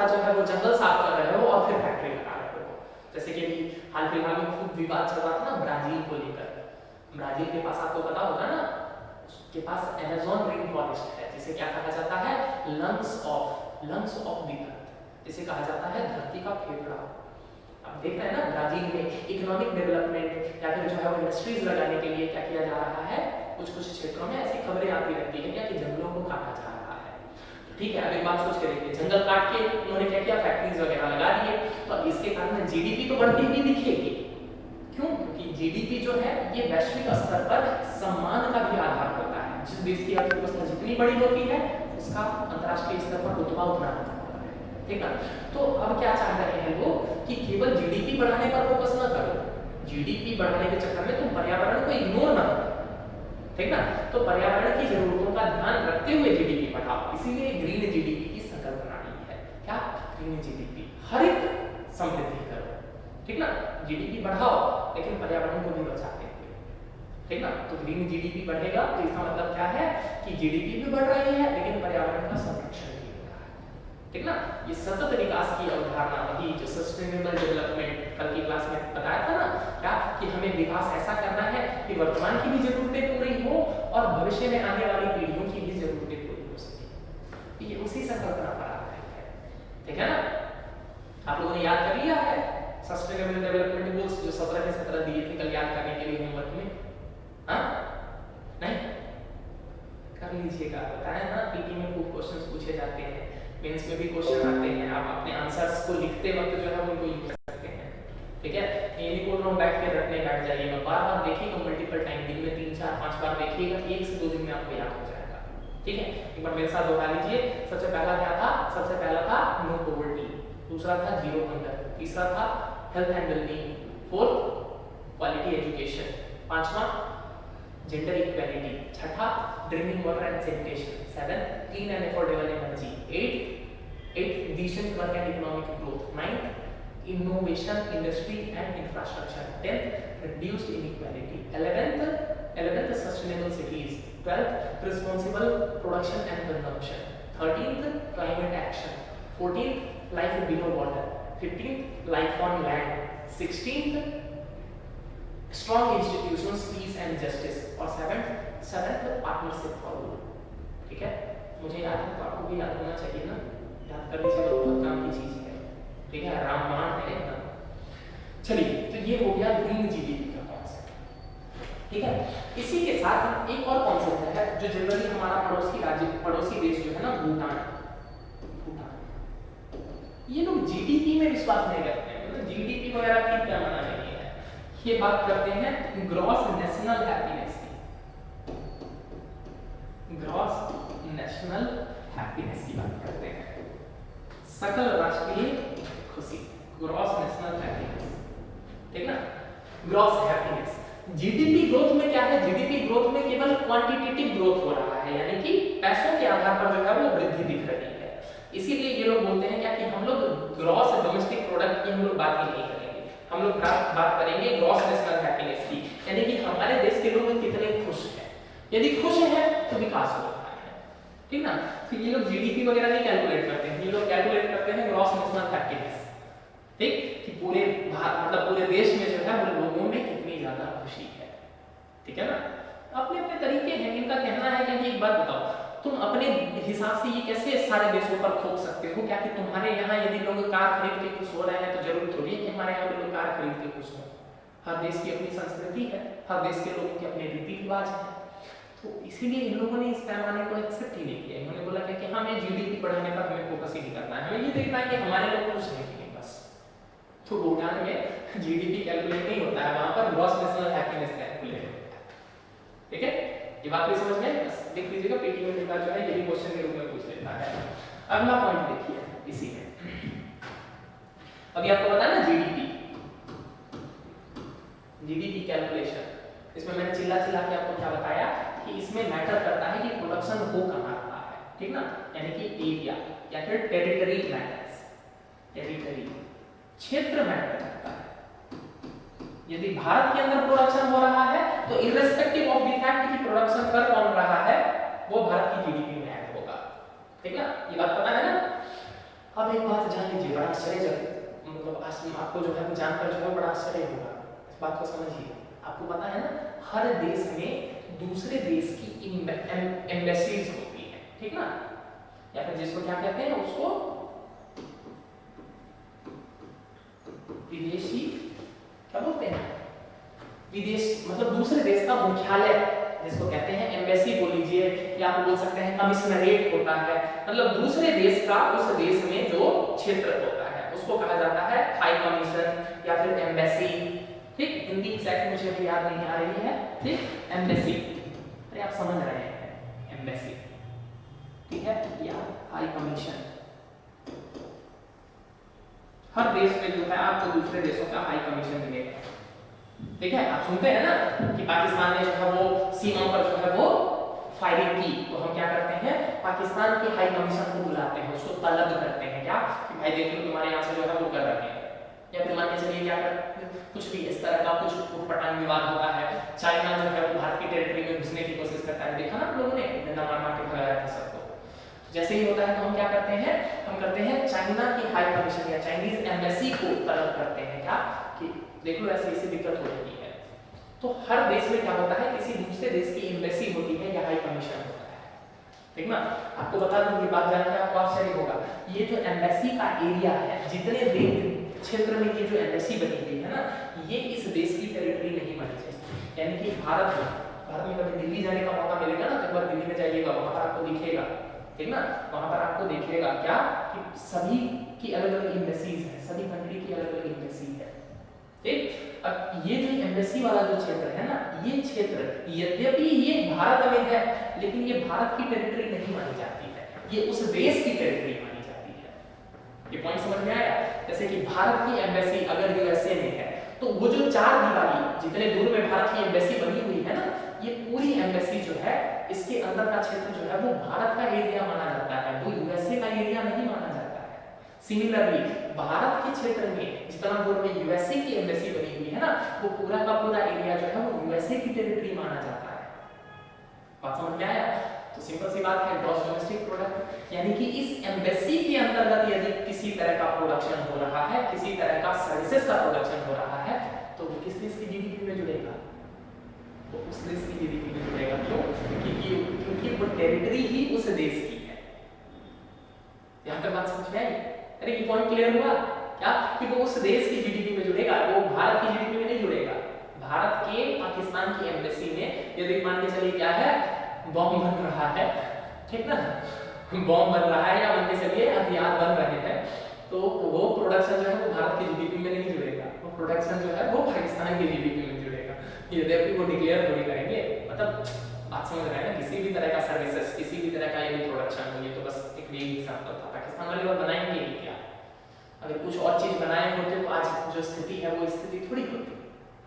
जो है वो जंगल साफ कर रहे हो और फिर फैक्ट्री लगा रहे हो, जैसे कि अभी हाल फिलहाल में खूब विवाद चल रहा था ना ब्राजील को लेकर। ब्राजील के पास आपको पता होगा ना, उसके पास अमेज़न रेन फॉरेस्ट है, जिसे क्या कहा जाता है लंग्स ऑफ द अर्थ, जिसे कहा जाता है धरती का फेफड़ा। आप देख रहे हैं ना ब्राजील में इकोनॉमिक डेवलपमेंट या फिर जो है वो इंडस्ट्रीज लगाने के लिए क्या किया जा रहा है, कुछ क्षेत्रों में ऐसी खबरें आती रहती है क्या कि जंगलों को काटा जा रहा है। ठीक है, अब एक बात सोच के देखिए, जंगल काट के उन्होंने क्या किया, फैक्ट्रीज वगैरह लगा दिए, तो इसके कारण जीडीपी तो बढ़ती हुई दिखेगी। क्यों? क्योंकि जीडीपी जो है ये वैश्विक स्तर पर सम्मान का भी आधार होता है। जिस देश की अर्थव्यवस्था जितनी बड़ी होती है उसका अंतर्राष्ट्रीय स्तर पर रुतबा उतना होता है, ठीक है? तो अब क्या चाह रहे हैं वो कि केवल जीडीपी बढ़ाने पर फोकस ना करो, जीडीपी बढ़ाने के चक्कर में तुम पर्यावरण को इग्नोर ना करो, ठीक ना? तो पर्यावरण की जरूरतों का ध्यान रखते हुए जीडीपी बढ़ाओ, इसीलिए ग्रीन जीडीपी की संकल्पना आई है। क्या? ग्रीन जीडीपी, हरित समृद्धि करो, ठीक ना? जीडीपी बढ़ाओ लेकिन पर्यावरण को भी बचाते हुए। ठीक ना। तो ग्रीन जीडीपी बढ़ेगा तो इसका मतलब क्या है कि जीडीपी भी बढ़ रही है लेकिन पर्यावरण का संरक्षण भी हो रहा है, ठीक ना। ये सतत विकास की अवधारणा, वही जो सस्टेनेबल डेवलपमेंट कल की क्लास में बताया था ना, क्या कि हमें विकास ऐसा करना है कि वर्तमान की भी जरूरतें पूरी हो और भविष्य में आने वाली पीढ़ियों की भी जरूरतें पूरी हो सके। ये उसी संकल्पना पर आधारित है, ठीक है ना। आप लोगों ने याद कर लिया है सस्टेनेबल डेवलपमेंट गोल्स जो 17 के 17 दिए थे कल याद करने के लिए होमवर्क में? हाँ नहीं कर लीजिएगा, बताया ना पीटी में खूब क्वेश्चंस पूछे जाते हैं, मेंस में भी क्वेश्चन आते हैं, आप अपने आंसर्स को लिखते वक्त जो है उनको यूज कर सकते हैं, ठीक है। ये नहीं बोल रहा हूँ बैठ के रटने बैठ जाइएगा, बार बार देखिएगा, मल्टीपल टाइम, दिन में 3 4 5 बार देखिएगा, 1 से 2 दिन में आपको याद हो जाएगा, ठीक है। एक बार मेरे साथ दोहरा लीजिए। सबसे पहला क्या था? सबसे पहला था नो पॉवर्टी, दूसरा था जीरो हंगर, तीसरा था health and wellbeing, fourth quality education, पांचवा जेंडर इक्वालिटी, छठा drinking water and sanitation, 7 clean and affordable energy, 8 decent work and economic growth, 9 innovation industry and infrastructure, 10 reduced inequality, 11th sustainable cities, 12th responsible production and consumption, 13th climate action, 14th life below water, 15th life on land, 16th strong institutions, peace and justice, और 7th partnership for all, ठीक है। मुझे याद है तो आपको भी याद होना चाहिए ना, याद कर लीजिएगा, बहुत काम की चीज है, ठीक है, रामबाण है एकदम। चलिए तो ये हो गया ग्रीन जीडीपी का कॉन्सेप्ट, ठीक है। इसी के साथ एक और कॉन्सेप्ट है जो जनरली हमारा पड़ोसी देश जो है ना भूटान, ये लोग जीडीपी में विश्वास नहीं करते हैं, मतलब जीडीपी वगैरह ठीक क्या माना नहीं है, ये बात करते हैं ग्रॉस नेशनल हैप्पीनेस की, ग्रॉस नेशनल हैप्पीनेस की बात करते हैं, सकल राष्ट्रीय खुशी, ग्रॉस नेशनल हैप्पीनेस, ठीक ना। ग्रॉस हैप्पीनेस, जीडीपी ग्रोथ में क्या है, जीडीपी ग्रोथ में केवल क्वांटिटेटिव ग्रोथ हो रहा है, यानी कि पैसों के आधार पर जो है वो वृद्धि दिख रही है, इसीलिए ये लोग बोलते हैं क्या कि हम लोग ग्रॉस डोमेस्टिक प्रोडक्ट की हम लोग बात ही नहीं करेंगे, हम लोग बात करेंगे ग्रॉस नेशनल हैप्पीनेस की, यानी कि हमारे देश के लोग कितने खुश हैं, यदि खुश हैं तो विकास हो रहा है, ठीक ना। तो ये लोग जीडीपी वगैरह नहीं कैलकुलेट करते हैं, ये लोग कैलकुलेट करते हैं ग्रॉस नेशनल हैप्पीनेस, ठीक, कि पूरे मतलब पूरे देश में जो है वो लोगों में कितनी ज्यादा खुशी है, ठीक है ना। अपने अपने तरीके हैं, इनका कहना है कि एक बात बताओ, तुम अपने हिसाब से ये कैसे सारे देशों पर थोप सकते हो, क्या कि तुम्हारे यहाँ यदि लोग कार खरीद के खुश हो रहे हैं तो जरूरी थोड़ी है कि हमारे यहाँ भी लोग कार खरीद के खुश हो, हर देश की अपनी संस्कृति है, हर देश के लोगों के अपने रीति रिवाज हैं, तो इसीलिए इन लोगों ने इस पैमाने को एक्सेप्ट ही नहीं किया, इन्होंने बोला कि हमें जीडीपी बढ़ाने पर हमें फोकस ही नहीं करना है, हमें ये देखना है कि हमारे लोग खुश हैं कि नहीं बस। तो भूटान में जीडीपी कैलकुलेट नहीं होता है, वहां पर ग्रॉस नेशनल हैप्पीनेस कैलकुलेट होता है, ठीक है। ये बात भी समझ में, बस देख लीजिएगा पीटी में लिखा जो है ये भी क्वेश्चन के रूप में पूछ लेता है। अगला पॉइंट देखिए इसी में, अभी आपको पता है ना जीडीपी कैलकुलेशन, इसमें मैंने चिल्ला के आपको क्या बताया कि इसमें मैटर करता है कि प्रोडक्शन हो कहाँ रहा है, ठीक ना, यानी कि एरिया या फिर टेरिटरी मैटर्स, टेरिटरी क्षेत्र मैटर करता है। यदि भारत के अंदर प्रोडक्शन हो रहा है तो इररिस्पेक्टिव ऑफ द फैक्ट कि प्रोडक्शन कर कौन रहा है वो भारत की जीडीपी में ऐड होगा, ठीक ना, ये बात पता है ना। अब एक बात जान लीजिए, बड़ा आश्चर्य, मतलब आपको जो है जानकर जो है बड़ा आश्चर्य होगा, इस बात को समझिए। आपको पता है ना हर देश में दूसरे देश की एम्बेसीज होती है, ठीक ना, या फिर जिसको क्या कहते हैं, उसको विदेशी क्या बोलते हैं, विदेश मतलब दूसरे देश का मुख्यालय जिसको कहते हैं एम्बेसी बोल लीजिए, या आप बोल सकते हैं कमिश्नरेट होता है, मतलब दूसरे देश का उस देश में जो क्षेत्र होता है उसको कहा जाता है हाई कमीशन या फिर एम्बेसी, ठीक। हिंदी एग्जैक्ट मुझे अभी याद नहीं आ रही है, ठीक, एम्बेसी, अरे आप समझ रहे हैं एम्बेसी, ठीक है, या हाई कमीशन। हर देश में जो है आपको दूसरे देशों का हाई कमीशन मिलेगा, ठीक है। आप सुनते हैं ना कि पाकिस्तान ने जो है वो सीमाओं पर जो है वो फायरिंग की, तो हम क्या करते हैं पाकिस्तान के हाई कमीशन को बुलाते हैं, उसको तलब करते हैं क्या कि भाई देखो तुम्हारे यहाँ से जो है वो कर रहे हैं, या फिर मान के चलिए क्या कर कुछ भी इस तरह का कुछ उटपटांग विवाद होता है, चाइना जो है वो भारत की टेरिटरी में घुसने की कोशिश करता है, देखा ना आप लोगों ने, डंडा मार मार के भगाया था सबको। जैसे ही होता है तो हम क्या करते हैं, हम करते हैं चाइना की हाई कमीशन या चाइनीज एम्बेसी को तलब करते हैं क्या कि देख लो ऐसी ऐसी दिक्कत हो रही है। तो हर देश में क्या होता है, किसी दूसरे देश की एम्बेसी होती है या हाई कमीशन होता है, ठीक ना। आपको बता दूं, ये बात जानकर आपको आश्चर्य होगा, ये जो एम्बेसी का एरिया है, जितने क्षेत्र में ये जो एम्बेसी बनी हुई है ना, ये इस देश की टेरिटरी नहीं मानी जाएगी। यानी कि भारत में कभी दिल्ली जाने का मौका मिलेगा ना, तो एक बार दिल्ली में जाइएगा, वहां पर आपको दिखेगा, ठीक ना, वहां पर आपको दिखेगा क्या कि सभी की अलग अलग एम्बेसीज हैं, सभी कंट्री की अलग अलग एम्बेसी है, ठीक। अब ये जो एम्बेसी वाला जो क्षेत्र है ना, ये क्षेत्र यद्यपि ये भारत में है, लेकिन ये भारत की टेरिटरी नहीं मानी जाती है, ये उस देश की टेरिटरी मानी जाती है। ये पॉइंट समझ में आया? जैसे कि भारत की एम्बेसी अगर यूएसए में है, तो वो जो चार दीवारी जितने दूर में भारत की एम्बेसी बनी हुई है ना, ये पूरी एम्बेसी जो है, इसके अंदर का क्षेत्र जो है वो भारत का एरिया माना जाता है, वो यूएसए का एरिया नहीं माना जाता है। सिमिलरली भारत के क्षेत्र में जितना दूर में यूएसए की एम्बेसी बनी हुई है ना, वो पूरा का पूरा एरिया जो है वो यूएसए की टेरिटरी माना जाता है। बात समझ में आया? तो सिंपल सी बात है, ग्रॉस डोमेस्टिक प्रोडक्ट, यानी कि इस एम्बेसी के अंतर्गत यदि किसी तरह का प्रोडक्शन हो रहा है, किसी तरह का सर्विसेज का प्रोडक्शन हो रहा है, तो वो किस देश की जीडीपी में जुड़ेगा? वो उस देश की जीडीपी में जुड़ेगा। क्यों? क्योंकि वो टेरिटरी ही उस देश की है। यहाँ तक बात समझ में आई? अरे ये पॉइंट क्लियर हुआ क्या कि वो उस देश की जीडीपी में जुड़ेगा, वो भारत की जीडीपी में नहीं जुड़ेगा। भारत के पाकिस्तान की एम्बेसी में यदि मान के चलिए क्या है, बॉम्ब बन रहा है, ठीक ना, बॉम्ब बन रहा है या मान के चलिए हथियार बन रहे हैं, तो वो प्रोडक्शन जो है वो भारत की जीडीपी में नहीं जुड़ेगा, वो प्रोडक्शन जो है वो पाकिस्तान की जीडीपी में जुड़ेगा। यद्यपि वो डिक्लेयर थोड़ी करेंगे, मतलब बात समझ रहे हैं ना, किसी भी तरह का सर्विसेज, किसी भी तरह का यदि प्रोडक्शन हो, ये तो बस एक यही एग्जांपल था। पाकिस्तान वाले और बनाएंगे ही क्या? अगर कुछ और चीज बनाए होते तो आज जो स्थिति है वो स्थिति थोड़ी होती।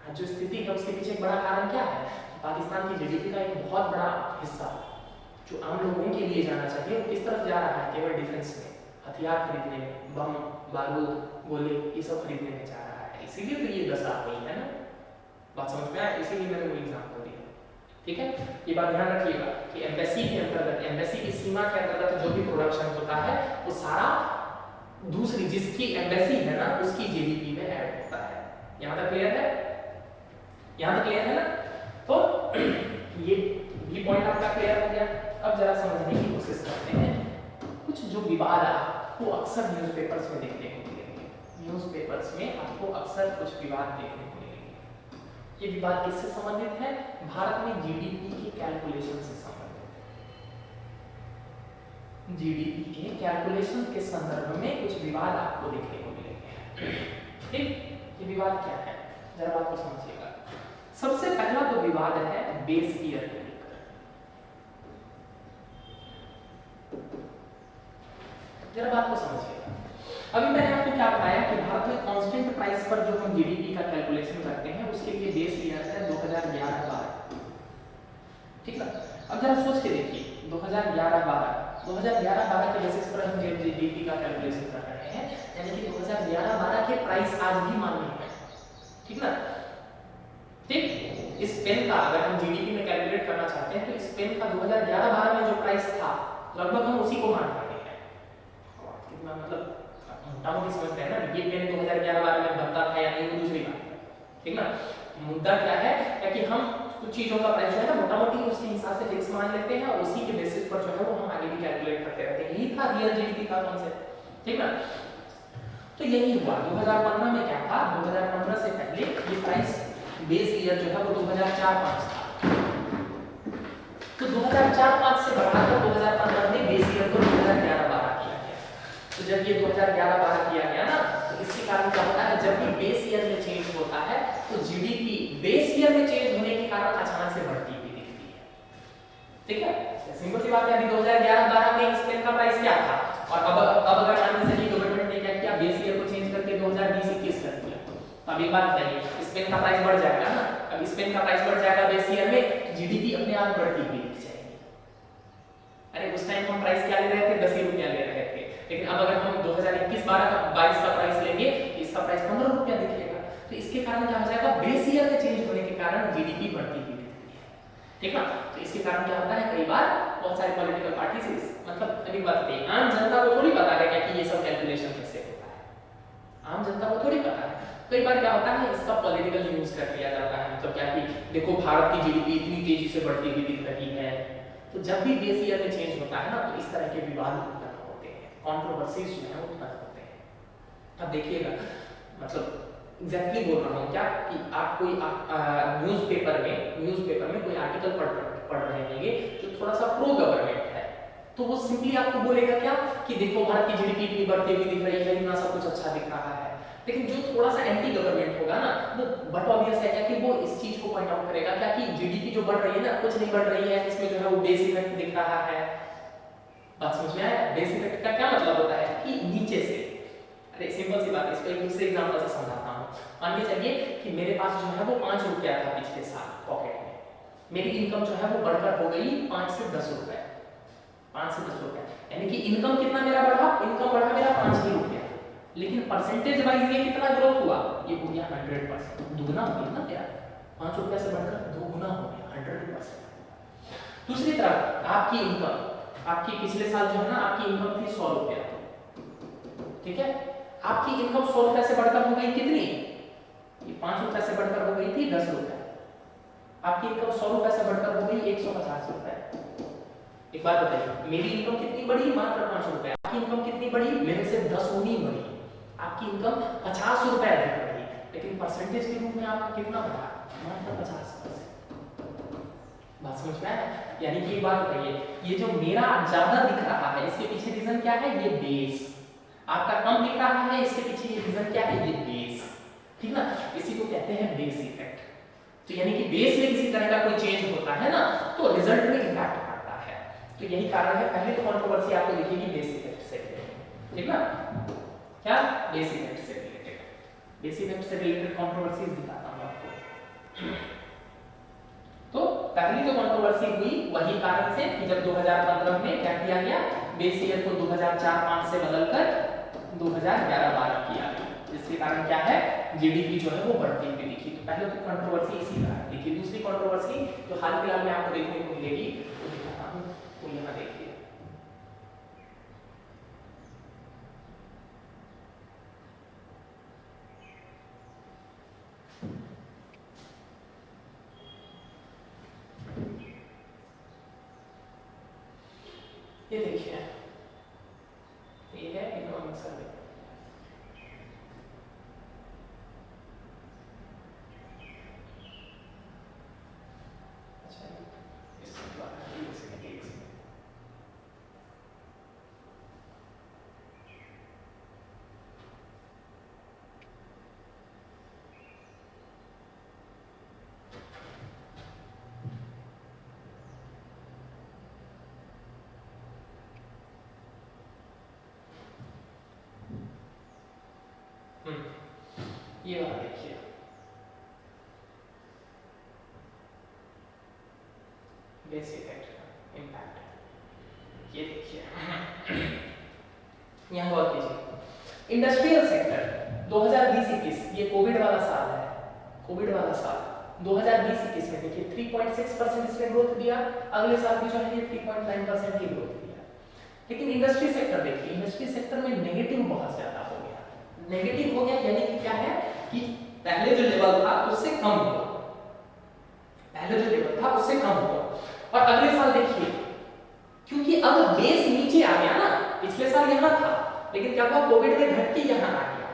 आज जो स्थिति है उसके पीछे एक बड़ा कारण क्या है? पाकिस्तान की जीडीपी का एक बहुत बड़ा हिस्सा जो आम लोगों के लिए जाना चाहिए वो किस तरफ जा रहा है? केवल डिफेंस में, हथियार खरीदने में, बम, बारूद, गोले, ये सब खरीदने में जा रहा है। इसीलिए तो ये दशा हुई है ना। बात समझ में आया? इसीलिए मैंने वो एग्जांपल दिया, ठीक है। ये बात ध्यान रखिएगा कि एम्बेसी के अंतर्गत, एम्बेसी की सीमा के अंतर्गत जो भी प्रोडक्शन होता है वो सारा दूसरी जिसकी एम्बेसी है ना उसकी जीडीपी में ऐड होता है। यहाँ तक क्लियर है? यहाँ तक क्लियर है ना? तो ये भी पॉइंट आपका क्लियर हो गया। अब जरा समझने की कोशिश करते हैं कुछ जो विवाद आपको अक्सर न्यूज़पेपर्स में देखने को मिलेंगे। न्यूज़पेपर्स में आपको अक्सर कुछ विवाद देखने को मिलेंगे। ये विवाद किससे संबंधित है? भारत में जीडीपी के कैलकुलेशन से संबंधित है। जीडीपी के कैलकुलेशन के संदर्भ में कुछ विवाद आपको देखने को मिलेंगे। ठीक, ये विवाद क्या है जरा बात को समझिएगा। सबसे पहला तो विवाद है बेस ईयर को लेकर। जरा बात को समझिएगा। अभी मैंने आपको क्या बताया कि भारत में कांस्टेंट प्राइस पर जो हम जीडीपी का कैलकुलेशन करते हैं उसके लिए बेस ईयर है 2011-12, ठीक है। अब जरा सोच के देखिए 2011-12 के बेसिस पर हम जीडीपी का कैलकुलेशन कर रहे हैं, यानी कि 2011-12 के प्राइस आज भी मान्य है, ठीक ना। ठीक, इस पेन का अगर हम जीडीपी में कैलकुलेट करना चाहते हैं तो इस पेन का 2011-12 में जो प्राइस था लगभग हम उसी को मान रहे हैं। कितना मतलब मोटा मोटी समझते हैं ना, ये पेन 2011-12 में बनता था या नहीं वो दूसरी बात है, ठीक ना। मुद्दा क्या है कि हम कुछ चीजों का प्राइस जो है ना मोटा मोटी उसके हिसाब से फिक्स मान लेते हैं और उसी के बेसिस पर जो है वो हम आगे भी कैलकुलेट करते रहते हैं। यही था रियल जीडीपी का कॉन्सेप्ट, ठीक ना। तो यही हुआ 2015 में क्या था, 2015 से पहले ये प्राइस बेस ईयर जो है वो 2004-05 था। तो 2004-05 से बढ़ाकर 2015 में बेस ईयर को 2011-12 किया गया। तो जब ये 2011-12 किया गया ना, तो इसके कारण क्या होता है, जब भी बेस ईयर में चेंज होता है तो जीडीपी बेस ईयर में चेंज होने के कारण अचानक से बढ़ती हुई दिखती है, ठीक है। सिंपल सी बात है, अभी 2011-12 में इस पेन का प्राइस क्या था और अब अगर मान लीजिए गवर्नमेंट ने क्या किया, बेस ईयर को चेंज करके 2020-21 कर दिया, तो अब एक बात बताइए, इस पेन का प्राइस बढ़ जाएगा ना। अब इस पेन का प्राइस बढ़ जाएगा बेस ईयर में, जीडीपी अपने आप बढ़ती हुई दिख जाएगी। अरे उस टाइम हम प्राइस क्या ले रहे थे, 10 ही रुपया ले रहे थे, लेकिन अब अगर हम 2021-22 का प्राइस लेंगे, इसका प्राइस 15 ठीक ना। तो इसके कारण क्या होता है, कई बार बहुत सारे पॉलिटिकल पार्टीज मतलब अभी बात है, आम जनता को थोड़ी पता है क्या कि ये सब कैलकुलेशन कैसे होता है, आम जनता को थोड़ी पता है। कई बार क्या होता है, इसका पॉलिटिकल यूज कर लिया जाता है, मतलब क्या कि देखो भारत की जीडीपी इतनी तेजी से बढ़ती हुई दिख रही है। तो जब भी बेस ईयर में चेंज होता है ना, तो इस तरह के विवाद उत्पन्न होते हैं, कंट्रोवर्सीज जो है उत्पन्न होते हैं। अब देखिएगा, मतलब एग्जैक्टली बोल रहा हूँ क्या कि आप कोई न्यूज़पेपर में कोई आर्टिकल पढ़ रहे होंगे जो थोड़ा सा प्रो गवर्नमेंट है, तो वो सिंपली आपको बोलेगा क्या कि देखो भारत की जीडीपी इतनी बढ़ती हुई दिख रही है, इतना सब कुछ अच्छा दिख रहा है। लेकिन जो थोड़ा सा एंटी गवर्नमेंट होगा ना, वो बट ऑब्वियस है क्या कि वो इस चीज को पॉइंट आउट करेगा क्या कि जीडीपी जो बढ़ रही है ना, कुछ नहीं बढ़ रही है, इसमें जो है वो बेस इफेक्ट दिख रहा है। बात समझ में आया? बेस इफेक्ट का क्या मतलब होता है कि नीचे से, अरे सिंपल सी बात है, इसको एक दूसरे एग्जांपल से समझाता हूँ। मान के चलिए कि मेरे पास जो है वो 5 रुपया था पिछले साल पॉकेट में, मेरी इनकम जो है वो बढ़कर हो गई 5 से 10 रुपए, 5 से 10 रुपए, यानी कि इनकम कितना मेरा बढ़ा, इनकम बढ़ा मेरा 5 ही रुपया, लेकिन परसेंटेज वाइज ये कितना ग्रोथ हुआ, ये हो गया 100%, दुगना हो गया ना मेरा, 5 रुपया से बढ़कर दोगुना हो गया 100%। दूसरी तरफ आपकी इनकम, आपकी पिछले साल जो है ना आपकी इनकम थी 100 रुपया, ठीक है, आपकी इनकम 100 रुपए से बढ़कर हो गई कितनी, ये 5 रुपए से बढ़कर हो गई थी 10 रुपए, आपकी इनकम 100 रुपए से बढ़कर हो गई 150 रुपए। एक बात बताइए, मेरी इनकम कितनी बढ़ी, मात्र 5 रुपए, आपकी इनकम कितनी बढ़ी, मेरे से 10 गुनी बढ़ी, आपकी इनकम 50 रुपए अधिक बढ़ी, लेकिन परसेंटेज के रूप में आपका कितना बढ़ा, मात्र 50%। बात समझ में आया? यानी कि एक बात बताइए, ये जो मेरा ज्यादा दिख रहा है इसके पीछे रीजन क्या है, ये बेस, आपका कम दिख रहा है इसके पीछे ये रीजन क्या है, ये बेस, ठीक ना, इसी को कहते हैं बेस इफेक्ट। तो यानी कि बेस में किसी तरह का कोई चेंज होता है ना, तो रिजल्ट में इम्पैक्ट आता है। तो यही कारण है, पहले तो कंट्रोवर्सी आपको दिखेगी बेस इफेक्ट से, ठीक ना, क्या बेस इफेक्ट से रिलेटेड, बेस इफेक्ट से रिलेटेड कंट्रोवर्सीज दिखाता हूं आपको। तो पहली जो कंट्रोवर्सी हुई वही कारण से कि जब 2015 में क्या किया गया, बेस ईयर को 2004-5 से बदलकर 2011-12 किया, जिसके कारण क्या है, जीडीपी जो है वो बढ़ती हुई दिखी। तो पहले तो कंट्रोवर्सी इसी कारण दिखी। दूसरी कंट्रोवर्सी जो हाल फिलहाल में आपको देखने को मिलेगी वो दिखाता हूं, वो यहाँ देखिए, ये देखिए, ये है इकोनॉमिक सर्वे, ये वाला देखिए, बेस इफेक्ट का इम्पैक्ट, ये देखिए यहाँ गौर कीजिए, इंडस्ट्रियल सेक्टर 2020-21, ये कोविड वाला साल है, कोविड वाला साल 2020-21 में देखिए 3.6% इसने ग्रोथ दिया, अगले साल भी जो है ये 3.9% ही ग्रोथ दिया। लेकिन इंडस्ट्री सेक्टर देखिए, इंडस्ट्री सेक्टर में नेगेटिव बहुत ज्यादा हो गया, नेगेटिव हो गया यानी कि क्या है कि पहले जो लेवल था उससे कम हुआ, पहले जो लेवल था उससे कम हुआ, और अगले साल देखिए, क्योंकि अब बेस नीचे आ गया ना, पिछले साल यहाँ था लेकिन क्या हुआ, कोविड में घट के यहाँ आ गया,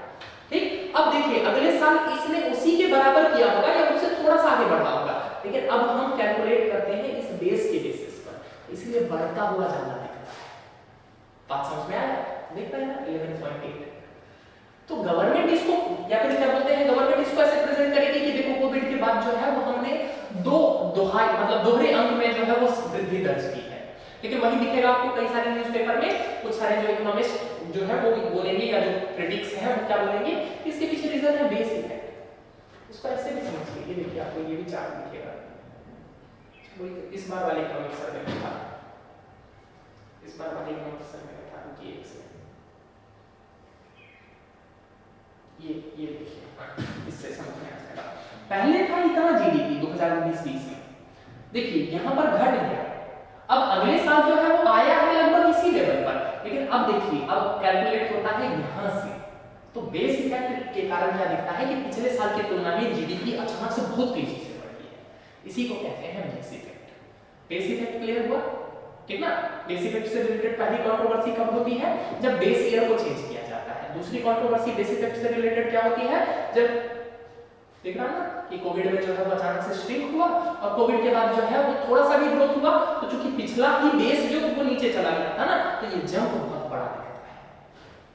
ठीक। अब देखिए अगले साल इसने उसी के बराबर किया होगा या उससे थोड़ा सा आगे बढ़ा होगा, लेकिन अब हम कैलकुलेट करते हैं इस बेस के बेसिस पर, इसलिए बढ़ता हुआ ज्यादा दिख रहा है। बात समझ में आया? देख रहे हैं ना 11.8। तो गवर्नमेंट इसको या फिर क्या बोलते हैं, गवर्नमेंट इसको ऐसे प्रेजेंट करेगी कि देखो कोविड के बाद जो है वो हमने दोहरे अंक में जो है वो वृद्धि दर्ज की है। लेकिन वही दिखेगा आपको कई सारे न्यूज़पेपर में, कुछ सारे जो इकोनॉमिस्ट जो है वो बोलेंगे या जो क्रिटिक्स हैं वो क्या बोलेंगे, इसके पीछे रीजन है बेस इफेक्ट। इसको ऐसे भी समझिए, ये देखिए आपको ये भी चार्ट दिखेगा, वही इस बार वाले इकोनॉमिक सर्वे में था, इस बार वाले इकोनॉमिक सर्वे में था कि एक से ये देखिए, इससे समझ में आ जाएगा। पहले था इतना जीडीपी 2019-20 में, देखिए यहाँ पर घट गया, अब अगले साल जो है वो आया है लगभग इसी लेवल पर, लेकिन अब देखिए अब कैलकुलेट होता है यहाँ से, तो बेस इफेक्ट के कारण क्या दिखता है कि पिछले साल की तुलना में जीडीपी अचानक से बहुत तेजी से बढ़ी है, इसी को कहते हैं base effect. Base effect clear हुआ, ठीक ना। बेस इफेक्ट से रिलेटेड पहली कंट्रोवर्सी कब होती है, जब बेस ईयर को चेंज किया जाता है। दूसरी कंट्रोवर्सी बेस इफेक्ट से रिलेटेड क्या होती है, जब देख रहा ना कि कोविड में जो है वो अचानक से श्रिंक हुआ और कोविड के बाद जो है वो थोड़ा सा भी ग्रोथ हुआ, तो चूंकि पिछला ही बेस जो वो नीचे चला गया था ना, तो ये जंप बहुत बड़ा दिखता है,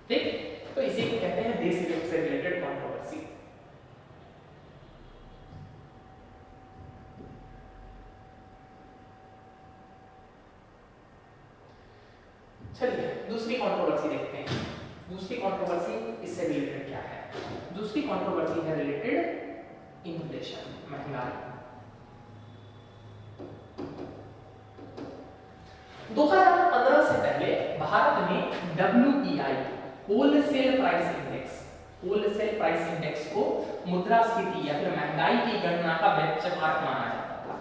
ठीक। तो इसी को कहते हैं बेस इफेक्ट से रिलेटेड कंट्रोवर्सी। चलिए दूसरी कंट्रोवर्सी देखते हैं। दूसरी कंट्रोवर्सी इससे रिलेटेड क्या है, दूसरी कंट्रोवर्सी है रिलेटेड इन्फ्लेशन, महंगाई। 2015 से पहले भारत में WPI wholesale price index, wholesale price index को मुद्रास्फीति या फिर महंगाई की गणना का बेंचमार्क माना जाता था।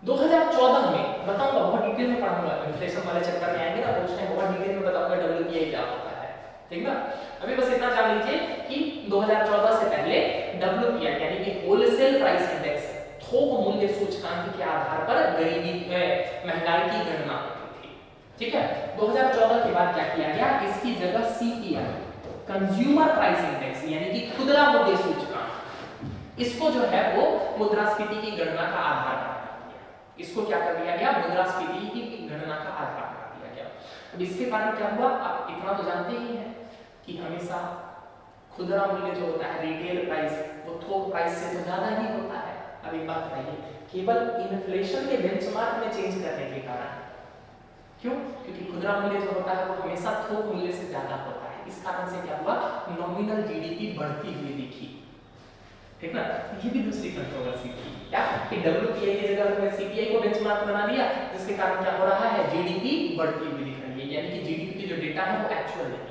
2014 में बताऊंगा, बहुत डिटेल में पढ़ाऊंगा, इन्फ्लेशन वाले चैप्टर में आएंगे ना तो उस टाइम बहुत डिटेल में बताऊंगा WPI क्या होता है, ठीक ना। अभी बस इतना जान लीजिए कि 2014 से पहले WPI यानी कि होलसेल प्राइस इंडेक्स, थोक मूल्य सूचकांक के आधार पर गरीबी महंगाई की गणना होती थी, ठीक है। 2014 के बाद क्या किया गया, इसकी जगह CPI कंज्यूमर प्राइस इंडेक्स यानी कि खुदरा मूल्य सूचकांक, इसको जो है वो मुद्रास्फीति की गणना का आधार बना दिया। इसको क्या कर दिया गया, मुद्रास्फीति की गणना का आधार बना दिया गया। अब इसके कारण क्या हुआ, आप इतना तो जानते ही हैं कि हमेशा खुदरा मूल्य जो होता है रिटेल प्राइस, वो थोक प्राइस से तो ज्यादा ही होता है। अब एक बात बताइए, केवल इन्फ्लेशन के बेंचमार्क में चेंज करने के कारण, क्यों, क्योंकि खुदरा मूल्य जो होता है वो हमेशा थोक मूल्य से ज्यादा होता है, इस कारण से क्या हुआ, नॉमिनल जीडीपी बढ़ती हुई दिखी, ठीक ना। ये भी दूसरी कंट्रोवर्सी थी क्या, कि WPI की जगह हमने CPI को बेंचमार्क बना दिया, जिसके कारण क्या हो रहा है, जीडीपी बढ़ती हुई दिख रही है, यानी कि जीडीपी की जो डेटा है वो एक्चुअल नहीं,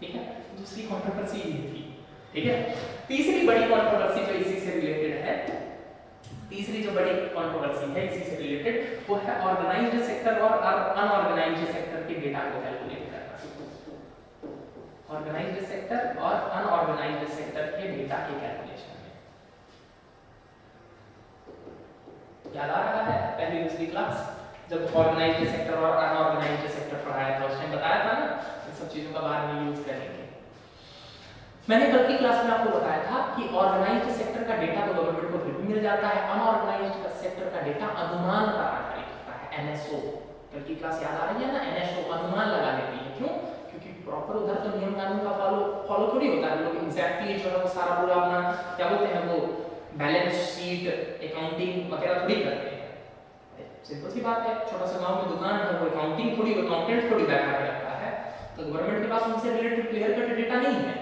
ठीक है। दूसरी कंट्रोवर्सी ये थी, ठीक है। तीसरी बड़ी कंट्रोवर्सी जो इसी से रिलेटेड है, तीसरी जो बड़ी कंट्रोवर्सी है इसी से रिलेटेड, वो है ऑर्गेनाइज्ड सेक्टर और अनऑर्गेनाइज्ड सेक्टर के डेटा को कैलकुलेट करना। ऑर्गेनाइज्ड सेक्टर और अनऑर्गेनाइज्ड सेक्टर के डेटा के कैलकुलेशन में याद आ रहा है, पहली दूसरी क्लास जब ऑर्गेनाइज्ड सेक्टर और अनऑर्गेनाइज्ड सेक्टर पढ़ाया था, उस टाइम बताया था ना, सब चीजों का बाद में यूज करेंगे। मैंने कल की क्लास में आपको बताया था कि ऑर्गेनाइज्ड सेक्टर का डेटा तो गवर्नमेंट को फिर भी मिल जाता है, अनऑर्गेनाइज्ड सेक्टर का डेटा अनुमान पर आधारित होता है, NSO। कल की क्लास याद आ रही है ना, NSO अनुमान लगा लेती है, क्यों, क्योंकि प्रॉपर उधर तो नियम कानून का फॉलो थोड़ी होता है, लोग एग्जैक्टली जो है वो सारा पूरा अपना क्या बोलते हैं वो बैलेंस शीट अकाउंटिंग वगैरह थोड़ी करते हैं। सिंपल सी बात है, छोटा सा गांव में दुकान है, वो अकाउंटिंग थोड़ी, अकाउंटेंट थोड़ी बैठा के रखता है, तो गवर्नमेंट के पास उनसे रिलेटेड क्लियर कट डेटा नहीं है,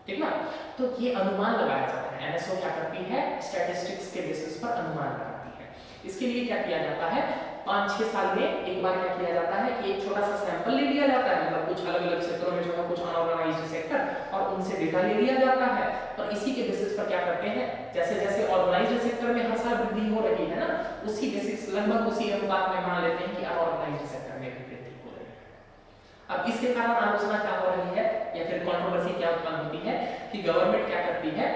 ठीक ना। तो ये अनुमान लगाया जाता है, NSO क्या करती है, स्टैटिस्टिक्स के बेसिस पर अनुमान लगाती है। इसके लिए क्या किया जाता है, 5-6 साल में एक बार क्या किया जाता है कि एक छोटा सा सैंपल ले लिया जाता है, मतलब कुछ अलग अलग क्षेत्रों में जो है कुछ अनऑर्गेनाइज्ड सेक्टर, और उनसे डेटा ले लिया जाता है, और इसी के बेसिस पर क्या करते हैं, जैसे जैसे ऑर्गेनाइज्ड सेक्टर में हर साल वृद्धि हो रही है ना, उसी बेसिस लगभग उसी अनुपात में मान लेते हैं कि अनऑर्गेनाइज्ड सेक्टर में भी वृद्धि हो रही है। अब इसके कारण आलोचना क्या हो रही है या फिर कंट्रोवर्सी क्या उत्पन्न होती है कि गवर्नमेंट क्या करती है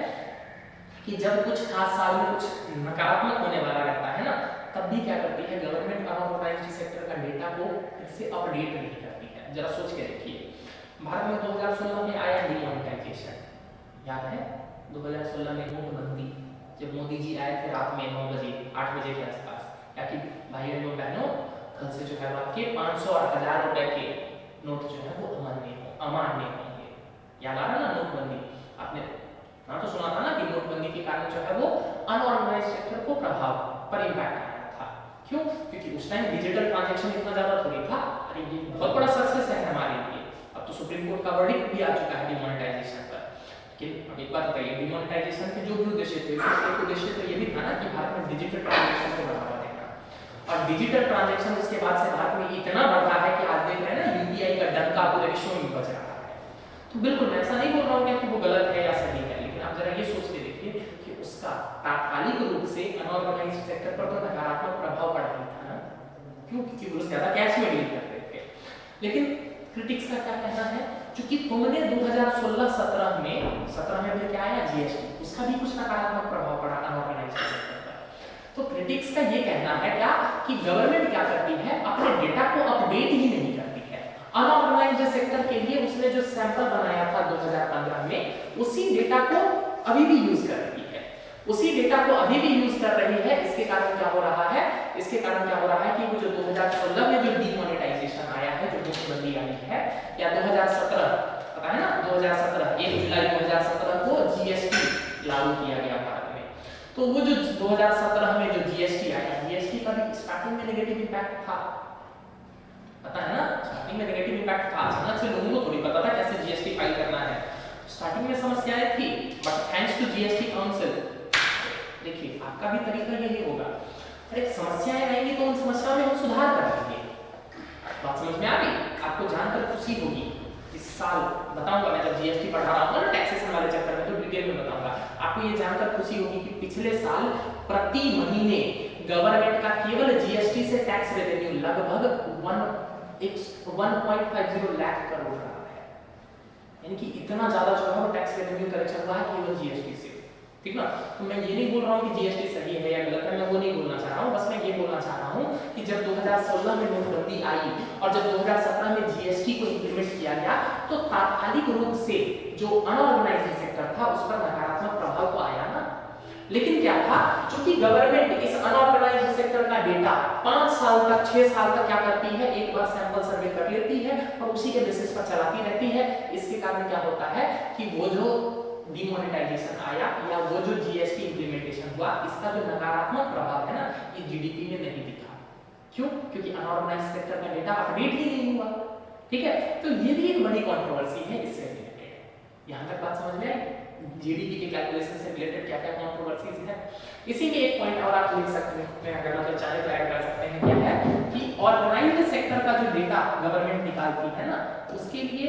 कि जब कुछ खास साल में कुछ नकारात्मक होने वाला रहता है ना, तब भी क्या करती है गवर्नमेंट अनऑर्गेनाइज्ड सेक्टर का डेटा को फिर से अपडेट नहीं करती है। जरा सोच के देखिए, भारत में 2016 में आया डिमोनेटाइजेशन, याद है 2016 में नोटबंदी, जब मोदी जी आए थे रात में 9 बजे 8 बजे के आसपास, क्या कि भाइयों बहनों कल से जो है आपके 500 और 1000 रुपए के नोट जो है वो अमान्य होंगे। याद आ रहा ना नोटबंदी, आपने ना तो सुना था ना कि नोटबंदी के कारण जो है वो अनऑर्गेनाइज्ड सेक्टर को प्रभाव पर इम्पैक्ट आया था। क्यों, क्योंकि उस टाइम डिजिटल ट्रांजैक्शन इतना ज्यादा थोड़ी था। अरे ये बहुत बड़ा सक्सेस है हमारे लिए, अब तो सुप्रीम कोर्ट का वर्डिक्ट भी आ चुका है डिमोनेटाइजेशन पर। लेकिन अब एक बात बताइए, डिमोनेटाइजेशन के जो भी उद्देश्य थे, उसका एक उद्देश्य तो ये भी था ना कि भारत में डिजिटल ट्रांजैक्शन को बढ़ावा देना, और डिजिटल ट्रांजैक्शन उसके बाद से भारत में इतना बढ़ रहा है कि आज देख रहे हैं ना यूपीआई का डंका पूरे विश्व में बज रहा है। तो बिल्कुल मैं ऐसा नहीं बोल रहा हूँ कि वो गलत है या सही है, लेकिन आप जरा ये सोच के देखिए कि उसका तात्कालिक रूप से अनऑर्गेनाइज्ड सेक्टर पर तो नकारात्मक प्रभाव पड़ा ही था ना, क्यों? क्योंकि वो लोग ज्यादा कैश में डील करते थे। लेकिन क्रिटिक्स का क्या कहना है, क्योंकि तुमने 2016-17 में 17 में फिर क्या आया, जीएसटी, उसका भी कुछ नकारात्मक प्रभाव पड़ा अनऑर्गेनाइज्ड सेक्टर पर। तो क्रिटिक्स का ये कहना है क्या कि गवर्नमेंट क्या करती है, अपने डेटा को अपडेट ही नहीं करती है। अनऑर्गेनाइज्ड सेक्टर के लिए उसने जो सैंपल बनाया था 2015 में, उसी डेटा को अभी भी यूज कर रही है, उसी डेटा को अभी भी यूज कर रही है। इसके कारण क्या हो रहा है, इसके कारण क्या हो रहा है कि वो जो 2016 में जो डीमोनेटाइजेशन आया है, जो नोटबंदी आई है, या 2017 पता है ना, 2017 1 जुलाई 2017 को जीएसटी लागू किया गया भारत में। तो वो जो 2017 में जो जीएसटी आया, जीएसटी का भी स्टार्टिंग में नेगेटिव इंपैक्ट था, पता है ना, स्टार्टिंग में नेगेटिव इंपैक्ट था। अचानक से लोगों को थोड़ी पता था कैसे जीएसटी फाइल करना है, स्टार्टिंग में समस्याएं थी, but thanks to GST council, देखिए आपका भी तरीका यही होगा, अरे समस्याएं आएंगी तो उन समस्याओं में हम सुधार कर देंगे। बात समझ में आ गई? आपको जानकर खुशी होगी, इस साल बताऊंगा मैं जब जीएसटी पढ़ा रहा हूँ ना टैक्सेशन वाले चैप्टर में, तो डिटेल में बताऊंगा आपको। ये जानकर खुशी होगी कि पिछले साल प्रति महीने गवर्नमेंट का केवल जीएसटी से टैक्स रेवेन्यू लगभग 1.50 लाख करोड़ रहा है, यानी कि इतना ज्यादा जो है वो टैक्स रेवेन्यू कलेक्शन हुआ है केवल जीएसटी से, ठीक ना। तो मैं ये नहीं बोल रहा हूँ कि जीएसटी सही है या गलत है, मैं वो नहीं बोलना चाह रहा हूँ, बस मैं ये बोलना चाह रहा हूँ कि जब 2016 में नोटबंदी आई और जब 2017 में जीएसटी को इंप्लीमेंट किया गया, तो तात्कालिक रूप से जो अनऑर्गेनाइज्ड सेक्टर था उस पर नकारात्मक प्रभाव तो आया ना। लेकिन क्या था, चूंकि गवर्नमेंट इस अनऑर्गेनाइज्ड सेक्टर का डेटा 5 साल तक 6 साल तक क्या करती है, एक बार सैंपल सर्वे कर लेती है और उसी के बेसिस पर चलाती रहती है। इसके कारण क्या होता है कि वो जो डिमोनेटाइजेशन आया या वो जो जीएसटी इंप्लीमेंटेशन हुआ, इसका जो नकारात्मक प्रभाव है ना, ये जीडीपी में नहीं दिखा। क्यों? क्योंकि अनऑर्गेनाइज्ड सेक्टर का डेटा अपडेट ही नहीं हुआ, ठीक है। तो ये भी एक बड़ी कंट्रोवर्सी है इससे रिलेटेड। यहां तक बात समझ में आई? जीडीपी के कैलकुलेशन से रिलेटेड क्या क्या कंट्रोवर्सीज है। इसी में एक पॉइंट और आप लिख सकते हैं, अगर मतलब चाहे तो ऐड कर सकते हैं, क्या है कि ऑर्गेनाइज्ड सेक्टर का जो डेटा गवर्नमेंट निकालती है ना, उसके लिए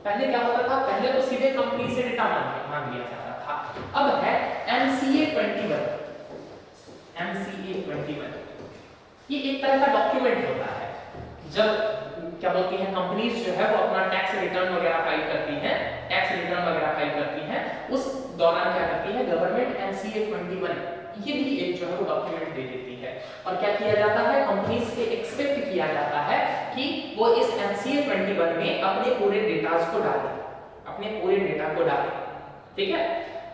पहले क्या होता था, पहले तो सीधे कंपनी से डेटा मांग लिया जाता था। अब है एमसीए 21, एमसीए 21, ये एक तरह का डॉक्यूमेंट होता है। जब क्या बोलती हैं कंपनीज जो है वो अपना टैक्स रिटर्न वगैरह फाइल करती हैं, टैक्स रिटर्न वगैरह फाइल करती हैं, उस दौरान क्या करती है गवर्नमेंट एमसीए 21 ये भी एक जो है वो डॉक्यूमेंट दे देती है। और क्या किया जाता है, कंपनीज से एक्सपेक्ट किया जाता है कि वो इस एमसीए 21 में अपने पूरे डेटास को डालें, अपने पूरे डेटा को डालें, ठीक है।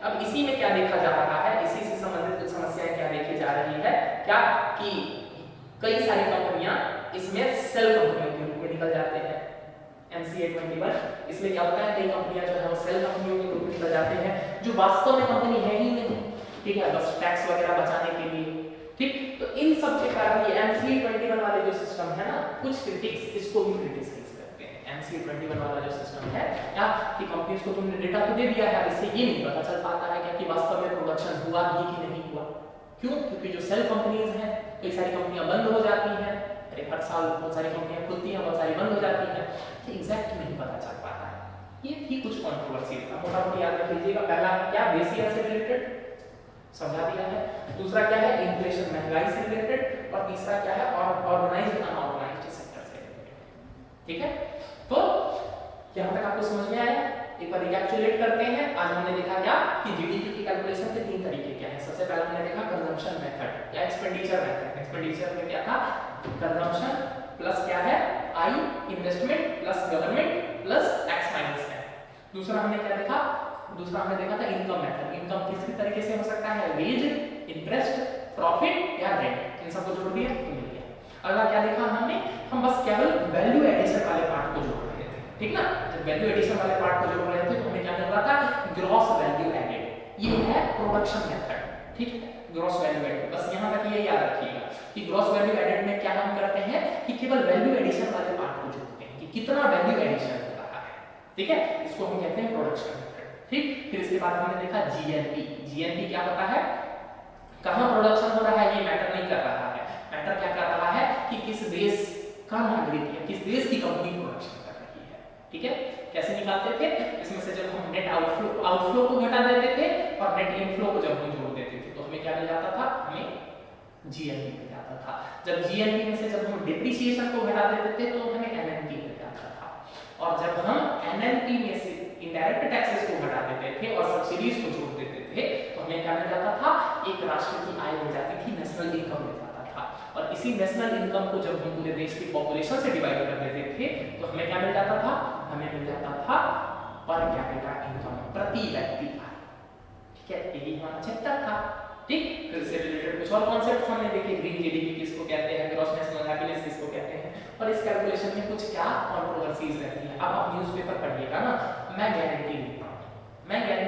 अब इसी में क्या देखा जा रहा है, इसी से संबंधित कुछ समस्याएं क्या देखी जा रही है, क्या कि कई सारी कंपनियां इसमें सेल कंपनियों के रूप में निकल जाते हैं। एमसीए 21 इसमें क्या होता है, कई कंपनियां जो है वो सेल कंपनियों के रूप में निकल जाते हैं, जो वास्तव में कंपनी है ही नहीं, ठीक है, बस टैक्स वगैरह बचाने के लिए, ठीक। तो इन सब के कारण ये एमसीए 21 वाले जो सिस्टम है ना, कुछ क्रिटिक्स इसको भी क्रिटिसाइज करते हैं। एमसीए 21 वाला जो सिस्टम है क्या कि कंपनीज को तुमने डेटा तो दे दिया है, इससे ये नहीं पता चल पाता है कि वास्तव में प्रोडक्शन हुआ भी कि नहीं हुआ। क्यों? क्योंकि जो सेल कंपनीज हैं, कई सारी कंपनियां बंद हो जाती हैं, अरे हर साल बहुत सारी कंपनियां खुलती हैं, बहुत सारी बंद हो जाती हैं, तो एग्जैक्ट नहीं पता चल पाता है। ये भी कुछ कंट्रोवर्सी था, मोटा-मोटी याद रख लीजिएगा। पहला क्या, बेसियर से रिलेटेड समझा दिया है, दूसरा क्या है इन्फ्लेशन महंगाई से रिलेटेड, और तीसरा क्या है ऑर्गेनाइज्ड अनऑर्गेनाइज्ड सेक्टर से रिलेटेड, ठीक है। तो यहां तक आपको समझ में आया? एक बार रिकैपिचुलेट करते हैं। आज हमने देखा क्या कि जीडीपी की कैलकुलेशन के 3 तरीके क्या हैं। सबसे पहले हमने देखा कंजम्पशन मेथड या एक्सपेंडिचर मेथड। एक्सपेंडिचर में क्या था, कंजम्पशन प्लस क्या है I, investment plus government plus tax minus है। दूसरा हमने क्या देखा, दूसरा हमने देखा था इनकम मेथड। इनकम किस तरीके से हो सकता है, वेज, इंटरेस्ट, प्रॉफिट या रेंट, इन सबको जोड़ दिया तो मिल गया। अगला क्या देखा हमने, हम बस केवल वैल्यू एडिशन वाले पार्ट को जोड़ रहे थे, ठीक ना। जब वैल्यू एडिशन वाले पार्ट को जोड़ रहे थे तो हमें क्या मिल रहा था, ग्रॉस वैल्यू एडेड। ये है प्रोडक्शन मेथड, ठीक है, ग्रॉस वैल्यू एडेड। बस यहां तक ये याद रखिएगा कि ग्रॉस वैल्यू एडेड में क्या हम करते हैं कि केवल वैल्यू एडिशन वाले पार्ट को जोड़ते हैं कि कितना वैल्यू एडिशन हो रहा है, ठीक है, इसको हम कहते हैं प्रोडक्शन मेथड, ठीक। फिर इसके बाद हमने देखा जीएनपी। जीएनपी क्या होता है, कहां प्रोडक्शन हो रहा है ये मैटर नहीं कर रहा है, मैटर क्या कर रहा है कि किस देश का नागरिक है, किस देश की कंपनी प्रोडक्शन कर रही है, ठीक है। कैसे निकालते थे, इसमें से जब हम नेट आउटफ्लो को घटा देते थे और नेट इनफ्लो को जब हम जोड़ते हमें क्या मिल जाता था, हमें जीएनपी मिल जाता था। जब जीएनपी में से जब हम डिप्रिसिएशन को घटा देते थे तो हमें एनएनपी मिल जाता था, और जब हम एनएनपी में से इनडायरेक्ट टैक्सेस को घटा देते थे और सब्सिडीज को जोड़ देते थे तो हमें क्या मिल जाता था, एक राष्ट्र की आय मिल जाती थी, नेशनल इनकम मिल जाता था। और इसी नेशनल इनकम को जब हम पूरे देश की पॉपुलेशन से डिवाइड कर देते थे तो हमें क्या मिल जाता था, हमें मिल जाता था पर कैपिटा इनकम, प्रति व्यक्ति आय। ठीक है, यही हमारा चैप्टर था। ठीक, फिर से रिलेटेड कुछ और कॉन्सेप्ट्स हमने देखे, ग्रीन जीडीपी किसको कहते हैं, ग्रॉस नेशनल हैप्पीनेस किसको कहते हैं, और इस कैलकुलेशन में कुछ क्या कंट्रोवर्सीज रहती है। अब आप न्यूज़पेपर पढ़िएगा ना, मैं गारंटी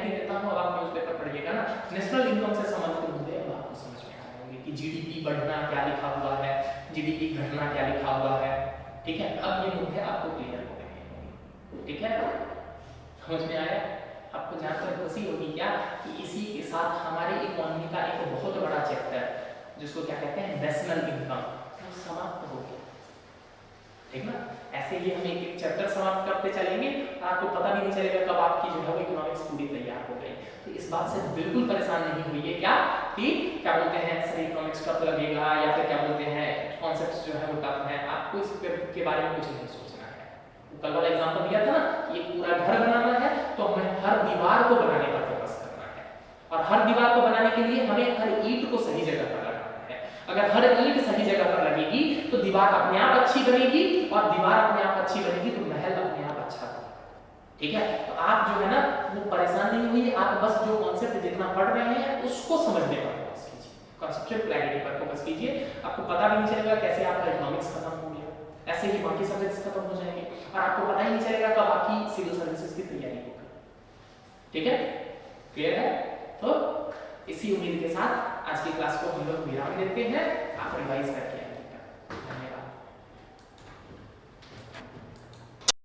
देता हूं, अब आप न्यूज़पेपर पढ़िएगा ना, नेशनल इनकम से संबंधित मुद्दे अब आपको समझ में आ जाएंगे कि जीडीपी बढ़ना क्या लिखा हुआ है, जीडीपी घटना क्या लिखा हुआ है। ठीक है, अब ये मुद्दे आपको क्लियर हो गए हैं। ठीक है, समझ में आया? आपको जानकर खुशी होगी क्या कि इसी के साथ हमारे इकोनॉमी का एक बहुत बड़ा चैप्टर जिसको क्या कहते हैं, नेशनल इनकम, वो समाप्त हो गया। ठीक ना, ऐसे ही हम एक चैप्टर समाप्त करते चलेंगे और आपको पता भी नहीं चलेगा कब आपकी जो है वो इकोनॉमिक्स पूरी तैयार हो गई। तो इस बात से बिल्कुल परेशान नहीं होइए क्या कि क्या बोलते हैं सर इकोनॉमिक्स टफ लगेगा या फिर क्या बोलते हैं कॉन्सेप्ट्स जो है वो टफ है, आपको इस के बारे में कुछ नहीं सोचना है। कल वाला एग्जांपल दिया था ना, एक पूरा घर बनाना है तो हमें हर दीवार को बनाने पर फोकस करना है, और हर दीवार को बनाने के लिए हमें हर ईंट को सही जगह पर लगाना है। अगर हर ईंट सही जगह पर लगेगी तो दीवार अपने आप अच्छी बनेगी, और दीवार अपने आप अच्छी बनेगी तो महल अपने आप अच्छा बनेगा। ठीक है, तो आप जो है ना वो परेशान नहीं हुई, आप बस जो कॉन्सेप्ट जितना पढ़ रहे हैं उसको समझने पर फोकस कीजिए, कॉन्सेप्चुअल क्लैरिटी पर फोकस कीजिए। आपको पता भी नहीं चलेगा कैसे आपका इकोनॉमिक्स खत्म हो गया, ऐसे ही बाकी सब्जेक्ट्स खत्म हो जाएंगे और आपको पता ही नहीं चलेगा कब आपकी सिविल सर्विसेज की तैयारी होगी। ठीक है, क्लियर है? तो इसी उम्मीद के साथ आज की क्लास को हम लोग विराम देते हैं। आप रिवाइज करके